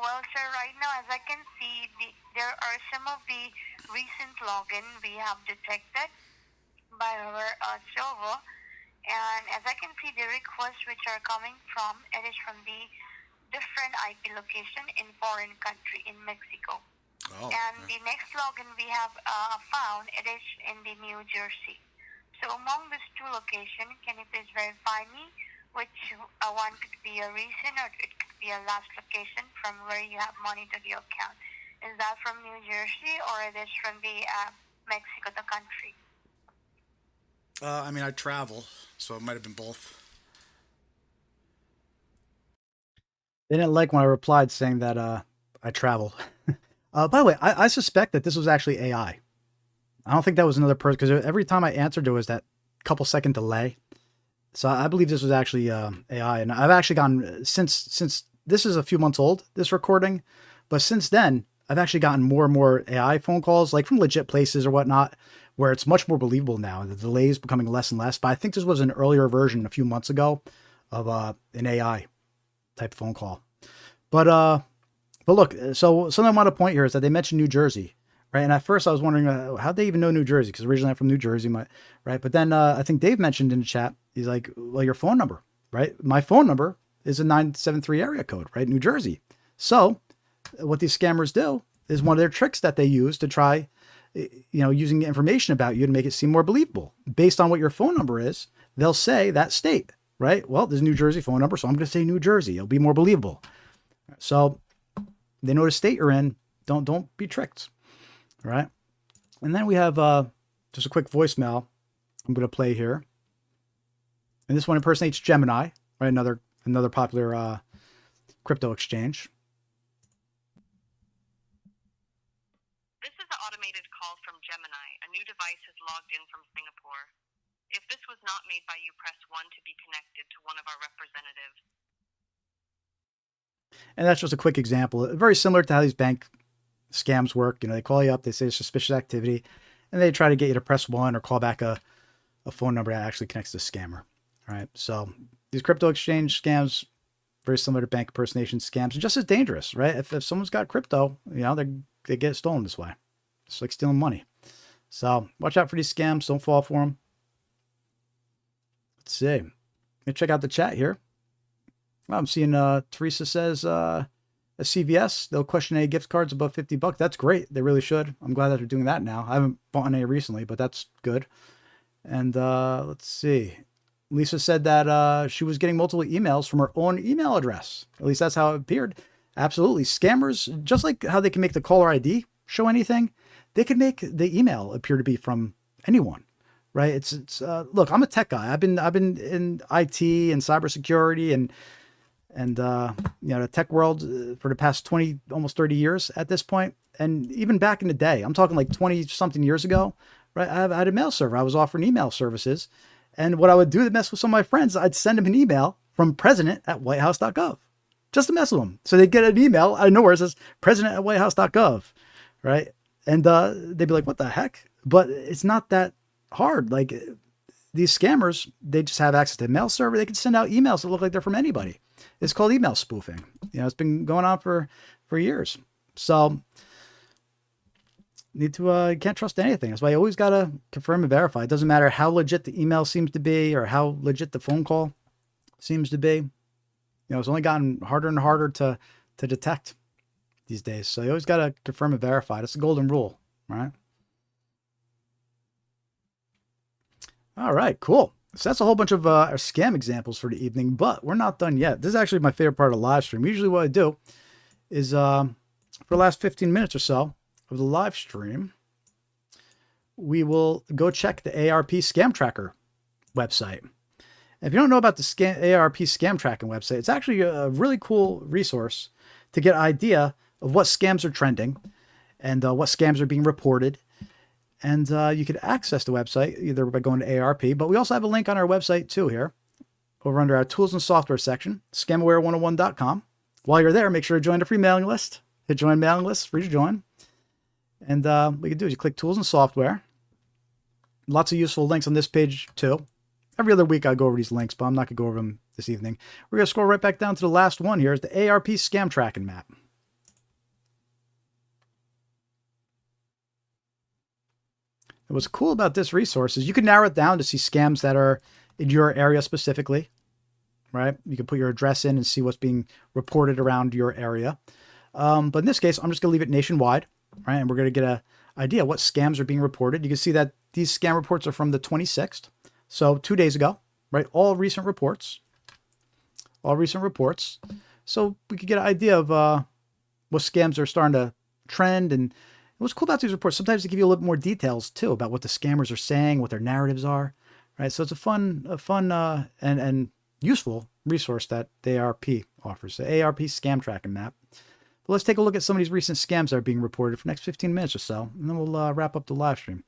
Speaker 16: Well, sir, right now, as I can see, there are some of the recent login we have detected by our server. And as I can see, the requests which are coming from, it is from the different IP location in foreign country, in Mexico. And the next login we have found, it is in the New Jersey. So among these two locations, can you please verify me which one could be a recent or it could be a last location from where you have monitored your account? Is that from New Jersey or it is from the Mexico, the country?
Speaker 8: I travel, so it might have been both.
Speaker 2: They didn't like when I replied saying that I travel. By the way, I suspect that this was actually AI. I don't think that was another person because every time I answered, there was that couple second delay. So I believe this was actually AI. And I've actually gotten, since this is a few months old, this recording, but since then, I've actually gotten more and more AI phone calls, like from legit places or whatnot, where it's much more believable now. The delay is becoming less and less. But I think this was an earlier version a few months ago of an AI type phone call. But look, so something I want to point here is that they mentioned New Jersey, right? And at first I was wondering how'd they even know New Jersey? Because originally I'm from New Jersey, right? But then I think Dave mentioned in the chat, he's like, well, your phone number, right? My phone number is a 973 area code, right? New Jersey. So what these scammers do is one of their tricks that they use to try, using information about you to make it seem more believable. Based on what your phone number is, they'll say that state, right? Well, there's a New Jersey phone number, so I'm going to say New Jersey. It'll be more believable. So they know the state you're in. Don't be tricked. All right. And then we have just a quick voicemail I'm going to play here. And this one impersonates Gemini, right? Another popular crypto exchange.
Speaker 17: This is an automated call from Gemini. A new device is logged in from Singapore. If this was not made by you, press 1 to be connected to one of our representatives.
Speaker 2: And that's just a quick example. Very similar to how these bank scams work. They call you up, they say suspicious activity, and they try to get you to press 1 or call back a phone number that actually connects to the scammer. All right. So these crypto exchange scams, very similar to bank impersonation scams, and just as dangerous, right? If someone's got crypto, they get stolen this way. It's like stealing money. So watch out for these scams. Don't fall for them. Let's see. Let me check out the chat here. Well, I'm seeing Teresa says, a CVS, they'll question any gift cards above $50. That's great. They really should. I'm glad that they're doing that now. I haven't bought any recently, but that's good. And let's see. Lisa said that she was getting multiple emails from her own email address. At least that's how it appeared. Absolutely. Scammers, just like how they can make the caller ID show anything, they can make the email appear to be from anyone, right? It's look, I'm a tech guy. I've been in IT and cybersecurity and the tech world for the past 20, almost 30 years at this point. And even back in the day, I'm talking like 20 something years ago, right? I had a mail server. I was offering email services. And what I would do to mess with some of my friends, I'd send them an email from president@whitehouse.gov just to mess with them. So they'd get an email out of nowhere that says president@whitehouse.gov, right? And they'd be like, what the heck? But it's not that hard. Like these scammers, they just have access to the mail server. They can send out emails that look like they're from anybody. It's called email spoofing. It's been going on for years. So you can't trust anything. That's why you always got to confirm and verify. It doesn't matter how legit the email seems to be or how legit the phone call seems to be. It's only gotten harder and harder to detect these days. So you always got to confirm and verify. That's the golden rule, right? All right, cool. So that's a whole bunch of our scam examples for the evening, but we're not done yet. This is actually my favorite part of the live stream. Usually what I do is for the last 15 minutes or so of the live stream, we will go check the ARP Scam Tracker website. If you don't know about the ARP Scam Tracking website, it's actually a really cool resource to get an idea of what scams are trending and what scams are being reported. And you can access the website either by going to ARP, but we also have a link on our website too here over under our tools and software section, scamaware101.com. While you're there, make sure to join the free mailing list. Hit join mailing list, free to join. And what you can do is you click tools and software. Lots of useful links on this page too. Every other week I go over these links, but I'm not going to go over them this evening. We're going to scroll right back down to the last one here is the ARP Scam Tracking Map. And what's cool about this resource is you can narrow it down to see scams that are in your area specifically, right? You can put your address in and see what's being reported around your area. But in this case, I'm just going to leave it nationwide, right? And we're going to get an idea what scams are being reported. You can see that these scam reports are from the 26th. So 2 days ago, right? All recent reports. So we could get an idea of what scams are starting to trend. And what's cool about these reports, sometimes they give you a little bit more details too about what the scammers are saying, what their narratives are, right? So it's a fun and useful resource that the ARP offers, the ARP Scam Tracking Map. But let's take a look at some of these recent scams that are being reported for the next 15 minutes or so, and then we'll wrap up the live stream.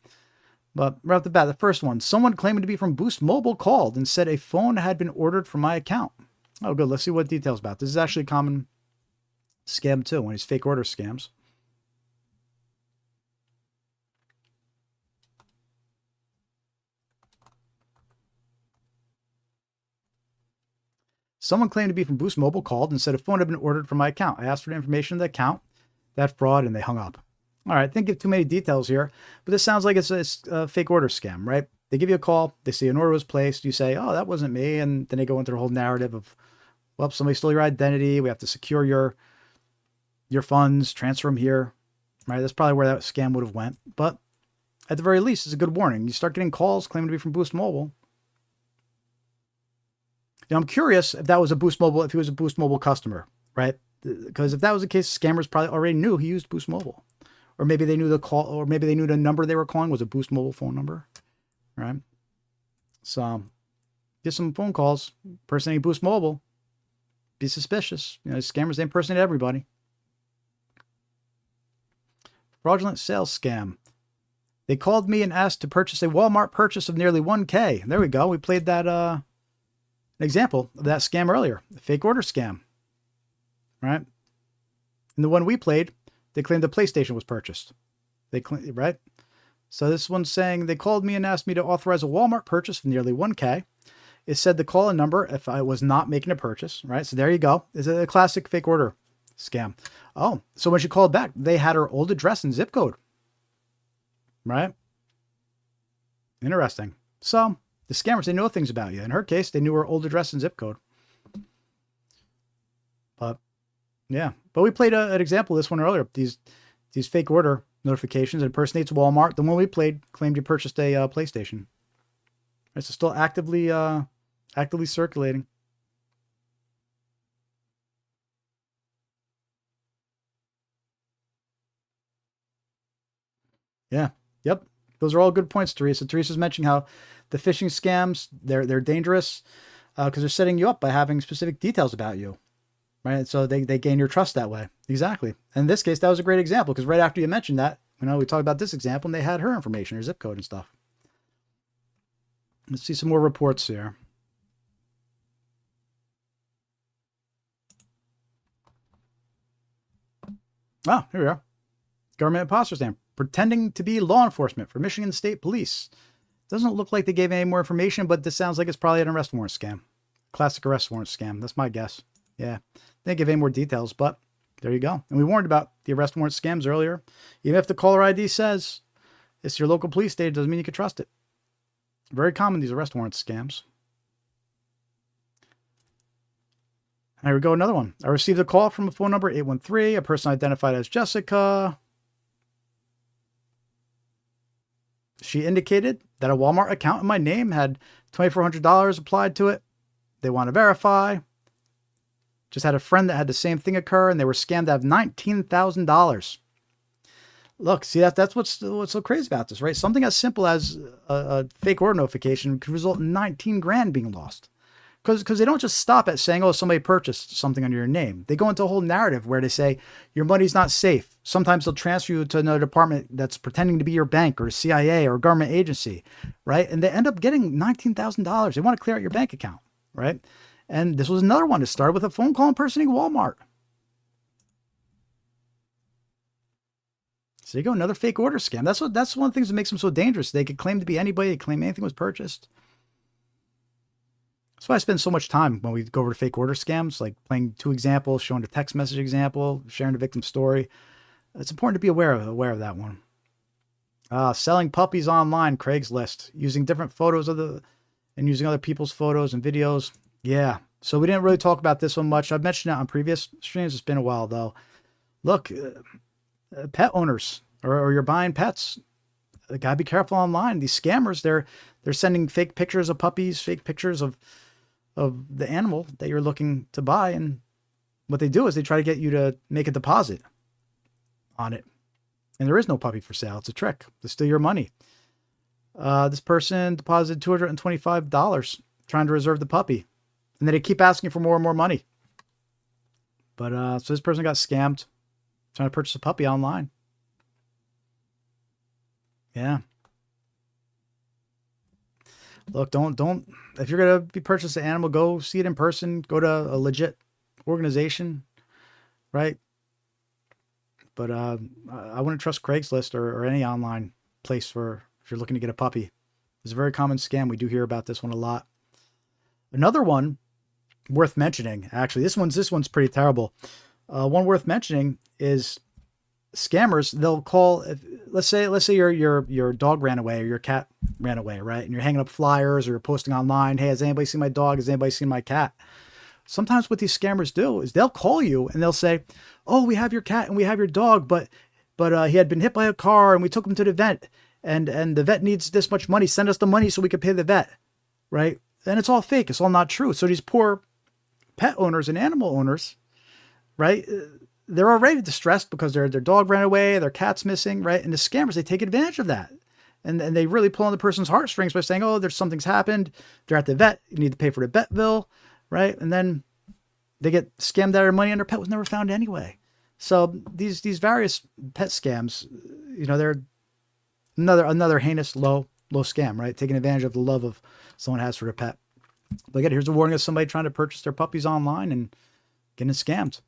Speaker 2: But right off the bat, the first one, someone claiming to be from Boost Mobile called and said a phone had been ordered from my account. Oh, good. Let's see what details about. This is actually a common scam too, one of these fake order scams. Someone claimed to be from Boost Mobile called and said a phone had been ordered from my account. I asked for the information of the account, that fraud, and they hung up. All right, didn't give too many details here, but this sounds like it's a fake order scam, right? They give you a call, they say an order was placed, you say, oh, that wasn't me, and then they go into their whole narrative of, well, somebody stole your identity, we have to secure your funds, transfer them here, right? That's probably where that scam would have went, but at the very least, it's a good warning. You start getting calls claiming to be from Boost Mobile. Now, I'm curious if that was a Boost Mobile, if he was a Boost Mobile customer, right? Because if that was the case, scammers probably already knew he used Boost Mobile. Or maybe they knew the call, or maybe they knew the number they were calling was a Boost Mobile phone number, right? So get some phone calls, impersonating Boost Mobile. Be suspicious. Scammers, they impersonate everybody. Fraudulent sales scam. They called me and asked to purchase a Walmart purchase of nearly $1,000. There we go. We played that an example of that scam earlier, the fake order scam, right? And the one we played, they claimed the PlayStation was purchased. Right? So this one's saying they called me and asked me to authorize a Walmart purchase of nearly $1,000. It said the call in number if I was not making a purchase, right? So there you go. It's a classic fake order scam. Oh, so when she called back, they had her old address and zip code, right? Interesting. So the scammers, they know things about you. In her case, they knew her old address and zip code. But Yeah. But we played an example of this one earlier. These fake order notifications impersonates Walmart. The one we played claimed you purchased a PlayStation. It's still actively circulating. Yeah. Yep. Those are all good points, Teresa. Teresa's mentioning how the phishing scams, they're dangerous because they're setting you up by having specific details about you. Right. So they gain your trust that way. Exactly. And in this case, that was a great example because right after you mentioned that, we talked about this example and they had her information, her zip code and stuff. Let's see some more reports here. Oh, here we are. Government imposter stamp. Pretending to be law enforcement for Michigan State Police. Doesn't look like they gave any more information, but this sounds like it's probably an arrest warrant scam. Classic arrest warrant scam. That's my guess. Yeah. They didn't give any more details, but there you go. And we warned about the arrest warrant scams earlier. Even if the caller ID says it's your local police state, it doesn't mean you can trust it. Very common, these arrest warrant scams. Here we go, another one. I received a call from a phone number 813, a person identified as Jessica. She indicated that a Walmart account in my name had $2,400 applied to it. They want to verify. Just had a friend that had the same thing occur, and they were scammed out of $19,000. Look, see, that's what's so crazy about this, right? Something as simple as a fake order notification could result in 19 grand being lost. Because they don't just stop at saying, oh, somebody purchased something under your name. They go into a whole narrative where they say your money's not safe. Sometimes they'll transfer you to another department that's pretending to be your bank or the CIA or a government agency, right? And they end up getting $19,000. They want to clear out your bank account, right? And this was another one that started with a phone call impersonating Walmart. So there you go, another fake order scam. That's one of the things that makes them so dangerous. They could claim to be anybody, they claim anything was purchased. That's why I spend so much time when we go over to fake order scams, like playing 2 examples, showing a text message example, sharing the victim's story. It's important to be aware of that one. Selling puppies online, Craigslist, using different photos and using other people's photos and videos. Yeah. So we didn't really talk about this one much. I've mentioned it on previous streams. It's been a while though. Look, pet owners or you're buying pets. Gotta be careful online. These scammers, they're sending fake pictures of puppies, fake pictures of the animal that you're looking to buy. And what they do is they try to get you to make a deposit on it. And there is no puppy for sale. It's a trick to steal your money. This person deposited $225 trying to reserve the puppy. And then they keep asking for more and more money. But so this person got scammed trying to purchase a puppy online. Yeah. Look, don't, if you're going to be purchasing an animal, go see it in person, go to a legit organization, right? But I wouldn't trust Craigslist or any online place if you're looking to get a puppy. It's a very common scam. We do hear about this one a lot. Another one worth mentioning, actually, this one's pretty terrible. One worth mentioning is scammers. They'll call, let's say your dog ran away or your cat ran away, right? And you're hanging up flyers or you're posting online, hey, has anybody seen my dog? Has anybody seen my cat? Sometimes what these scammers do is they'll call you and they'll say, oh, we have your cat and we have your dog, but he had been hit by a car and we took him to the vet and the vet needs this much money. Send us the money so we can pay the vet, right? And it's all fake. It's all not true. So these poor pet owners and animal owners, right? They're already distressed because their dog ran away, their cat's missing, right? And the scammers, they take advantage of that. And they really pull on the person's heartstrings by saying, oh, something's happened. They're at the vet. You need to pay for the vet bill, right? And then they get scammed out of their money and their pet was never found anyway. So these various pet scams, they're another heinous low scam, right? Taking advantage of the love of someone has for their pet. But again, here's a warning of somebody trying to purchase their puppies online and getting scammed.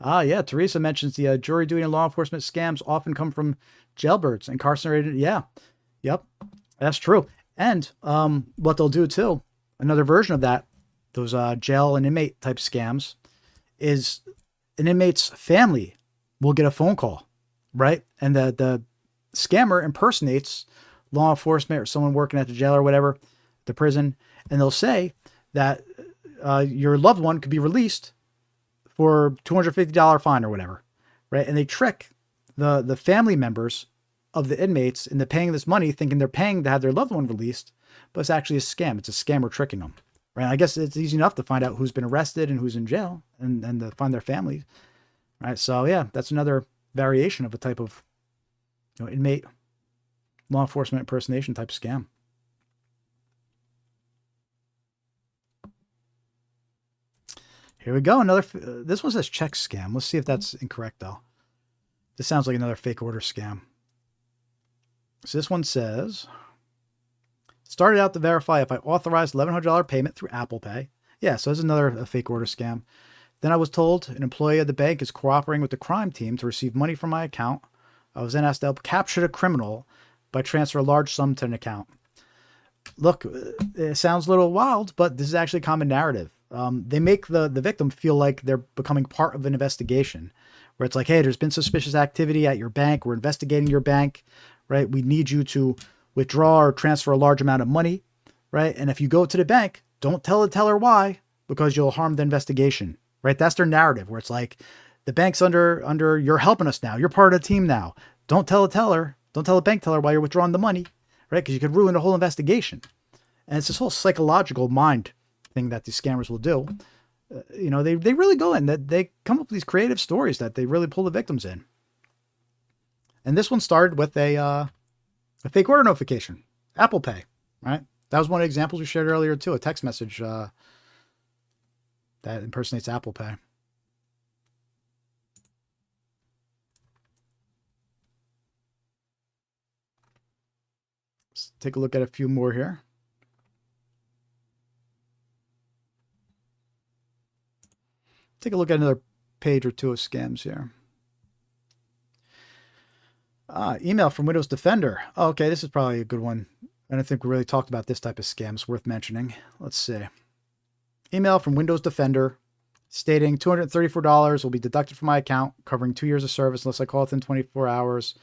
Speaker 2: Yeah. Teresa mentions the jury duty and law enforcement scams often come from jailbirds, incarcerated. Yeah. Yep. That's true. And what they'll do too, another version of that, those jail and inmate type scams, is an inmate's family will get a phone call, right? And the scammer impersonates law enforcement or someone working at the jail or whatever, the prison, and they'll say that your loved one could be released for $250 fine or whatever, right? And they trick the family members of the inmates into paying this money, thinking they're paying to have their loved one released, but it's actually a scam. It's a scammer tricking them, right? I guess it's easy enough to find out who's been arrested and who's in jail and to find their families, right? So yeah, that's another variation of a type of inmate law enforcement impersonation type scam. Here we go. Another. This one says check scam. Let's see if that's incorrect though. This sounds like another fake order scam. So this one says, started out to verify if I authorized $1,100 payment through Apple Pay. Yeah, so there's another fake order scam. Then I was told an employee of the bank is cooperating with the crime team to receive money from my account. I was then asked to help capture the criminal by transfer a large sum to an account. Look, it sounds a little wild, but this is actually a common narrative. They make the victim feel like they're becoming part of an investigation, where it's like, hey, there's been suspicious activity at your bank. We're investigating your bank, right? We need you to withdraw or transfer a large amount of money, right? And if you go to the bank, don't tell the teller why, because you'll harm the investigation, right? That's their narrative, where it's like, the bank's under, you're helping us now. You're part of the team now. Don't tell the teller, don't tell the bank teller why you're withdrawing the money, right? Because you could ruin the whole investigation. And it's this whole psychological mind thing that these scammers will do. They really go in, that they come up with these creative stories that they really pull the victims in. And this one started with a fake order notification, Apple Pay, right? That was one of the examples we shared earlier too, a text message that impersonates Apple Pay. Let's take a look at a few more here. Take a look at another page or two of scams here. Email from Windows Defender. Oh, okay, this is probably a good one. I don't think we really talked about this type of scam. It's worth mentioning. Let's see. Email from Windows Defender stating $234 will be deducted from my account, covering 2 years of service unless I call within 24 hours.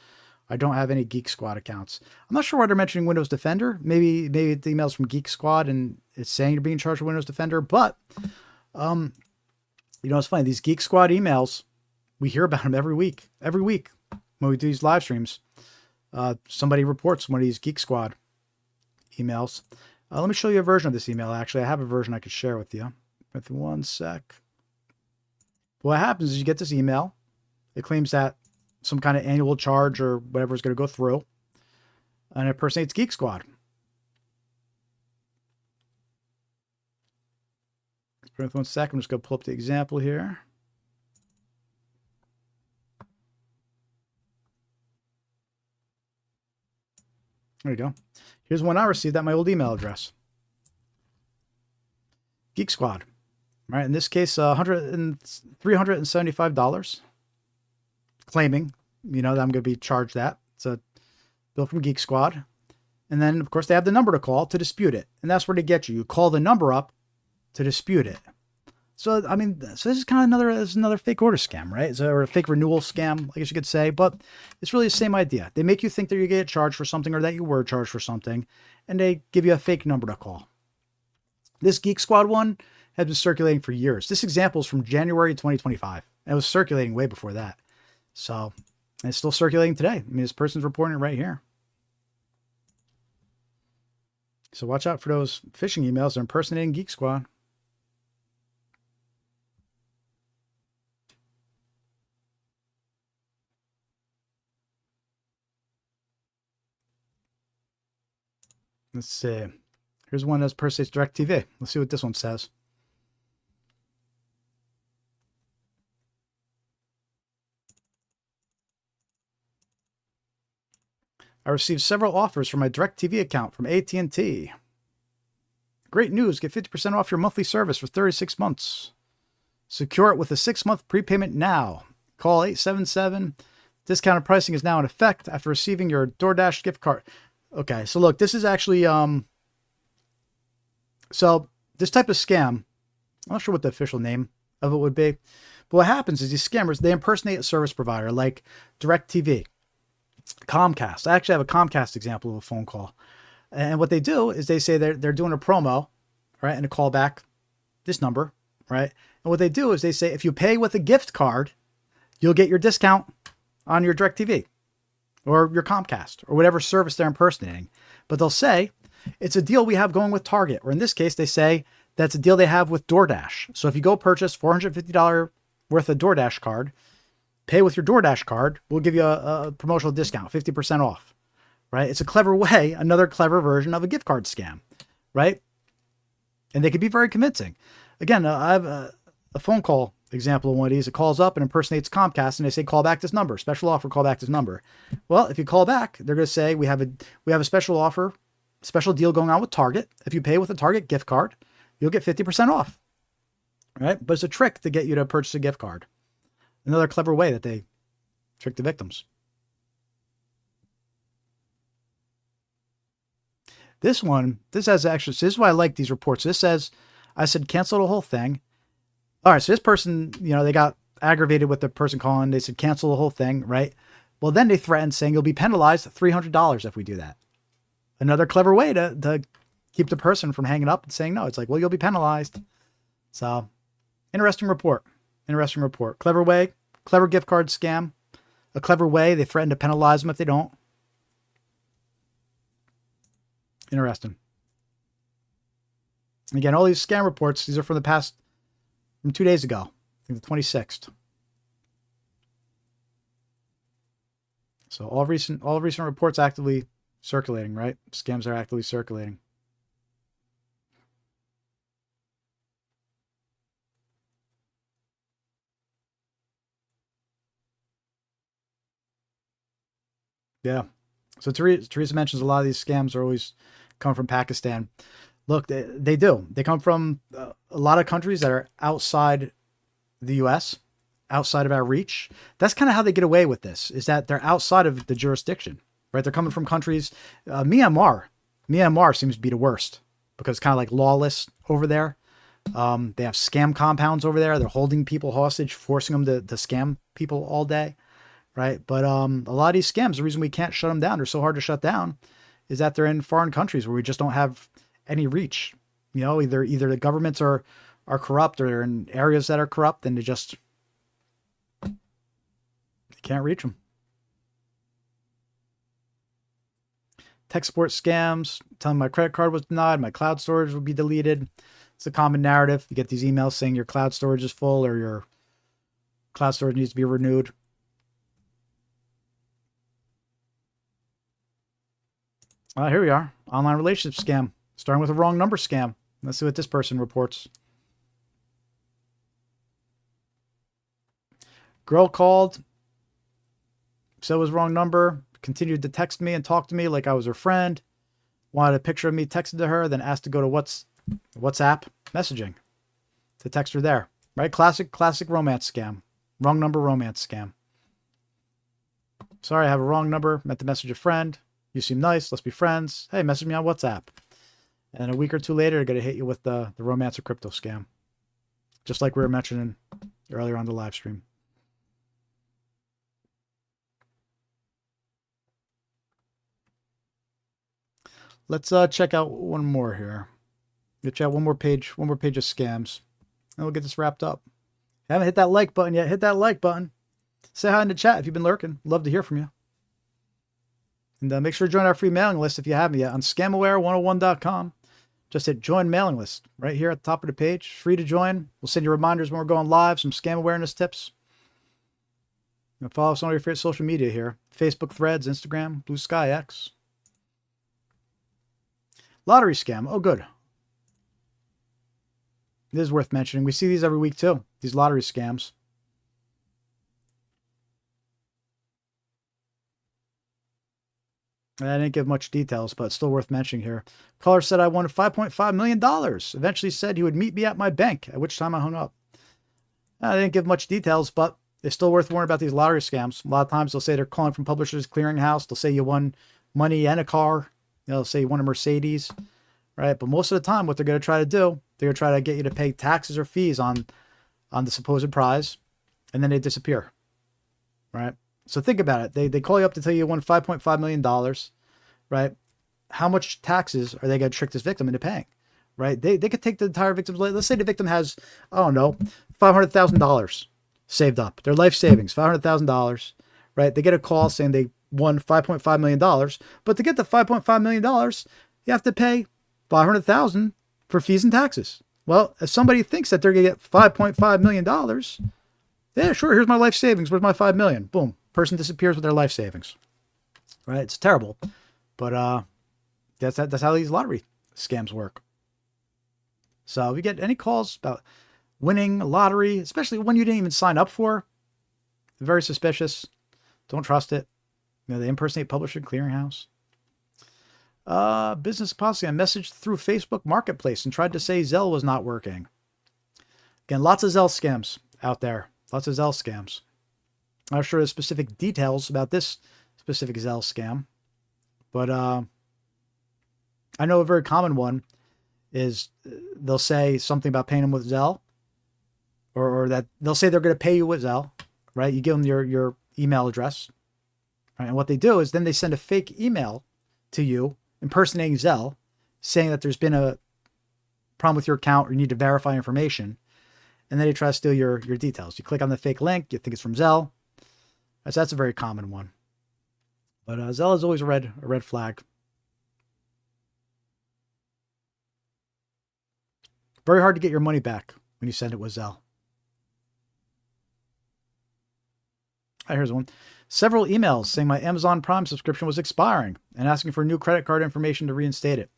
Speaker 2: I don't have any Geek Squad accounts. I'm not sure why they're mentioning Windows Defender. Maybe the email's from Geek Squad and it's saying you're being charged with Windows Defender. But, it's funny. These Geek Squad emails, we hear about them every week. Every week when we do these live streams, somebody reports one of these Geek Squad emails. Let me show you a version of this email. Actually, I have a version I could share with you. With one sec. What happens is you get this email. It claims that some kind of annual charge or whatever is going to go through, and it impersonates Geek Squad. With 1 second, I'm just going to pull up the example here. There you go. Here's one I received at my old email address. Geek Squad. All right, in this case, $375. Claiming, that I'm going to be charged that. It's a bill from Geek Squad. And then, of course, they have the number to call to dispute it. And that's where they get you. You call the number up to dispute it. So, this is kind of another fake order scam, right? Or a fake renewal scam, I guess you could say. But it's really the same idea. They make you think that you get charged for something or that you were charged for something. And they give you a fake number to call. This Geek Squad one has been circulating for years. This example is from January 2025. And it was circulating way before that. So, and it's still circulating today. This person's reporting it right here. So watch out for those phishing emails. They're impersonating Geek Squad. Let's see. Here's one that's impersonates DirecTV. Let's see what this one says. I received several offers for my DirecTV account from AT&T. Great news. Get 50% off your monthly service for 36 months. Secure it with a 6-month prepayment now. Call 877. Discounted pricing is now in effect after receiving your DoorDash gift card. Okay, so look, this is actually... So, this type of scam, I'm not sure what the official name of it would be. But what happens is these scammers, they impersonate a service provider like DirecTV. Comcast. I actually have a Comcast example of a phone call. And what they do is they say they're doing a promo, right? And a call back this number, right? And what they do is they say, if you pay with a gift card, you'll get your discount on your DirecTV or your Comcast or whatever service they're impersonating. But they'll say, it's a deal we have going with Target. Or in this case, they say that's a deal they have with DoorDash. So if you go purchase $450 worth of DoorDash card, pay with your DoorDash card, we'll give you a promotional discount, 50% off, right? It's a clever way, another clever version of a gift card scam, right? And they can be very convincing. Again, I have a phone call example of one of these. It calls up and impersonates Comcast, and they say, call back this number, special offer, call back this number. Well, if you call back, they're going to say, we have a special offer, special deal going on with Target. If you pay with a Target gift card, you'll get 50% off, right? But it's a trick to get you to purchase a gift card. Another clever way that they trick the victims. This has actually, so this is why I like these reports. This says, I said, cancel the whole thing. All right, so this person, they got aggravated with the person calling. They said, cancel the whole thing, right? Well, then they threatened saying you'll be penalized $300 if we do that. Another clever way to keep the person from hanging up and saying no. It's like, well, you'll be penalized. So, interesting report. Clever way, clever gift card scam. A clever way, they threaten to penalize them if they don't. Interesting. And again, all these scam reports, these are from 2 days ago, I think the 26th. So all recent reports actively circulating, right? Scams are actively circulating. Yeah. So Teresa mentions a lot of these scams are always come from Pakistan. Look, they do. They come from a lot of countries that are outside the U.S., outside of our reach. That's kind of how they get away with this, is that they're outside of the jurisdiction, right? They're coming from countries. Myanmar seems to be the worst because it's kind of like lawless over there. They have scam compounds over there. They're holding people hostage, forcing them to scam people all day. Right. But a lot of these scams, the reason we can't shut them down, they're so hard to shut down, is that they're in foreign countries where we just don't have any reach. Either the governments are corrupt or they're in areas that are corrupt and they can't reach them. Tech support scams, telling my credit card was denied, my cloud storage will be deleted. It's a common narrative. You get these emails saying your cloud storage is full or your cloud storage needs to be renewed. Here we are. Online relationship scam. Starting with a wrong number scam. Let's see what this person reports. Girl called. Said it was wrong number. Continued to text me and talk to me like I was her friend. Wanted a picture of me, texted to her, then asked to go to WhatsApp messaging to text her there. Right? Classic romance scam. Wrong number romance scam. Sorry, I have a wrong number. Meant to message a friend. You seem nice. Let's be friends. Hey, message me on WhatsApp. And a week or two later, they're going to hit you with the romance or crypto scam. Just like we were mentioning earlier on the live stream. Let's check out one more here. We'll check out one more page of scams. And we'll get this wrapped up. Haven't hit that like button yet. Hit that like button. Say hi in the chat if you've been lurking. Love to hear from you. And make sure to join our free mailing list if you haven't yet on scamaware101.com. Just hit join mailing list right here at the top of the page. Free to join. We'll send you reminders when we're going live, some scam awareness tips. And follow us on all your favorite social media here. Facebook, Threads, Instagram, Blue Sky X. Lottery scam. Oh, good. It is worth mentioning. We see these every week too. These lottery scams. I didn't give much details, but it's still worth mentioning here. Caller said I wanted $5.5 million. Eventually said he would meet me at my bank, at which time I hung up. I didn't give much details, but it's still worth worrying about these lottery scams. A lot of times they'll say they're calling from Publishers Clearinghouse. They'll say you won money and a car. They'll say you won a Mercedes, right? But most of the time what they're going to try to do, they're going to try to get you to pay taxes or fees on the supposed prize, and then they disappear, right? So think about it. They call you up to tell you won $5.5 million, right? How much taxes are they going to trick this victim into paying, right? They could take the entire victim's, let's say the victim has, I don't know, $500,000 saved up. Their life savings, $500,000, right? They get a call saying they won $5.5 million, but to get the $5.5 million, you have to pay $500,000 for fees and taxes. Well, if somebody thinks that they're going to get $5.5 million, yeah, sure, here's my life savings. Where's my $5 million? Boom. Person disappears with their life savings. Right? It's terrible. But that's how these lottery scams work. So if you get any calls about winning a lottery, especially one you didn't even sign up for, very suspicious. Don't trust it. You know, they impersonate publisher clearinghouse. Business policy. I messaged through Facebook Marketplace and tried to say Zelle was not working. Again, lots of Zelle scams out there. Lots of Zelle scams. I'm not sure the specific details about this specific Zelle scam, but I know a very common one is they'll say something about paying them with Zelle, or that they'll say they're going to pay you with Zelle, right? You give them your email address, right? And what they do is then they send a fake email to you impersonating Zelle, saying that there's been a problem with your account or you need to verify information. And then they try to steal your details. You click on the fake link, you think it's from Zelle. That's a very common one. But Zelle is always a red flag. Very hard to get your money back when you send it with Zelle. All right, here's one. Several emails saying my Amazon Prime subscription was expiring and asking for new credit card information to reinstate it.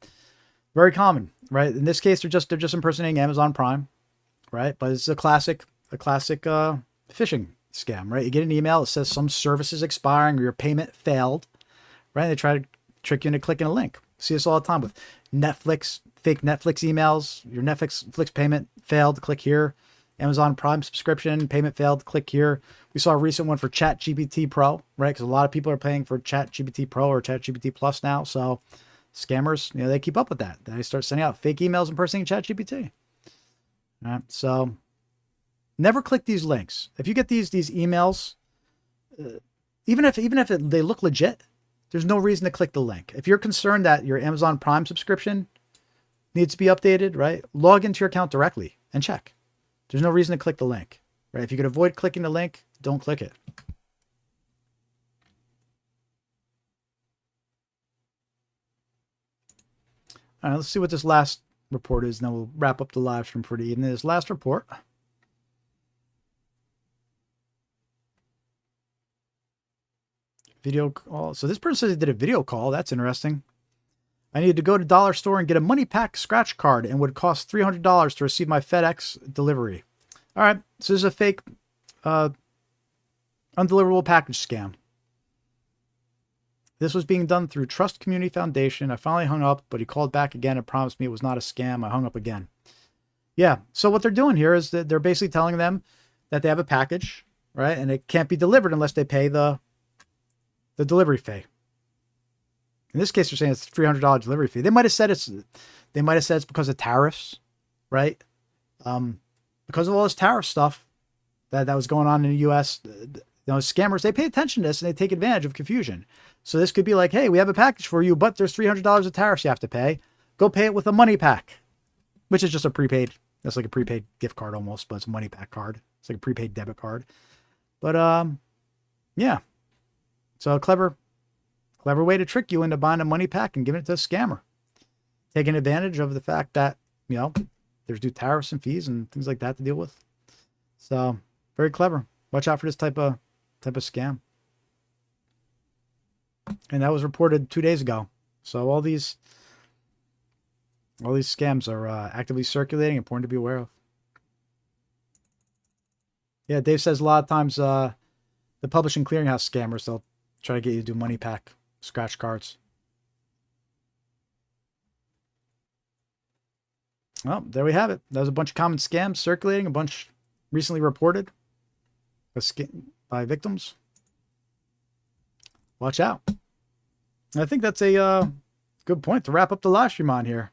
Speaker 2: Very common, right? In this case, they're just impersonating Amazon Prime, right? But it's a classic phishing scam, right? You get an email that says some service is expiring or your payment failed, right? And they try to trick you into clicking a link. See this all the time with Netflix, fake Netflix emails. Your Netflix payment failed. Click here. Amazon Prime subscription payment failed. Click here. We saw a recent one for ChatGPT Pro, right? Because a lot of people are paying for ChatGPT Pro or ChatGPT Plus now. So scammers, they keep up with that. They start sending out fake emails impersonating ChatGPT. All right, so never click these links. If you get these emails, even if they look legit, there's no reason to click the link. If you're concerned that your Amazon Prime subscription needs to be updated, right? Log into your account directly and check. There's no reason to click the link, right? If you could avoid clicking the link, don't click it. All right, let's see what this last report is, and then we'll wrap up the live stream for the evening. This last report. Video call. So this person says he did a video call. That's interesting. I needed to go to Dollar Store and get a money pack scratch card and would cost $300 to receive my FedEx delivery. All right. So this is a fake undeliverable package scam. This was being done through Trust Community Foundation. I finally hung up, but he called back again and promised me it was not a scam. I hung up again. Yeah. So what they're doing here is that they're basically telling them that they have a package, right? And it can't be delivered unless they pay the delivery fee. In this case, they're saying it's $300 delivery fee. They might have said it's because of tariffs, right? Because of all this tariff stuff that was going on in the U.S., scammers, they pay attention to this and they take advantage of confusion. So this could be like, hey, we have a package for you, but there's $300 of tariffs you have to pay. Go pay it with a money pack, which is just a prepaid. That's like a prepaid gift card almost, but it's a money pack card. It's like a prepaid debit card. But yeah. So a clever way to trick you into buying a money pack and giving it to a scammer. Taking advantage of the fact that, there's due tariffs and fees and things like that to deal with. So very clever. Watch out for this type of scam. And that was reported 2 days ago. So all these scams are actively circulating, important to be aware of. Yeah, Dave says a lot of times the publishing clearinghouse scammers, they'll try to get you to do money pack scratch cards. Well, there we have it. That was a bunch of common scams circulating, a bunch recently reported by victims. Watch out. And I think that's a good point to wrap up the live stream on here.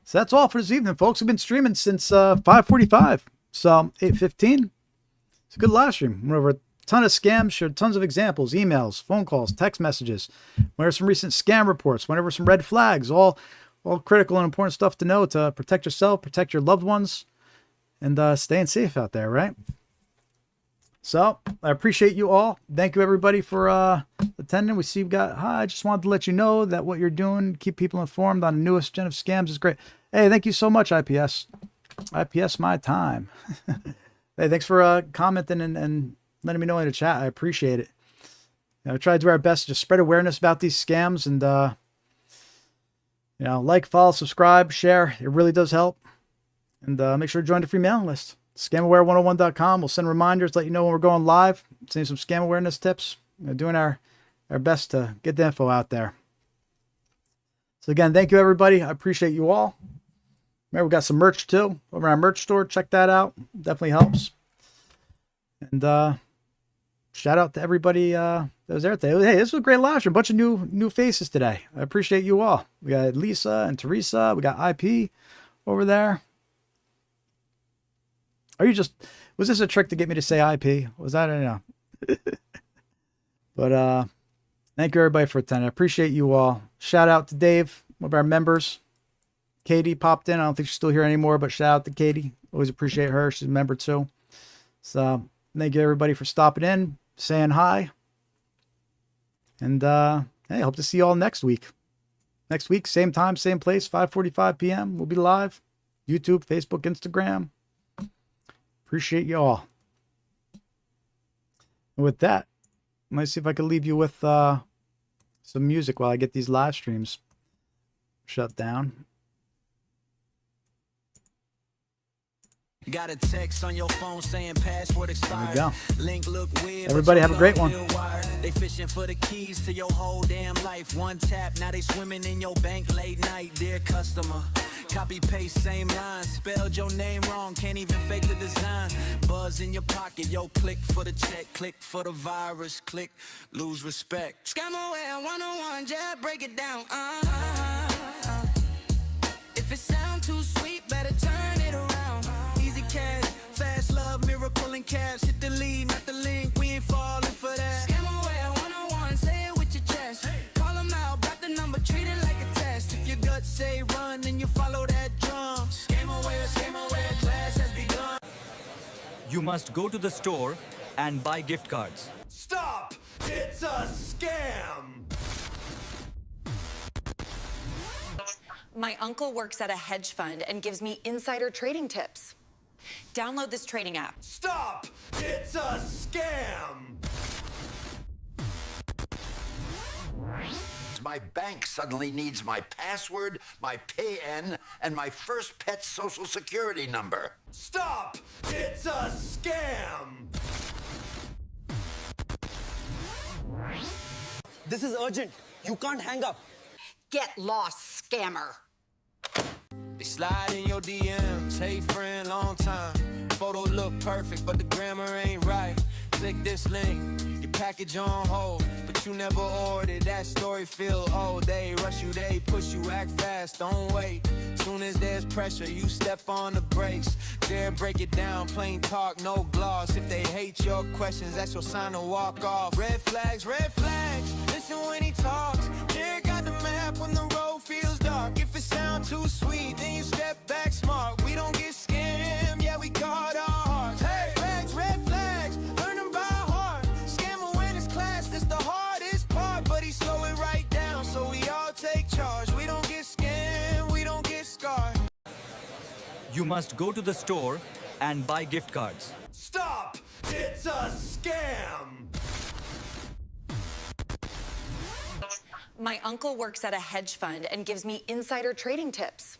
Speaker 2: So that's all for this evening, folks. We've been streaming since 5:45. So 8:15. It's a good live stream. We're over ton of scams, shared tons of examples, emails, phone calls, text messages, whenever some recent scam reports, whenever some red flags, all critical and important stuff to know to protect yourself, protect your loved ones, and staying safe out there, right? So I appreciate you all. Thank you everybody for attending. We see I just wanted to let you know that what you're doing, keep people informed on the newest gen of scams is great. Hey, thank you so much, IPS. IPS my time. Hey, thanks for commenting and letting me know in the chat. I appreciate it. I try to do our best to just spread awareness about these scams and like, follow, subscribe, share. It really does help. And make sure to join the free mailing list. ScamAware101.com. We'll send reminders, let you know when we're going live, sending some scam awareness tips. We're doing our best to get the info out there. So again, thank you everybody. I appreciate you all. Remember, we got some merch too over on our merch store. Check that out. Definitely helps. And shout out to everybody that was there today. Hey, this was a great live stream. A bunch of new faces today. I appreciate you all. We got Lisa and Teresa. We got IP over there. Was this a trick to get me to say IP? Was that, I don't know. But thank you everybody for attending. I appreciate you all. Shout out to Dave, one of our members. Katie popped in. I don't think she's still here anymore, but shout out to Katie. Always appreciate her. She's a member too. So thank you everybody for stopping in, saying hi. And hey, hope to see you all next week. Next week, same time, same place, 5:45 p.m. We'll be live. YouTube, Facebook, Instagram. Appreciate you all. And with that, let me see if I can leave you with some music while I get these live streams shut down.
Speaker 1: Got a text on your phone saying password expired.
Speaker 2: There we go.
Speaker 1: Link look weird.
Speaker 2: Everybody have a great one.
Speaker 1: They fishing for the keys to your whole damn life. One tap, now they swimming in your bank late night. Dear customer, copy paste same line. Spelled your name wrong, can't even fake the design. Buzz in your pocket, yo, click for the check, click for the virus, click, lose respect. Scamaware 101, Jared, break it down. If it sound too sweet, better turn it around. Easy cash, fast love, miracle and cash. Hit the lead, not the link, we ain't falling for that. Scamaware 101, say it with your chest. Call them out, block the number, treat it like a test. If your gut say run, then you follow that drum. Scamaware, class has begun.
Speaker 4: You must go to the store and buy gift cards.
Speaker 1: Stop! It's a scam!
Speaker 5: My uncle works at a hedge fund and gives me insider trading tips. Download this trading app.
Speaker 1: Stop! It's a scam!
Speaker 6: My bank suddenly needs my password, my PAN, and my first pet's social security number.
Speaker 1: Stop! It's a scam!
Speaker 7: This is urgent. You can't hang up.
Speaker 18: Get lost, scammer.
Speaker 1: They slide in your DMs, hey friend, long time. Photo look perfect, but the grammar ain't right. Click this link, your package on hold, but you never ordered. That story feel old. They rush you, they push you, act fast, don't wait. Soon as there's pressure, you step on the brakes. Dare break it down, plain talk, no gloss. If they hate your questions, that's your sign to walk off. Red flags, listen when he talks. Jared got the map when the road feels dark. If it sounds too sweet, then you step back smart. We don't get scammed, yeah, we guard our hearts. Hey, red flags, learn them by heart. Scam awareness class, that's the hardest part. But he slow it right down, so we all take charge. We don't get scammed, we don't get scarred.
Speaker 4: You must go to the store and buy gift cards.
Speaker 1: Stop! It's a scam!
Speaker 5: My uncle works at a hedge fund and gives me insider trading tips.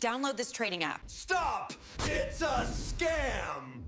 Speaker 5: Download this trading app.
Speaker 1: Stop! It's a scam!